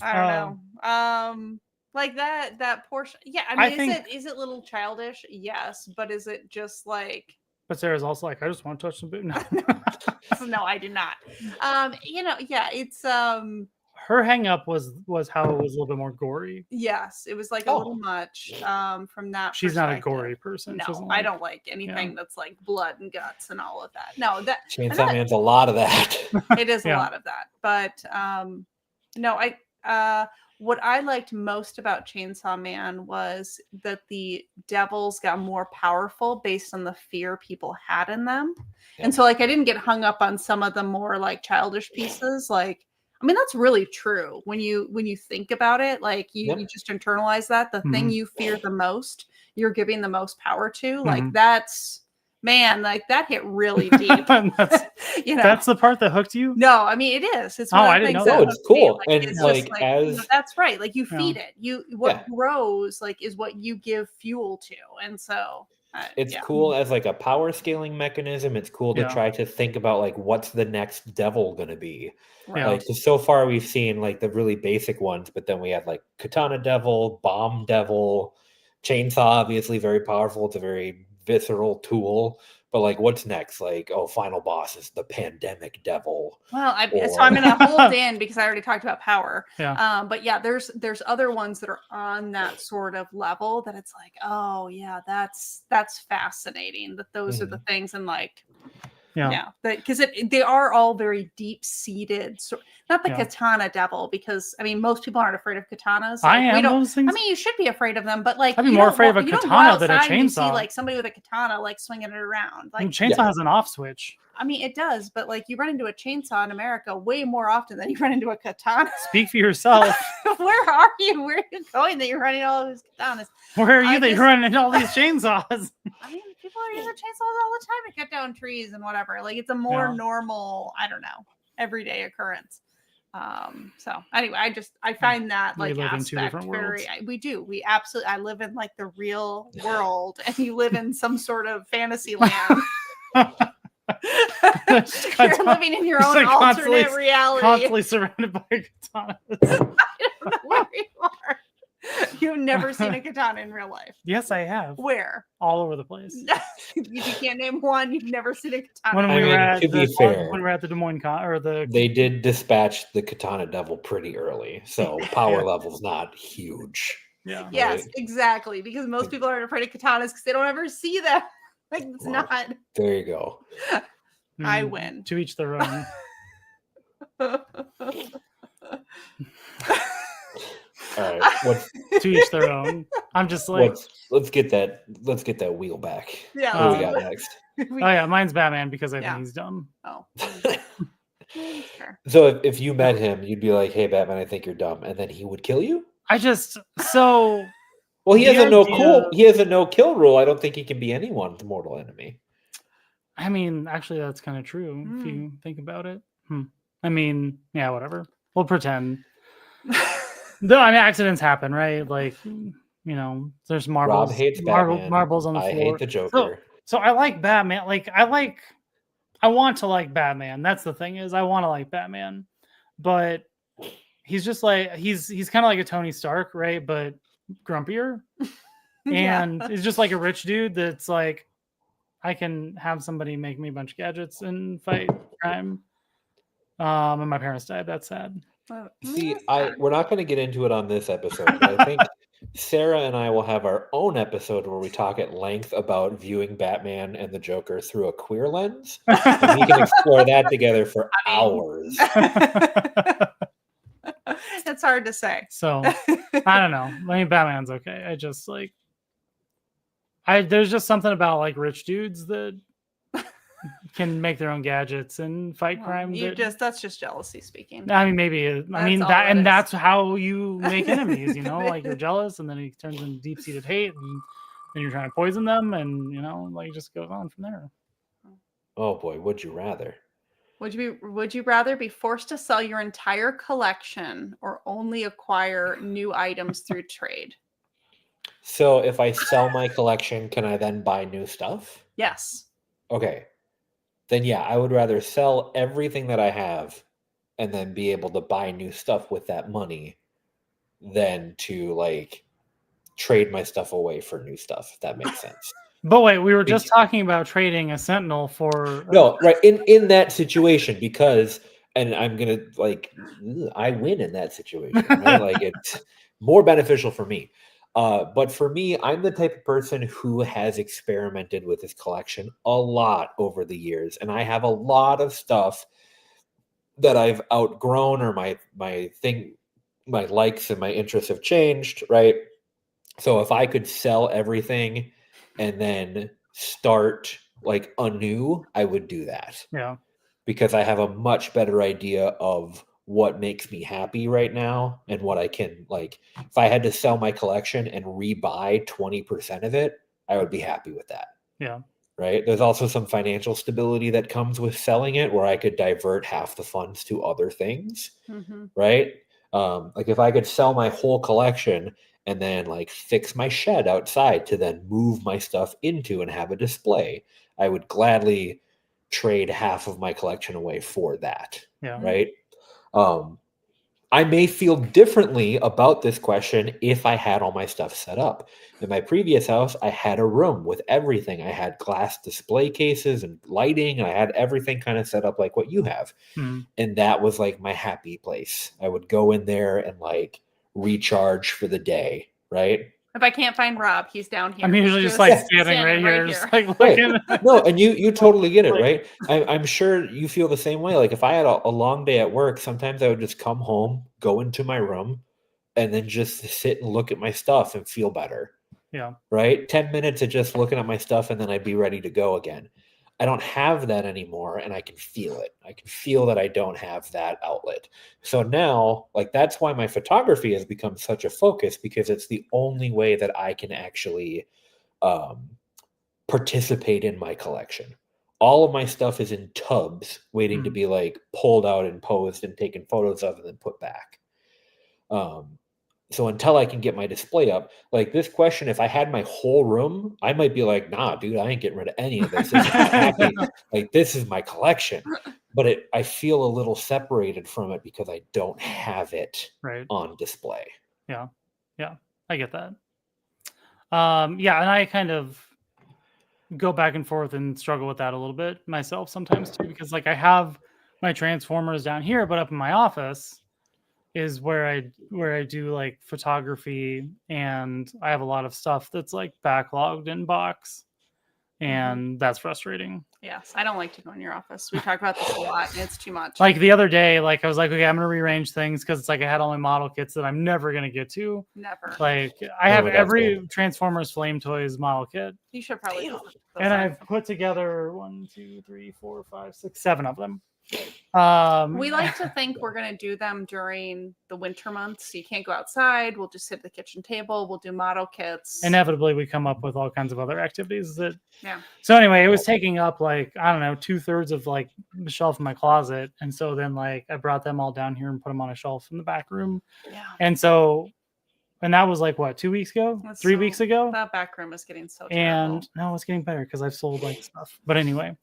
I don't know. Like that portion. Yeah, I mean, is it a little childish? Yes, but is it just like? But Sarah's also like, I just want to touch some boob. No. No, I do not. Yeah, it's her hang up was how it was a little bit more gory. Yes, it was like a little much from that. She's not a gory person. No, I don't like anything that's like blood and guts and all of that. No, that Chainsaw Man's a lot of that. It is a lot of that. But no, what I liked most about Chainsaw Man was that the devils got more powerful based on the fear people had in them. Yeah. And so like I didn't get hung up on some of the more like childish pieces. Like, I mean, that's really true when you think about it. Like you just internalize that the thing you fear the most, you're giving the most power to. Like that's, man, like that hit really deep. That's the part that hooked you? No, I mean it is. It's Oh, one of I the didn't things know that that. No, it's hooked me. cool. Like, And it's like just like, you know, as that's right. Like you Yeah. feed it. What grows like is what you give fuel to, and so it's yeah. cool as like a power scaling mechanism. It's cool to Yeah. try to think about like what's the next devil gonna be. Right. Yeah. Like 'cause so far we've seen like the really basic ones, but then we had like Katana Devil, Bomb Devil, Chainsaw, obviously very powerful. It's a very visceral tool. But like what's next? Like, oh, final boss is the Pandemic Devil. Well, so Or- I'm gonna hold in because I already talked about power. Yeah. But yeah, there's other ones that are on that sort of level that it's like, oh yeah, that's fascinating. That those are the things, and like, yeah, because they are all very deep seated. So not the Katana Devil, because I mean most people aren't afraid of katanas. I Like, am those things. I mean, you should be afraid of them, but like I'd be you more don't afraid of a you don't go katana than a outside and you see chainsaw. like somebody with a katana like swinging it around. I mean, Like chainsaw has an off switch. I mean, it does, but like you run into a chainsaw in America way more often than you run into a katana. Speak for yourself. Where are you? Where are you going that you're running all those katanas? Where are you that you're running into all these chainsaws? I mean, people are using chainsaws all the time to cut down trees and whatever. Like it's a more normal, I don't know, everyday occurrence. So anyway, I find that like We live in aspect two different very. worlds. We do. We absolutely. I live in like the real world, and you live in some sort of fantasy land. You're living in your own like alternate reality. Constantly surrounded by katanas. I don't know where you are. You've never seen a katana in real life. Yes, I have. Where? All over the place. If you can't name one, you've never seen a katana. When we were at to be fair, when we were at the Des Moines they did dispatch the Katana Devil pretty early, so power level's not huge. Yeah. Yes, Right? exactly. Because most people aren't afraid of katanas because they don't ever see them. Like it's not. There you go. I win. To each their own. All right, To each their own. I'm just like, let's get that wheel back. Yeah. What do we got next? oh yeah, mine's Batman because I think he's dumb. Oh. Sure. So if you met him, you'd be like, "Hey, Batman, I think you're dumb," and then he would kill you. Well, he has a no kill rule. I don't think he can be anyone's mortal enemy. I mean, actually, that's kind of true if you think about it. I mean, yeah, whatever. We'll pretend. Though, I mean, accidents happen, right? Like, you know, there's marbles. Rob hates Batman. Marbles on the floor. I hate the Joker. So I like Batman. I want to like Batman. That's the thing is I want to like Batman, but he's just like he's kind of like a Tony Stark, right? But grumpier, and he's just like a rich dude that's like, I can have somebody make me a bunch of gadgets and fight crime. And my parents died. That's sad. See, we're not going to get into it on this episode, but I think Sarah and I will have our own episode where we talk at length about viewing Batman and the Joker through a queer lens. And we can explore that together for hours. It's hard to say. So I don't know. I mean, Batman's okay. I just like there's just something about like rich dudes that can make their own gadgets and fight crime. That's just jealousy speaking. I mean, maybe. That's how you make enemies. You know, like you're jealous, and then it turns into deep-seated hate, and then you're trying to poison them, and you know, like it just goes on from there. Oh boy, would you rather? Would you rather be forced to sell your entire collection or only acquire new items through trade? So if I sell my collection, can I then buy new stuff? Yes. Okay. Then yeah, I would rather sell everything that I have and then be able to buy new stuff with that money than to like trade my stuff away for new stuff, if that makes sense. But wait, we were just talking about trading a Sentinel for no, right in that situation, because and I'm gonna like I win in that situation, right? Like it's more beneficial for me. But for me, I'm the type of person who has experimented with his collection a lot over the years, and I have a lot of stuff that I've outgrown, or my likes and my interests have changed, right? So if I could sell everything and then start like anew, I would do that. Yeah. Because I have a much better idea of what makes me happy right now and what I can like. If I had to sell my collection and rebuy 20% of it, I would be happy with that. Yeah. right? There's also some financial stability that comes with selling it, where I could divert half the funds to other things, right? Like if I could sell my whole collection and then like fix my shed outside to then move my stuff into and have a display, I would gladly trade half of my collection away for that, right? I may feel differently about this question if I had all my stuff set up. In my previous house, I had a room with everything. I had glass display cases and lighting. I had everything kind of set up like what you have. And that was like my happy place. I would go in there and like recharge for the day, right? If I can't find Rob, he's down here. I'm usually just like standing right here, just like looking. Right. No, and you totally get it, right? I'm sure you feel the same way. Like if I had a long day at work, sometimes I would just come home, go into my room, and then just sit and look at my stuff and feel better. Yeah. Right? 10 minutes of just looking at my stuff, and then I'd be ready to go again. I don't have that anymore, and I can feel it. I can feel that I don't have that outlet. So now, like, that's why my photography has become such a focus, because it's the only way that I can actually participate in my collection. All of my stuff is in tubs waiting to be like pulled out and posed and taken photos of and then put back. So until I can get my display up, like this question, if I had my whole room, I might be like, nah, dude, I ain't getting rid of any of this. This is my happy. Like, this is my collection. But I feel a little separated from it because I don't have it on display. Yeah. Yeah. I get that. Yeah. And I kind of go back and forth and struggle with that a little bit myself sometimes too, because like I have my Transformers down here, but up in my office is where I do like photography, and I have a lot of stuff that's like backlogged in box, and that's frustrating. Yes, I don't like to go in your office. We talk about this a lot, and it's too much. Like the other day, like I was like, okay, I'm gonna rearrange things because it's like I had all my model kits that I'm never gonna get to. Never. Like I have every Transformers Flame Toys model kit. You should probably. And I've put together 1, 2, 3, 4, 5, 6, 7 of them. We like to think we're going to do them during the winter months. So you can't go outside. We'll just sit at the kitchen table. We'll do model kits. Inevitably, we come up with all kinds of other activities that. Yeah. So anyway, it was taking up like, I don't know, 2/3 of like the shelf in my closet. And so then like I brought them all down here and put them on a shelf in the back room. Yeah. And so, and that was like what, 2 weeks ago? That's 3 weeks ago? That back room is getting so terrible. And no, it's getting better because I've sold like stuff. But anyway.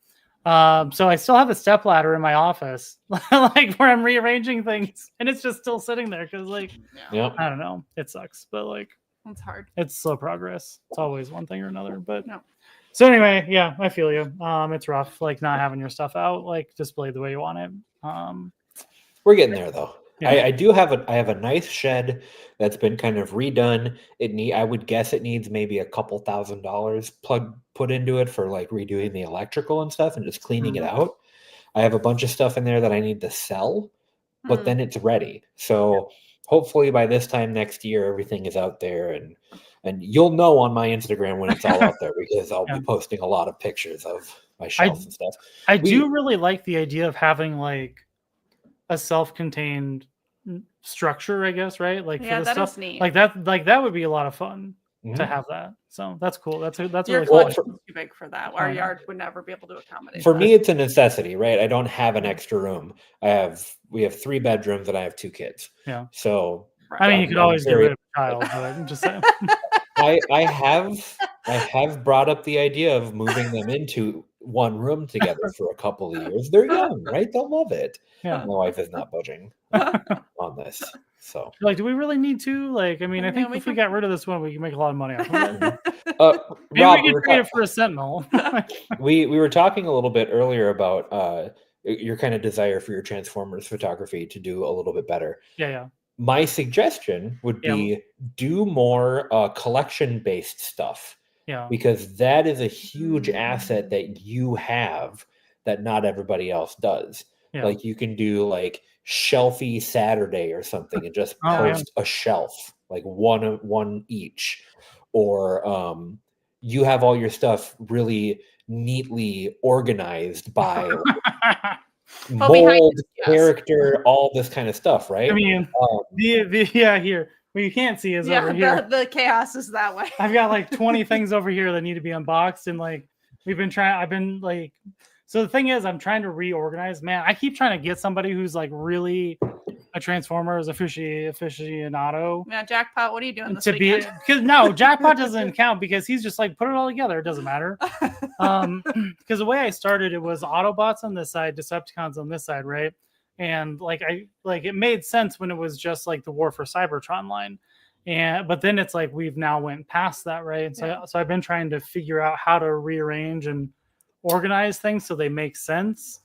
So I still have a stepladder in my office, like where I'm rearranging things, and it's just still sitting there because, like, I don't know, it sucks, but like, it's hard. It's slow progress. It's always one thing or another. But so anyway, yeah, I feel you. It's rough, like not having your stuff out, like displayed the way you want it. We're getting there though. Yeah. I have a nice shed that's been kind of redone. I would guess it needs maybe a couple $1,000s put into it for like redoing the electrical and stuff and just cleaning it out. I have a bunch of stuff in there that I need to sell, but then it's ready. So hopefully by this time next year, everything is out there, and you'll know on my Instagram when it's all out there, because I'll be posting a lot of pictures of my shelves and stuff. I do really like the idea of having like a self-contained structure, I guess, right? Like for the stuff is neat. like that would be a lot of fun to have that. So that's cool. That's your really collection is too big for that. Our yard would never be able to accommodate. For me, it's a necessity, right? I don't have an extra room. We have 3 bedrooms and I have 2 kids. Yeah. So I mean, you could always get rid of a child, but I'm just saying. I have brought up the idea of moving them into one room together for a couple of years. They're young, right? They'll love it. Yeah. My wife is not budging on this. So, like, do we really need to? Like, I mean, I think if we got rid of this one, we can make a lot of money off of it. Maybe Rob, we could trade it for a Sentinel. we were talking a little bit earlier about your kind of desire for your Transformers photography to do a little bit better. Yeah. My suggestion would be do more collection-based stuff. Yeah. Because that is a huge asset that you have that not everybody else does. Yeah. Like you can do like Shelfie Saturday or something and just post a shelf, like one each. Or you have all your stuff really neatly organized by mold, character, all this kind of stuff, right? I mean, here. What you can't see is over here. The chaos is that way. I've got like 20 things over here that need to be unboxed, and like I've been like, so the thing is, I'm trying to reorganize. Man, I keep trying to get somebody who's like really a Transformers aficionado. Yeah, Jackpot, what are you doing this To be weekend? because no, Jackpot doesn't count because he's just like put it all together. It doesn't matter. Because the way I started, it was Autobots on this side, Decepticons on this side, right? And like it made sense when it was just like the War for Cybertron line. But then it's like we've now went past that, right? And so I've been trying to figure out how to rearrange and organize things so they make sense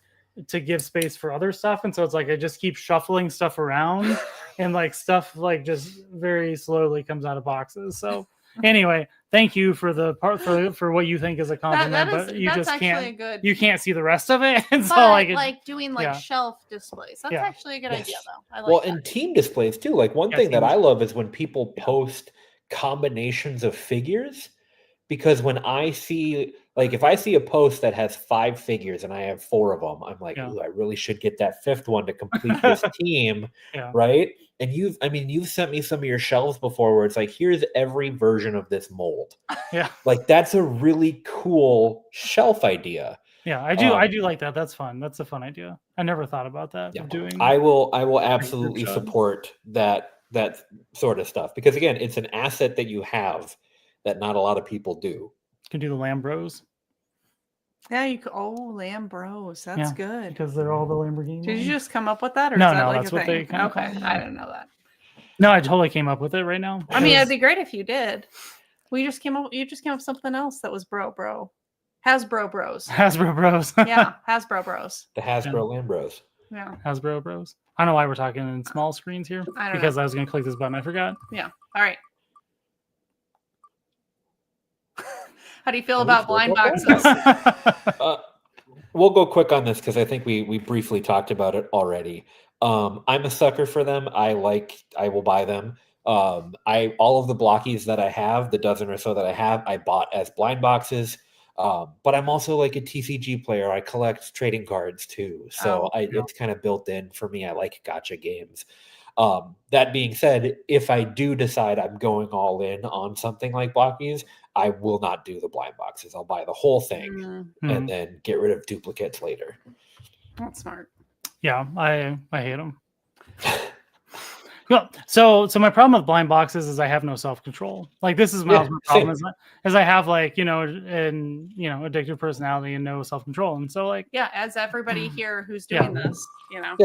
to give space for other stuff. And so it's like I just keep shuffling stuff around and like stuff like just very slowly comes out of boxes. So anyway, thank you for the part for what you think is a compliment, but you just can't you can't see the rest of it. And so like doing like shelf displays. That's actually a good idea though. I like that. And team displays too. Like one thing that I love is when people post combinations of figures, because when I see like if I see a post that has 5 figures and I have 4 of them, I'm like, ooh, I really should get that 5th one to complete this team, right? And you've sent me some of your shelves before where it's like, here's every version of this mold. Yeah, like that's a really cool shelf idea. Yeah, I do like that. That's fun. That's a fun idea. I never thought about that. Yeah. Doing. I will absolutely support that sort of stuff because again, it's an asset that you have that not a lot of people do. You can do the Lambros. Yeah, you could. Oh, Lambros. That's good. Because they're all the Lamborghini. Did you just come up with that? Or no, is that that's what they kind of Okay, I didn't know that. No, I totally came up with it right now. I mean, it'd be great if you did. You just came up with something else that was bro. Hasbro Bros. Hasbro Bros. Yeah, Hasbro Bros. The Hasbro Lambros. Yeah. Hasbro Bros. I don't know why we're talking in small screens here. I was going to click this button. I forgot. Yeah. All right. How do you feel about blind boxes? We'll go quick on this because I think we briefly talked about it already. I'm a sucker for them. I will buy them. All of the blockies that I have, the dozen or so that I have, I bought as blind boxes. But I'm also like a TCG player. I collect trading cards too. So it's kind of built in for me. I like gacha games. That being said, if I do decide I'm going all in on something like blockies, I will not do the blind boxes. I'll buy the whole thing and then get rid of duplicates later. That's smart. Yeah, I hate them. Well, so my problem with blind boxes is I have no self-control. Like this is my problem is I have like, addictive personality and no self-control. And so like, as everybody here who's doing this,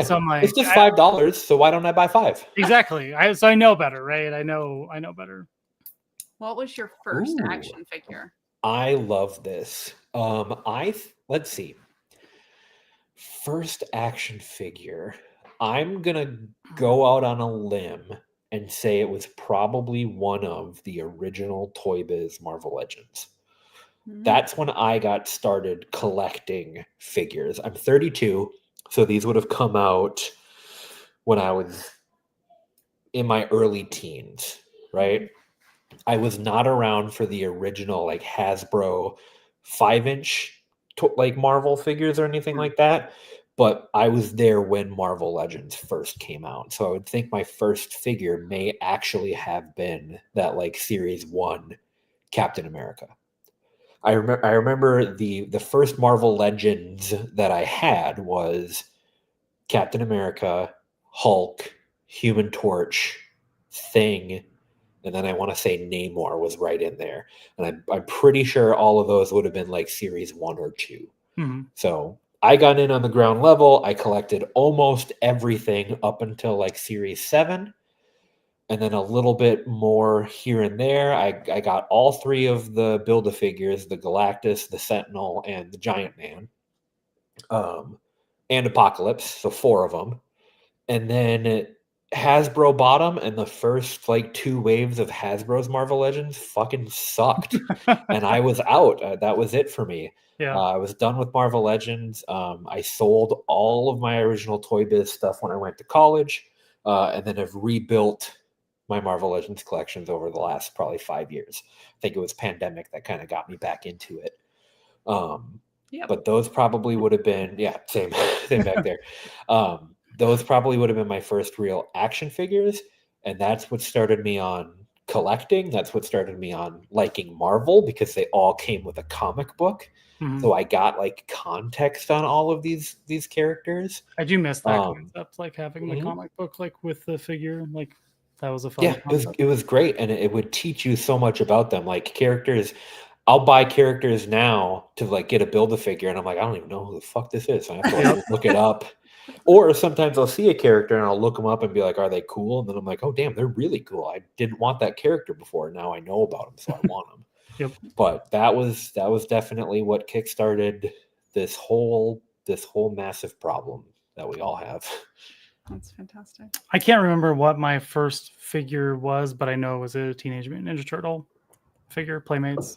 So I'm like, it's just $5. So why don't I buy 5? Exactly. So I know better, right? I know better. What was your first action figure? I love this. Let's see. First action figure. I'm going to go out on a limb and say it was probably one of the original Toy Biz Marvel Legends. That's when I got started collecting figures. I'm 32, so these would have come out when I was in my early teens, right? I was not around for the original like Hasbro 5-inch like Marvel figures or anything like that. But I was there when Marvel Legends first came out. So I would think my first figure may actually have been that like Series 1 Captain America. I remember the first Marvel Legends that I had was Captain America, Hulk, Human Torch, Thing, and then I want to say Namor was right in there. And I'm pretty sure all of those would have been like Series 1 or 2. So I got in on the ground level. I collected almost everything up until like Series 7. And then a little bit more here and there. I got all 3 of the Build-A-Figures, the Galactus, the Sentinel, and the Giant Man. And Apocalypse, so 4 of them. And then Hasbro bought them, and the first like 2 waves of Hasbro's Marvel Legends fucking sucked. And I was out. That was it for me. Yeah. I was done with Marvel Legends. I sold all of my original Toy Biz stuff when I went to college, and then have rebuilt my Marvel Legends collections over the last probably 5 years. I think it was pandemic that kind of got me back into it. But those probably would have been, same back there. Those probably would have been my first real action figures, and that's what started me on collecting. That's what started me on liking Marvel because they all came with a comic book. So I got like context on all of these characters. I do miss that concept, like having the comic book like with the figure, like that was a fun concept. It was great, and it would teach you so much about them. Like characters, I'll buy characters now to like get a Build-A-Figure, and I'm like, I don't even know who the fuck this is. So I have to like, look it up. Or sometimes I'll see a character and I'll look them up and be like, are they cool? And then I'm like, oh damn, they're really cool. I didn't want that character before. Now I know about them, so I want them. But that was definitely what kickstarted this whole massive problem that we all have. That's fantastic. I can't remember what my first figure was, but I know it was a Teenage Mutant Ninja Turtle figure, Playmates.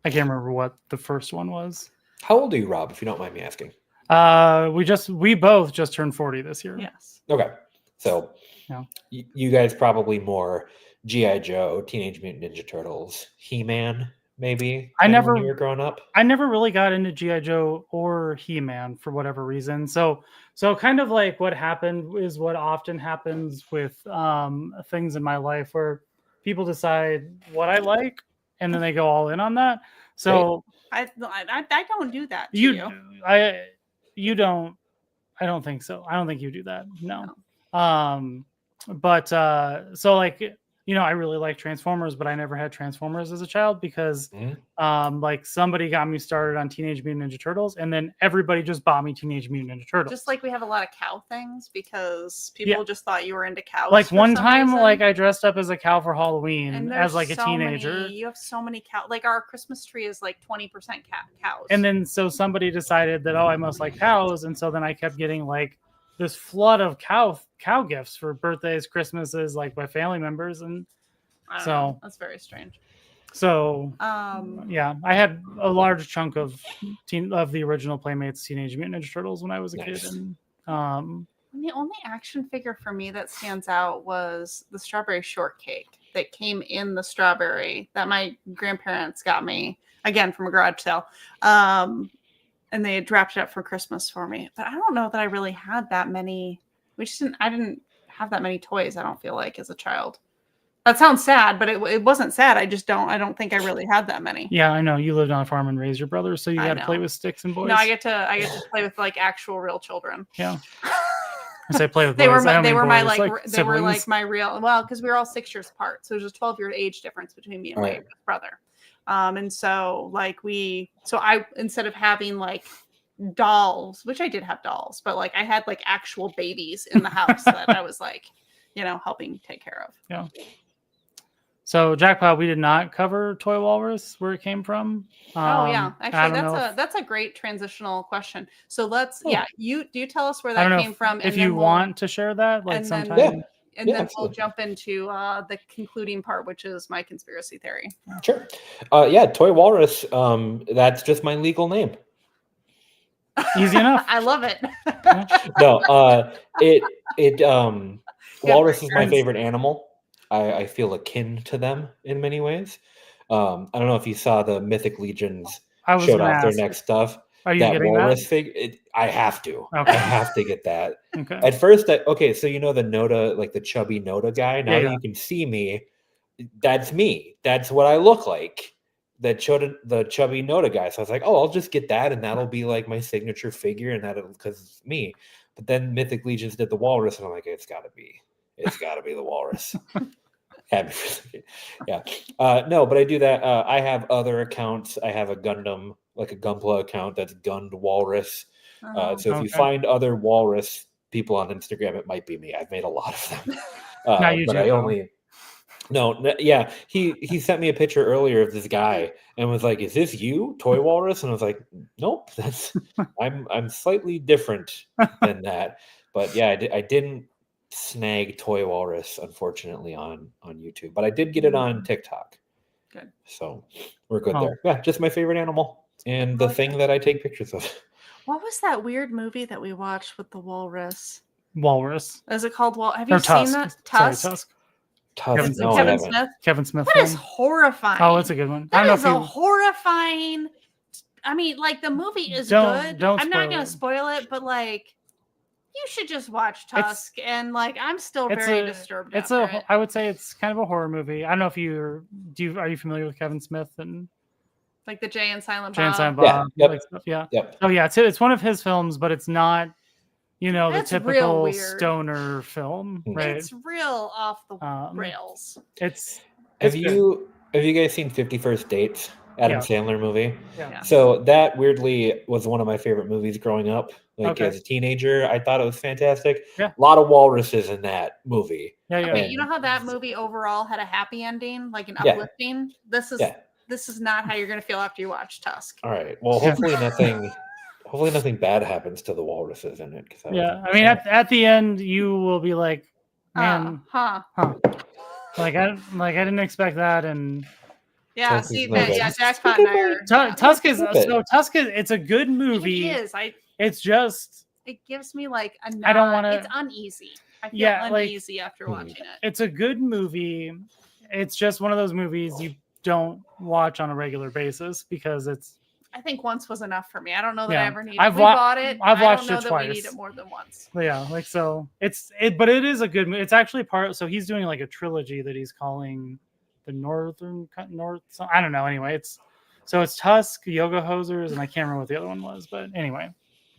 I can't remember what the first one was. How old are you, Rob, if you don't mind me asking? We both just turned 40 this year. Yes. Okay. So you guys probably more G.I. Joe, Teenage Mutant Ninja Turtles, He-Man, maybe. When you were growing up. I never really got into G.I. Joe or He-Man for whatever reason. So kind of like what happened is what often happens with things in my life where people decide what I like and then they go all in on that. So I don't do that. You don't. I don't think so. I don't think you do that. No. But so like, I really like Transformers, but I never had Transformers as a child because like somebody got me started on Teenage Mutant Ninja Turtles and then everybody just bought me Teenage Mutant Ninja Turtles. Just like we have a lot of cow things because people just thought you were into cows. Like one time, like I dressed up as a cow for Halloween as like a teenager. You have so many cows. Like our Christmas tree is like 20% cows. And then so somebody decided that, I must like cows. And so then I kept getting like this flood of cow gifts for birthdays, Christmases, like by family members, and so that's very strange. So I had a large chunk of the original Playmates Teenage Mutant Ninja Turtles when I was a kid, and the only action figure for me that stands out was the strawberry shortcake that came in the strawberry that my grandparents got me again from a garage sale. And they had wrapped it up for Christmas for me. But I don't know that I really had that many. I didn't have that many toys, I don't feel like, as a child. That sounds sad, but it wasn't sad. I don't think I really had that many. Yeah, I know. You lived on a farm and raised your brothers, so you got to play with sticks and boys. No, I get to play with like actual real children. Yeah. I say play with they boys. They were like my real, because we were all 6 years apart. So there's a 12-year age difference between me and my brother. And so like I instead of having like dolls, which I did have dolls, but like I had like actual babies in the house that I was like, helping take care of. Yeah. So Jackpot, we did not cover Toywalrus, where it came from. Actually, that's a great transitional question. So let's you tell us where that came from. If you want to share that, like sometime. Then we'll jump into the concluding part, which is my conspiracy theory. Sure. Toywalrus. That's just my legal name. Easy enough. I love it. Walrus is my favorite animal. I feel akin to them in many ways. I don't know if you saw the Mythic Legions showed off their next stuff. Are you getting walrus figure? I have to. Okay. I have to get that. Okay. At first, so the Noda, like the chubby Noda guy. Now you can see me. That's me. That's what I look like. The chubby Noda guy. So I was like, I'll just get that, and that'll be like my signature figure, and because it's me. But then Mythic Legions did the walrus, and I'm like, it's got to be the walrus. Yeah. No, but I do that. I have other accounts. I have a Gundam, like a Gunpla account that's Gund Walrus. So if you find other walrus people on Instagram, it might be me. I've made a lot of them. He sent me a picture earlier of this guy and was like, "Is this you, Toywalrus?" And I was like, "Nope, I'm slightly different than that." But yeah, I didn't snag Toywalrus, unfortunately, on YouTube, but I did get it on TikTok. Good. So we're good there. Yeah, just my favorite animal and the thing that I take pictures of. What was that weird movie that we watched with the walrus? Walrus. Is it called Have you seen that? Tusk. Sorry, Tusk. Kevin Smith. Kevin Smith. That is horrifying. Oh, it's a good one. That is horrifying. I mean, like the movie is good. I'm not going to spoil it, but like you should just watch Tusk. And like I'm still very disturbed. I would say it's kind of a horror movie. I don't know if are you familiar with Kevin Smith and Like the Jay and Silent Jay and Bob. Silent Yeah, Bob. yep. Like stuff, yeah. Yep. Oh yeah, it's one of his films, but it's not, the That's real typical weird. stoner film, right? It's real off the Um, rails. Have good. you guys seen 51st Dates? Adam Yeah. Sandler movie. Yeah. Yes. So that weirdly was one of my favorite movies growing up. Like Okay. as a teenager, I thought it was fantastic. Yeah. A lot of walruses in that movie. Yeah, yeah. Okay, And- you know how that movie overall had a happy ending, like an Yeah. uplifting? This is Yeah. this is not how you're gonna feel after you watch Tusk. All right. Well, hopefully nothing bad happens to the walruses in it. Yeah, I mean, at the end, you will be like, man, Huh. like I didn't expect that, and Yeah, Tusk see is no that. good. Yeah, Jackpot and I are. yeah. Tusk is Stop it. Tusk is it's a good movie. It is. It's just It gives me like a. I don't wanna- It's uneasy. I feel Yeah, like- uneasy after watching it. it's a good movie. It's just one of those movies you don't watch on a regular basis because it's I think once was enough for me. I don't know that Yeah. I ever needed. I've We wa- bought it. I've I watched don't know it that we twice. need it more than once. yeah, like so but it is a good movie. It's actually so he's doing like a trilogy that he's calling the North. I don't know. Anyway, it's Tusk, Yoga Hosers, and I can't remember what the other one was. But anyway,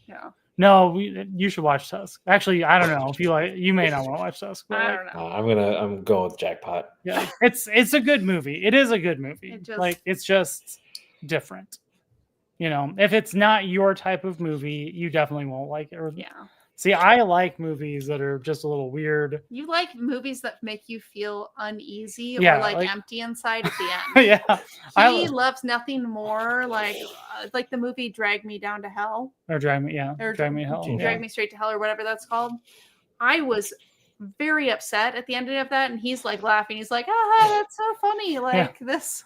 Yeah. no, you should watch Tusk. Actually, I don't know if you may not want to watch Tusk. But I like, don't know. I'm going with Jackpot. yeah, it's a good movie. It is a good movie. It's just different. If it's not your type of movie, you definitely won't like it. Yeah. See, I like movies that are just a little weird. You like movies that make you feel uneasy Yeah, or like like- empty inside at the end. Yeah, He loves nothing more like the movie Drag Me Down to Hell or Drag Me to Hell. Yeah. Drag Me Straight to Hell or whatever that's called. I was very upset at the ending of that, and he's like laughing. He's like, that's so funny. Like this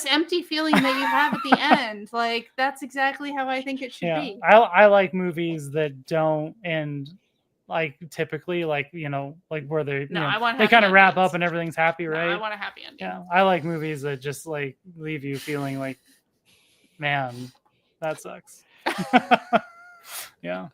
empty feeling that you have at the end. Like that's exactly how I think it should be. I like movies that don't end like typically like where they I want they happy kind of wrap endings. up and everything's happy, No, right? I want a happy ending. Yeah, I like movies that just like leave you feeling like, man, that sucks. Yeah.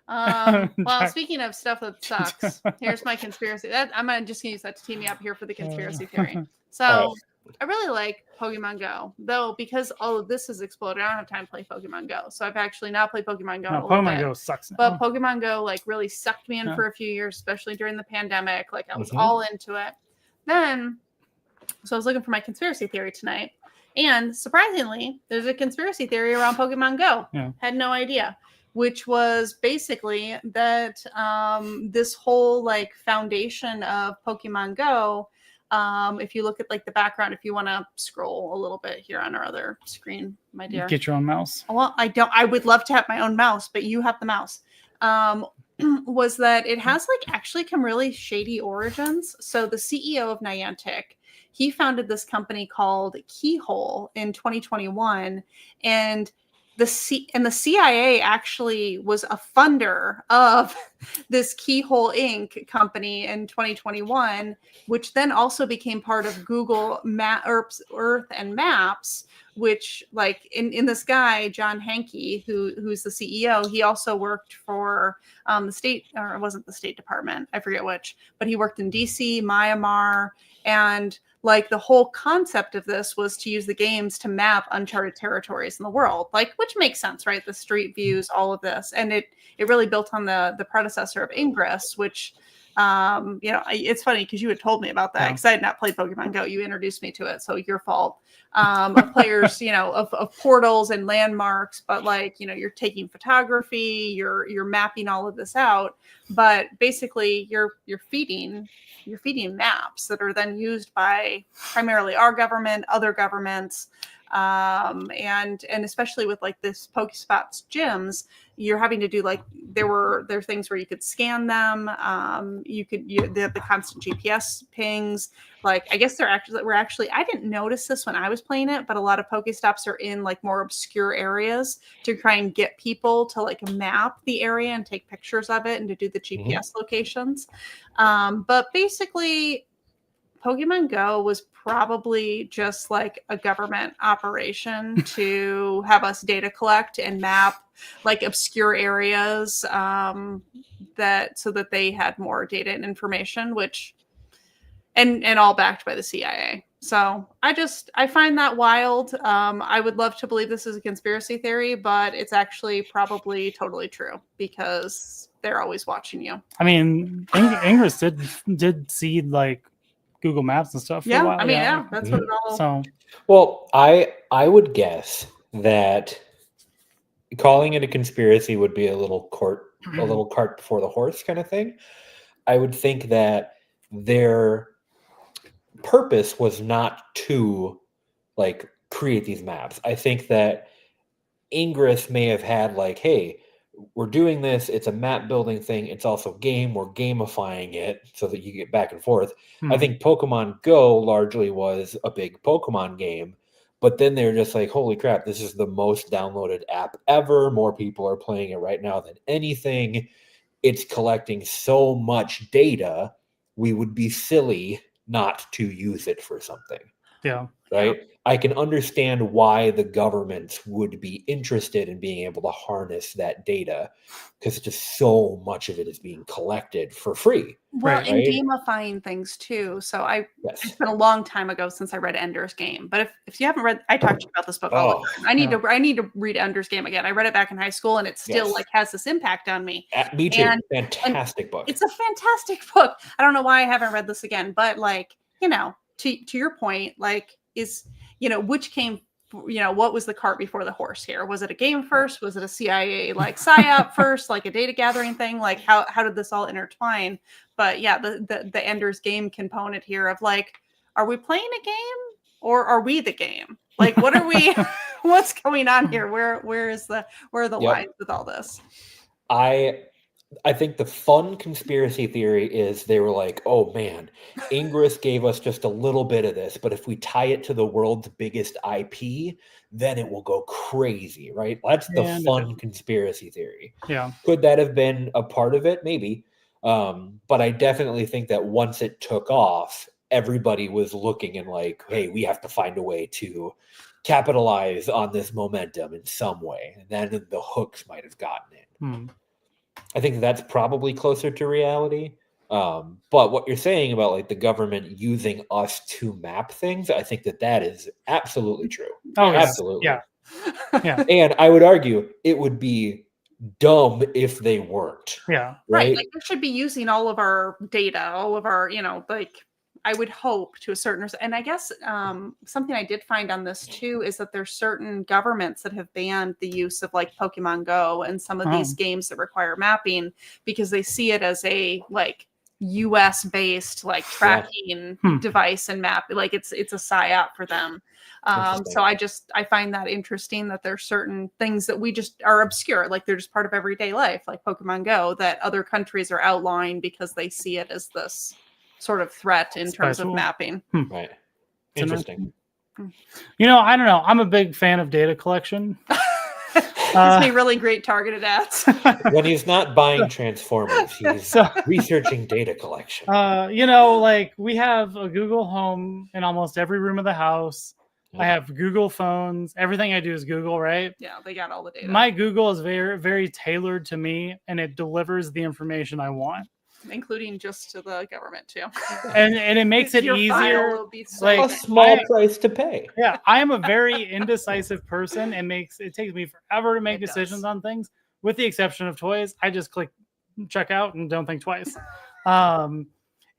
Well, speaking of stuff that sucks, here's my conspiracy. I'm just gonna use that to tee me up here for the conspiracy theory. So I really like Pokemon Go, though, because all of this has exploded. I don't have time to play Pokemon Go, so I've actually not played Pokemon Go. No, Pokemon Go sucks now. But Pokemon Go like really sucked me in for a few years, especially during the pandemic. Like I was all into it. Then, so I was looking for my conspiracy theory tonight, and surprisingly, there's a conspiracy theory around Pokemon Go. Yeah. Had no idea. Which was basically that this whole like foundation of Pokemon Go, if you look at like the background, if you want to scroll a little bit here on our other screen, my dear. Get your own mouse. Well, I don't. I would love to have my own mouse, but you have the mouse. Was that it has like actually come really shady origins. So the CEO of Niantic, he founded this company called Keyhole in 2021, and the CIA actually was a funder of this Keyhole Inc. company in 2021, which then also became part of Google Earth and Maps, which like in this guy, John Hankey, who's the CEO, he also worked for the state, or it wasn't the State Department, I forget which, but he worked in DC, Myanmar, and like the whole concept of this was to use the games to map uncharted territories in the world, like which makes sense, right? The street views, all of this, and it really built on the predecessor of Ingress, which it's funny because you had told me about that because I had not played Pokemon Go. You introduced me to it, so your fault. Of players, of portals and landmarks, but like you're taking photography, you're mapping all of this out, but basically you're feeding maps that are then used by primarily our government, other governments, and especially with like this Pokespots gyms, you're having to do like there are things where you could scan them, the constant GPS pings. Like I guess we're actually I didn't notice this when I was playing it, but a lot of Pokestops are in like more obscure areas to try and get people to like map the area and take pictures of it and to do the GPS locations. But basically, Pokemon Go was probably just like a government operation to have us data collect and map like obscure areas so that they had more data and information, which and all backed by the CIA. So I find that wild. I would love to believe this is a conspiracy theory, but it's actually probably totally true because they're always watching you. I mean, Ingress did seed like Google Maps and stuff for a while. I mean, yeah, that's what it all. So, well, I would guess that calling it a conspiracy would be a little cart before the horse kind of thing. I would think that their purpose was not to like create these maps. I think that Ingress may have had like, hey, we're doing this. It's a map building thing. It's also game. We're gamifying it so that you get back and forth. I think Pokemon Go largely was a big Pokemon game, but then they're just like, holy crap, this is the most downloaded app ever. More people are playing it right now than anything. It's collecting so much data. We would be silly not to use it for something. yeah. Right. I can understand why the governments would be interested in being able to harness that data because just so much of it is being collected for free. Well, and gamifying things too. So it's been a long time ago since I read Ender's Game. But if you haven't read, I talked to you about this book all the time. I need to read Ender's Game again. I read it back in high school, and it still like has this impact on me. Me too. Fantastic book. It's a fantastic book. I don't know why I haven't read this again, but like to your point, like which came. What was the cart before the horse here? Was it a game first? Was it a CIA like psyop first, like a data gathering thing? Like how did this all intertwine? But yeah, the Ender's Game component here of like, are we playing a game or are we the game? Like, what are we? What's going on here? Where are the lines with all this? I think the fun conspiracy theory is they were like, oh man, Ingress gave us just a little bit of this, but if we tie it to the world's biggest IP, then it will go crazy, right? That's the fun conspiracy theory. Yeah. Could that have been a part of it? Maybe. But I definitely think that once it took off, everybody was looking and like, hey, we have to find a way to capitalize on this momentum in some way. And then the hooks might have gotten it. I think that's probably closer to reality. But what you're saying about like the government using us to map things, I think that is absolutely true. Oh, absolutely. Yeah. Yeah. And I would argue it would be dumb if they weren't. Yeah. Right. Like we should be using all of our data, all of our, like I would hope to a certain, and I guess something I did find on this too is that there's certain governments that have banned the use of like Pokemon Go and some of these games that require mapping because they see it as a like US based like tracking device and map. Like it's a psyop for them. So I find that interesting that there's certain things that we just are obscure, like they're just part of everyday life, like Pokemon Go, that other countries are outlawing because they see it as this sort of threat in terms of mapping. Right. Interesting. I don't know. I'm a big fan of data collection. He's made really great targeted ads. When he's not buying Transformers, he's researching data collection. Like we have a Google Home in almost every room of the house. I have Google phones. Everything I do is Google, right? Yeah, they got all the data. My Google is very, very tailored to me, and it delivers the information I want. Including just to the government too, and it makes it easier. Like a small price to pay. Yeah, I am a very indecisive person. It takes me forever to make decisions on things. With the exception of toys, I just click check out and don't think twice.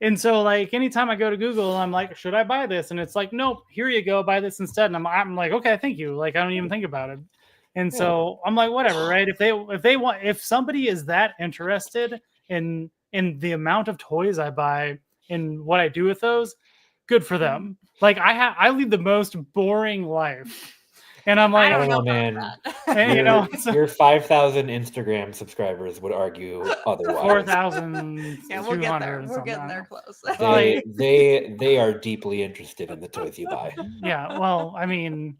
And so like anytime I go to Google, I'm like, should I buy this? And it's like, nope, here you go, buy this instead. And I'm like, okay, thank you. Like I don't even think about it. And so I'm like, whatever, right? If somebody is that interested in the amount of toys I buy and what I do with those, good for them. Like I lead the most boring life. And I'm like, I don't know, man. Your 5,000 Instagram subscribers would argue otherwise. 4,000. Yeah, we'll get there. We're getting there close. They are deeply interested in the toys you buy. Yeah, well, I mean,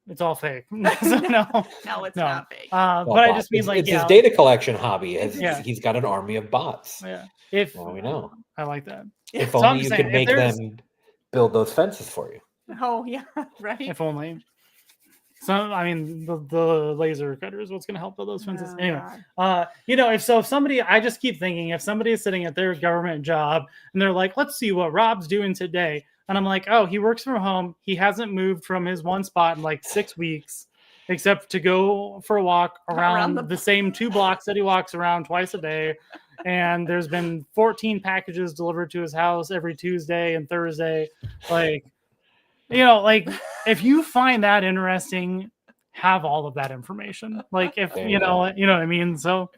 it's all fake. So no, it's not fake. But I just mean it's his data collection hobby. He's got an army of bots. Yeah, we know. I like that. If only you could make them build those fences for you. Oh yeah, right. If only. So I mean, the laser cutter is what's going to help build those fences. Anyway, if somebody, I just keep thinking, if somebody is sitting at their government job and they're like, let's see what Rob's doing today. And I'm like, oh, he works from home. He hasn't moved from his one spot in like 6 weeks, except to go for a walk around the same 2 blocks that he walks around twice a day. And there's been 14 packages delivered to his house every Tuesday and Thursday. Like, like if you find that interesting, have all of that information. Like if, you know what I mean? So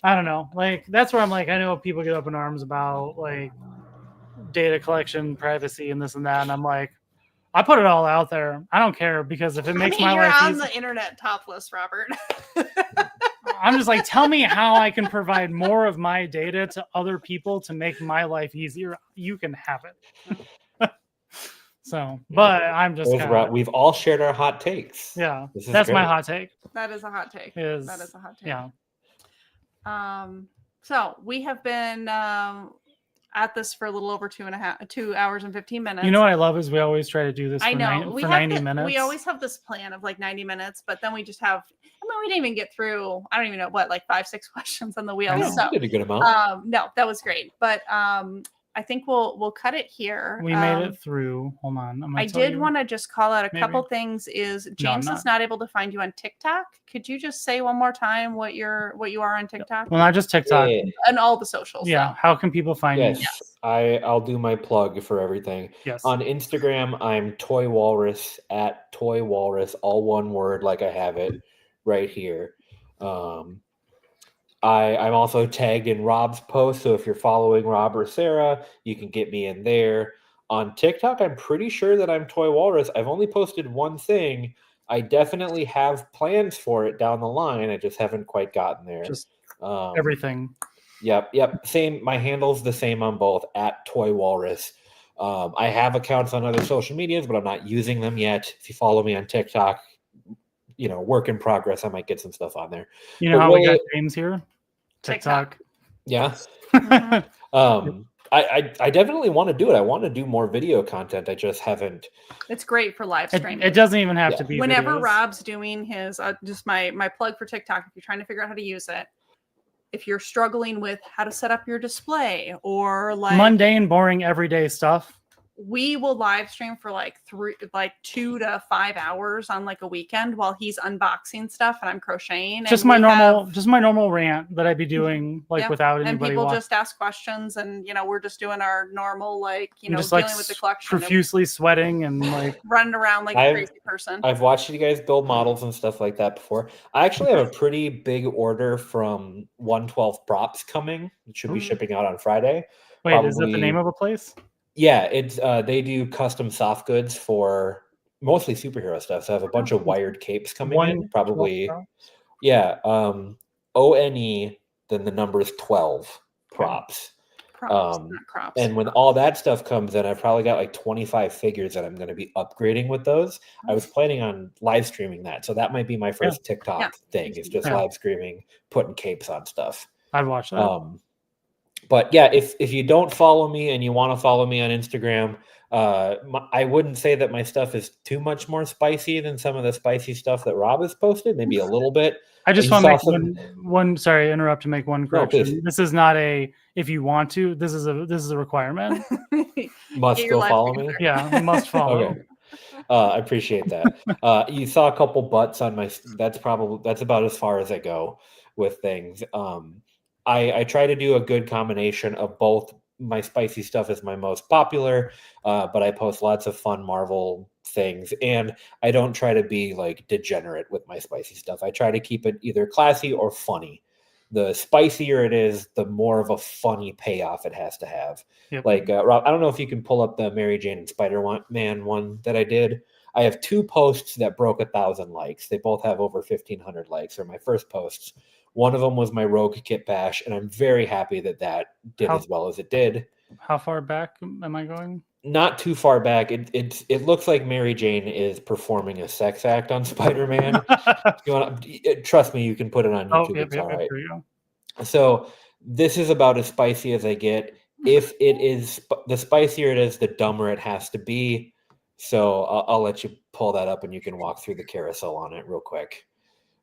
I don't know. Like, that's where I'm like, I know people get up in arms about like data collection, privacy, and this and that. And I'm like, I put it all out there. I don't care, because if it makes my life you're on easy, the internet topless, Robert. I'm just like, tell me how I can provide more of my data to other people to make my life easier. You can have it. So, but I'm just we've all shared our hot takes. Yeah, that's great. My hot take. That is a hot take. That is a hot take. Yeah. So we have been at this for a little over 2 hours and 15 minutes. You know what I love is we always try to do this for 90 minutes. We always have this plan of like 90 minutes, but then we just have, we didn't even get through, I don't even know what, like 5-6 questions on the wheel. So did a good amount. No, that was great. But I think we'll cut it here. We made it through. Hold on. I did want to just call out a couple things. Is James is not able to find you on TikTok. Could you just say one more time what you are on TikTok? Well, not just TikTok. And all the socials. Yeah. So. How can people find you? Yes. I'll do my plug for everything. Yes. On Instagram, I'm Toywalrus at Toywalrus, all one word, like I have it right here. I'm also tagged in Rob's post, so if you're following Rob or Sarah, you can get me in there. On TikTok, I'm pretty sure that I'm Toywalrus. I've only posted one thing. I definitely have plans for it down the line. I just haven't quite gotten there. Just everything. Yep. Same. My handle's the same on both, at Toywalrus. I have accounts on other social medias, but I'm not using them yet. If you follow me on TikTok, work in progress. I might get some stuff on there. You know how we got James here? TikTok. Yeah. I definitely want to do it. I want to do more video content. I just haven't. It's great for live streaming. It doesn't even have to be. Whenever videos. Rob's doing his, just my plug for TikTok, if you're trying to figure out how to use it, if you're struggling with how to set up your display or like mundane, boring, everyday stuff, we will live stream for like 2 to 5 hours on like a weekend while he's unboxing stuff and I'm crocheting. Just my normal rant that I'd be doing without anybody. And people just ask questions, and we're just doing our normal just dealing with the collection, profusely sweating and like running around like a crazy person. I've watched you guys build models and stuff like that before. I actually have a pretty big order from 112 Props coming. It should be shipping out on Friday. Wait, is that the name of a place? Yeah, it's they do custom soft goods for mostly superhero stuff. So I have a bunch of wired capes coming in. Probably, ONE, then the number is 12 props. Not crops. And when all that stuff comes in, I've probably got like 25 figures that I'm going to be upgrading with those. I was planning on live streaming that. So that might be my first TikTok thing, is just live streaming, putting capes on stuff. I'd watch that. But yeah, if you don't follow me and you want to follow me on Instagram, I wouldn't say that my stuff is too much more spicy than some of the spicy stuff that Rob has posted. Maybe a little bit. I just want to make one. Sorry, interrupt to make one correction. No, this is not a if you want to. This is a requirement. Must go follow me. Yeah, must follow. Okay. I appreciate that. You saw a couple butts on my. That's about as far as I go with things. I try to do a good combination of both. My spicy stuff is my most popular, but I post lots of fun Marvel things, and I don't try to be like degenerate with my spicy stuff. I try to keep it either classy or funny. The spicier it is, the more of a funny payoff it has to have. Yep. Like, Rob, I don't know if you can pull up the Mary Jane and Spider-Man one that I did. I have 2 posts that broke 1,000 likes. They both have over 1,500 likes. They're my first posts. One of them was my Rogue Kit Bash, and I'm very happy that did as well as it did. How far back am I going? Not too far back. It looks like Mary Jane is performing a sex act on Spider-Man. Trust me, you can put it on YouTube. It's all right. So this is about as spicy as I get. If it is, the spicier it is, the dumber it has to be. So I'll let you pull that up, and you can walk through the carousel on it real quick.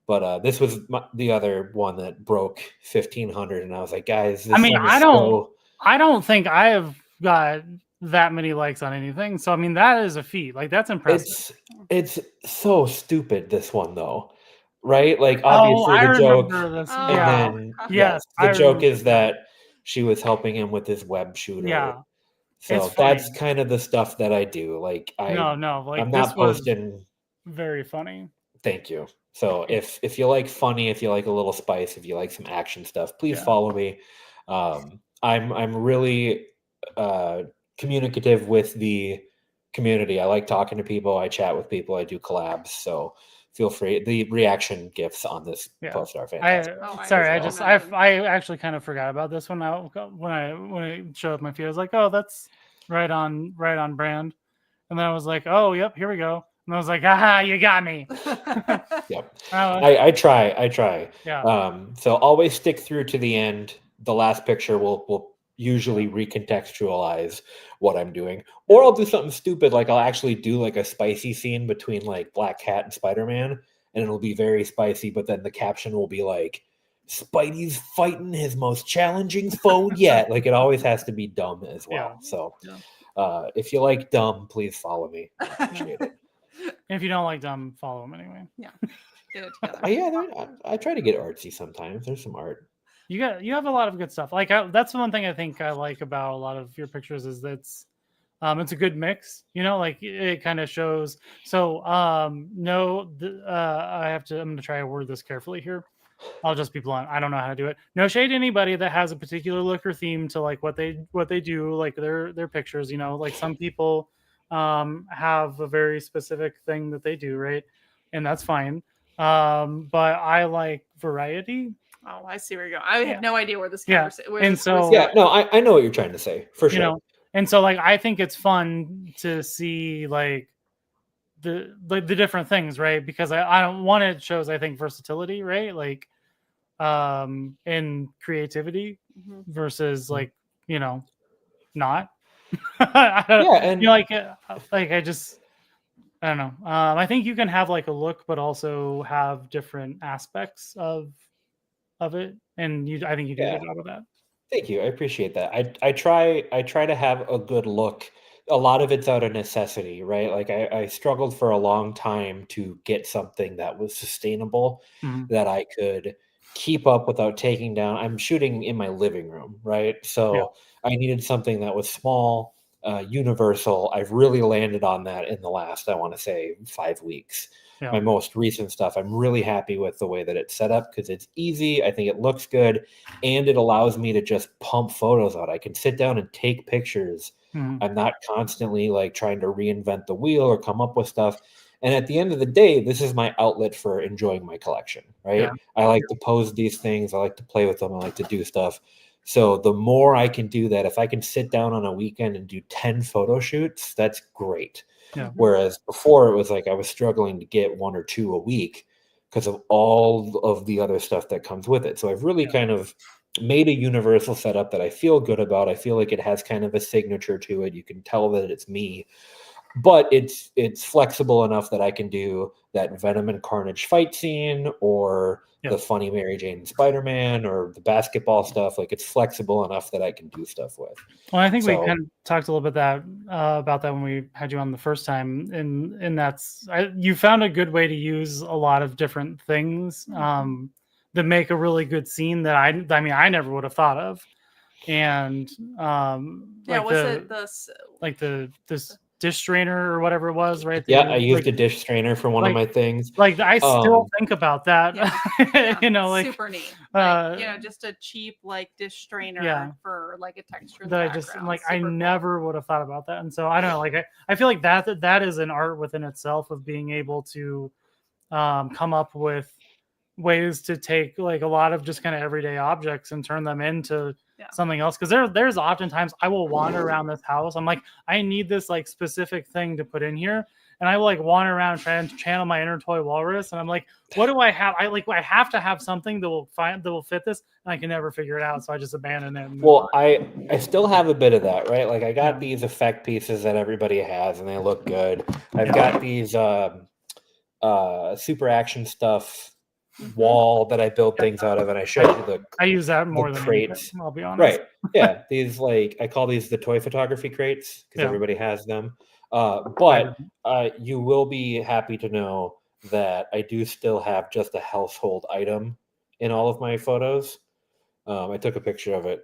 But this was the other one that broke 1,500, and I was like, guys, I don't think I have got that many likes on anything. So I mean, that is a feat. Like that's impressive. It's so stupid, this one though, right? Like Oh, obviously I the joke, remember this. Oh. and Yeah. then Yes, the I joke remember is that. that she was helping him with his web shooter. Yeah. So It's that's funny. kind of the stuff that I do. Like No, I'm like this not was posting. very funny. Thank you. So if you like funny, if you like a little spice, if you like some action stuff, please follow me. I'm really communicative with the community. I like talking to people. I chat with people. I do collabs. So feel free. The reaction gifs on this post are fantastic. I actually kind of forgot about this one. When I showed up my feed, I was like, oh, that's right on brand. And then I was like, oh, yep, here we go. And I was like, aha, you got me. Yep. I try. Yeah. So always stick through to the end. The last picture will usually recontextualize what I'm doing. Or I'll do something stupid, like I'll actually do like a spicy scene between like Black Cat and Spider-Man, and it'll be very spicy, but then the caption will be like, Spidey's fighting his most challenging foe yet. Like it always has to be dumb as well. So if you like dumb, please follow me. I appreciate it. And if you don't like dumb, follow them anyway. Yeah. Get it together. I try to get artsy sometimes. There's some art. You have a lot of good stuff. Like that's one thing I think I like about a lot of your pictures is that it's a good mix. Like it kind of shows. So I'm gonna try to word this carefully here. I'll just be blunt. I don't know how to do it. No shade to anybody that has a particular look or theme to like what they do, like their pictures. Like some people have a very specific thing that they do, right? And that's fine. But I like variety. Oh, I see where you're going. I had no idea where this conversation. I know what you're trying to say for sure. And so like I think it's fun to see like the different things, right? Because I don't want it shows I think versatility, right? Like in creativity versus like not. I don't know. I think you can have like a look, but also have different aspects of it, and I think you do a good job of that. Thank you. I appreciate that. I try to have a good look. A lot of it's out of necessity, right? Like I struggled for a long time to get something that was sustainable, that I could keep up without taking down. I'm shooting in my living room, right? So I needed something that was small, universal. I've really landed on that in the last, I want to say, 5 weeks. My most recent stuff, I'm really happy with the way that it's set up because it's easy. I think it looks good, and it allows me to just pump photos out. I can sit down and take pictures. I'm not constantly like trying to reinvent the wheel or come up with stuff. And at the end of the day, this is my outlet for enjoying my collection, right? I like to pose these things. I like to play with them. I like to do stuff. So the more I can do that, if I can sit down on a weekend and do 10 photo shoots, that's great. Whereas before it was like I was struggling to get 1 or 2 a week because of all of the other stuff that comes with it. So I've really kind of made a universal setup that I feel good about. I feel like it has kind of a signature to it. You can tell that it's me, but it's flexible enough that I can do that Venom and Carnage fight scene or the funny Mary Jane and Spider-Man or the basketball stuff. Like it's flexible enough that I can do stuff with. Well, I think we kind of talked a little bit about that when we had you on the first time, and you found a good way to use a lot of different things that make a really good scene that I never would have thought of, and this dish strainer or whatever it was, right? I used a dish strainer for one of my things. Like I still think about that. Super neat. Just a cheap like dish strainer for like a texture. That I never would have thought about that. And so I don't know, like I feel like that is an art within itself of being able to come up with ways to take like a lot of just kind of everyday objects and turn them into something else. Because there's oftentimes I will wander around this house. I'm like, I need this like specific thing to put in here, and I will like wander around trying to channel my inner Toywalrus, and I'm like, what do I have? I have to have something that will fit this, and I can never figure it out, so I just abandon it. Well, I still have a bit of that, right? Like I got these effect pieces that everybody has, and they look good. I've got these super action stuff wall that I build things out of, and I showed you the I use that more than crates. anything, I'll be honest. Right. Yeah. These I call these the toy photography crates because everybody has them. But you will be happy to know that I do still have just a household item in all of my photos. I took a picture of it.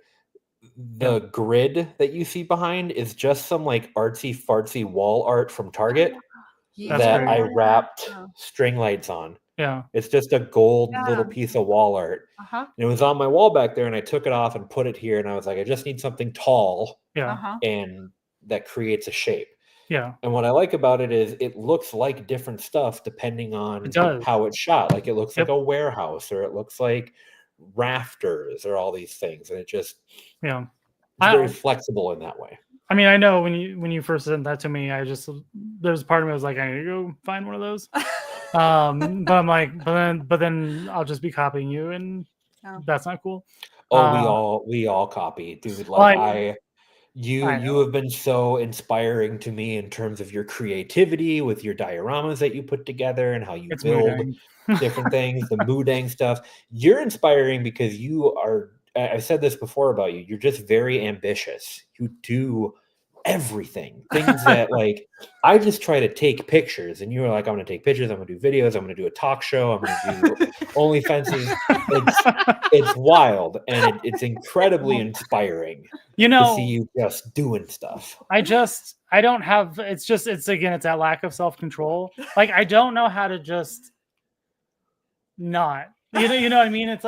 The grid that you see behind is just some artsy fartsy wall art from Target that I wrapped string lights on. Yeah. It's just a gold little piece of wall art. And it was on my wall back there, and I took it off and put it here, and I was like, I just need something tall and that creates a shape. Yeah. And what I like about it is it looks like different stuff depending on how it's shot. Like it looks like a warehouse, or it looks like rafters, or all these things. And it just it's very flexible in that way. I mean, I know when you first sent that to me, there's part of me that was like, I need to go find one of those. But I'm like, but then I'll just be copying you, and that's not cool. We all copy, dude. You have been so inspiring to me in terms of your creativity with your dioramas that you put together and how you build different things, the moodang stuff. You're inspiring because I've said this before about you. You're just very ambitious. You do everything. Things that I just try to take pictures, and you're like, I'm going to take pictures. I'm going to do videos. I'm going to do a talk show. I'm going to do OnlyFans. It's wild, and it's incredibly inspiring. To see you just doing stuff. I don't have. It's that lack of self-control. I don't know how to just not. You know what I mean? It's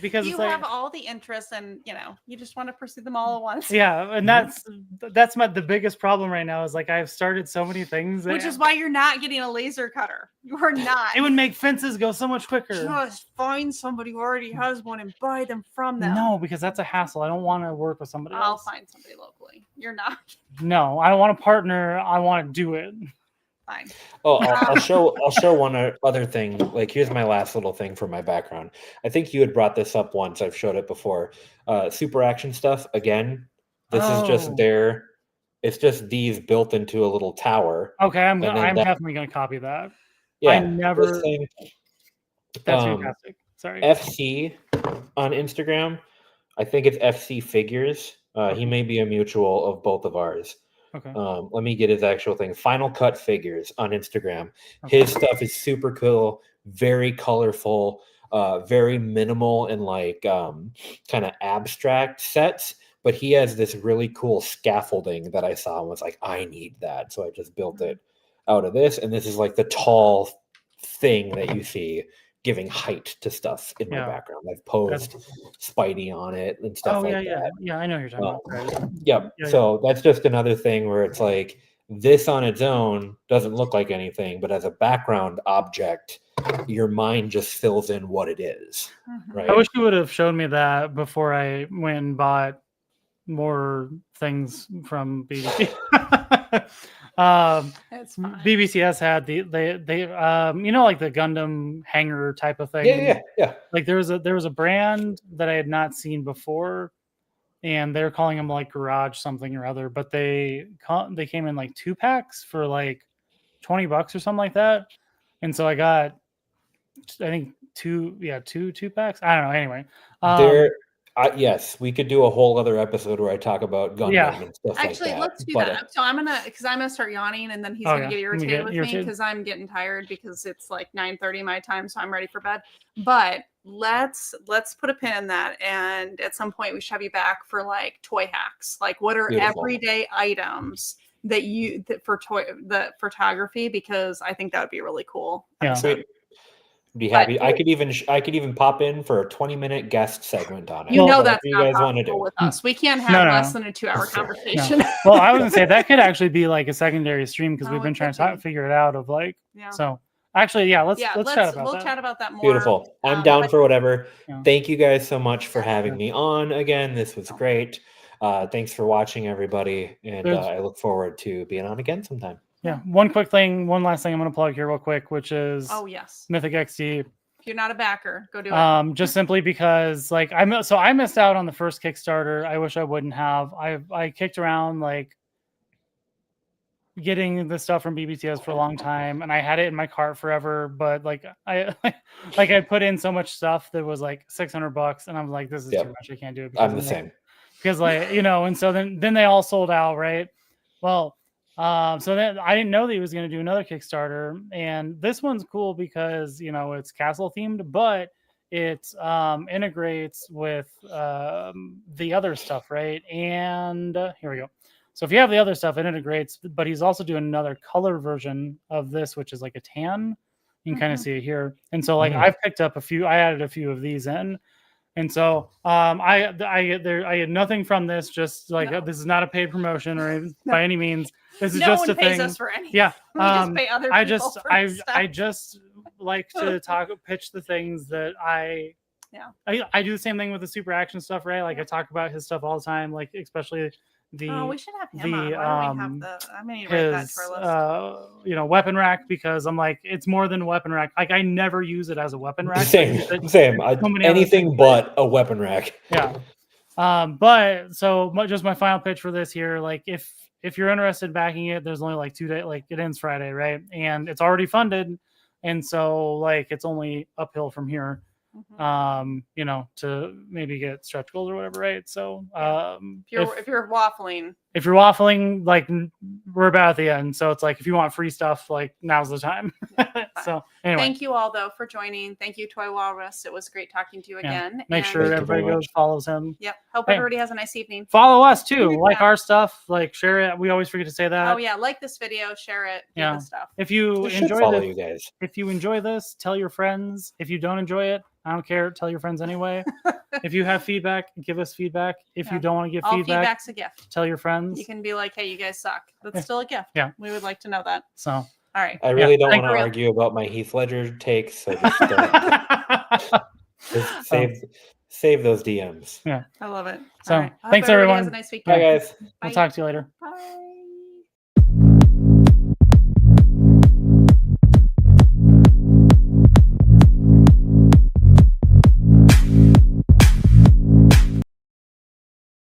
because you have all the interests, and you just want to pursue them all at once. Yeah, and that's the biggest problem right now is I've started so many things, which is why you're not getting a laser cutter. You are not. It would make fences go so much quicker. Just find somebody who already has one and buy them from them. No, because that's a hassle. I don't want to work with somebody else. I'll find somebody locally. You're not. No, I don't want a partner. I want to do it. Fine. Oh, I'll show one other thing. Here's my last little thing for my background. I think you had brought this up once. I've showed it before. Super action stuff. Again, this is just there. It's just these built into a little tower. Okay, I'm definitely going to copy that. Yeah, I never. That's fantastic. Sorry. FC on Instagram. I think it's FC Figures. He may be a mutual of both of ours. Okay. Let me get his actual thing. Final Cut Figures on Instagram. Okay. His stuff is super cool, very colorful, very minimal and kind of abstract sets. But he has this really cool scaffolding that I saw and was like, I need that. So I just built it out of this. And this is the tall thing that you see giving height to stuff in my background. I've posed Spidey on it and stuff that. Yeah, I know you're talking about. Yep. So that's just another thing where it's this on its own doesn't look like anything, but as a background object, your mind just fills in what it is. Right. I wish you would have shown me that before I went and bought more things from BBC. BBCS had they the Gundam hanger type of thing. Yeah. There was a brand that I had not seen before, and they're calling them Garage something or other, but they came in 2 packs for $20 or something like that, and so I got I think two packs. I don't know. Anyway, yes, we could do a whole other episode where I talk about Gundam and stuff Actually, like that. let's do that. So I'm gonna start yawning, and then he's gonna get irritated with me because I'm getting tired because it's 9:30 my time, so I'm ready for bed. But let's put a pin in that, and at some point we should have you back for toy hacks. What are everyday items for the photography? Because I think that would be really cool. Yeah. Be happy. I could even pop in for a 20-minute guest segment on it. That's you guys want to do with us. We can't have less than a 2-hour conversation. No. Well, I was gonna say that could actually be a secondary stream because we've been trying to figure it out So actually, let's chat about that. We'll chat about that more. Beautiful. I'm down for whatever. Yeah. Thank you guys so much for having me on again. This was great. Thanks for watching, everybody, and I look forward to being on again sometime. Yeah. One last thing I'm going to plug here real quick, which is Mythic XD. If you're not a backer, go do it. Just simply because I missed out on the first Kickstarter. I wish I wouldn't have. I kicked around getting the stuff from BBTS for a long time, and I had it in my cart forever. But like I put in so much stuff that was like $600, and I'm like, this is too much. I can't do it. I'm the same. Because like and so then they all sold out, right? Well, so then I didn't know that he was going to do another Kickstarter, and this one's cool because it's castle themed, but it integrates with the other stuff, right? And here we go. So if you have the other stuff, it integrates, but he's also doing another color version of this, which is like a tan. You can kind of see it here. And so like I've picked up I added a few of these in. And so I had nothing from this, just like this is not a paid promotion or by any means. This is just a thing. No one pays us for anything. Yeah. We just pay other people I just like to pitch the things that I do the same thing with the super action stuff, right? Like I talk about his stuff all the time, like especially we should have him on. Why don't we have I'm gonna write that to our list. Weapon rack, because I'm like, it's more than a weapon rack. Like I never use it as a weapon rack. Same. Anything but a weapon rack. Yeah. But so just my final pitch for this here, like if you're interested in backing it, there's only like 2 days, like it ends Friday, right? And it's already funded. And so like it's only uphill from here. To maybe get stretch goals or whatever, right? So if you're waffling, like we're about at the end. So it's like if you want free stuff, like now's the time. So anyway. Thank you all though for joining. Thank you, Toywalrus. It was great talking to you again. Make sure everybody goes follows him. Yep. Hope everybody has a nice evening. Follow us too. Like our stuff, like share it. We always forget to say that. Oh yeah, like this video, share it, do the stuff. If you enjoy this, tell your friends. If you don't enjoy it, I don't care. Tell your friends anyway. If you have feedback, give us feedback. If you don't want to give feedback, feedback's a gift. Tell your friends. You can be like, hey, you guys suck. That's still a gift. Yeah. We would like to know that. So, all right. I really don't want to argue about my Heath Ledger takes. So just save those DMs. Yeah. I love it. So, thanks everyone. Has a nice week. Bye, guys. We'll talk to you later. Bye.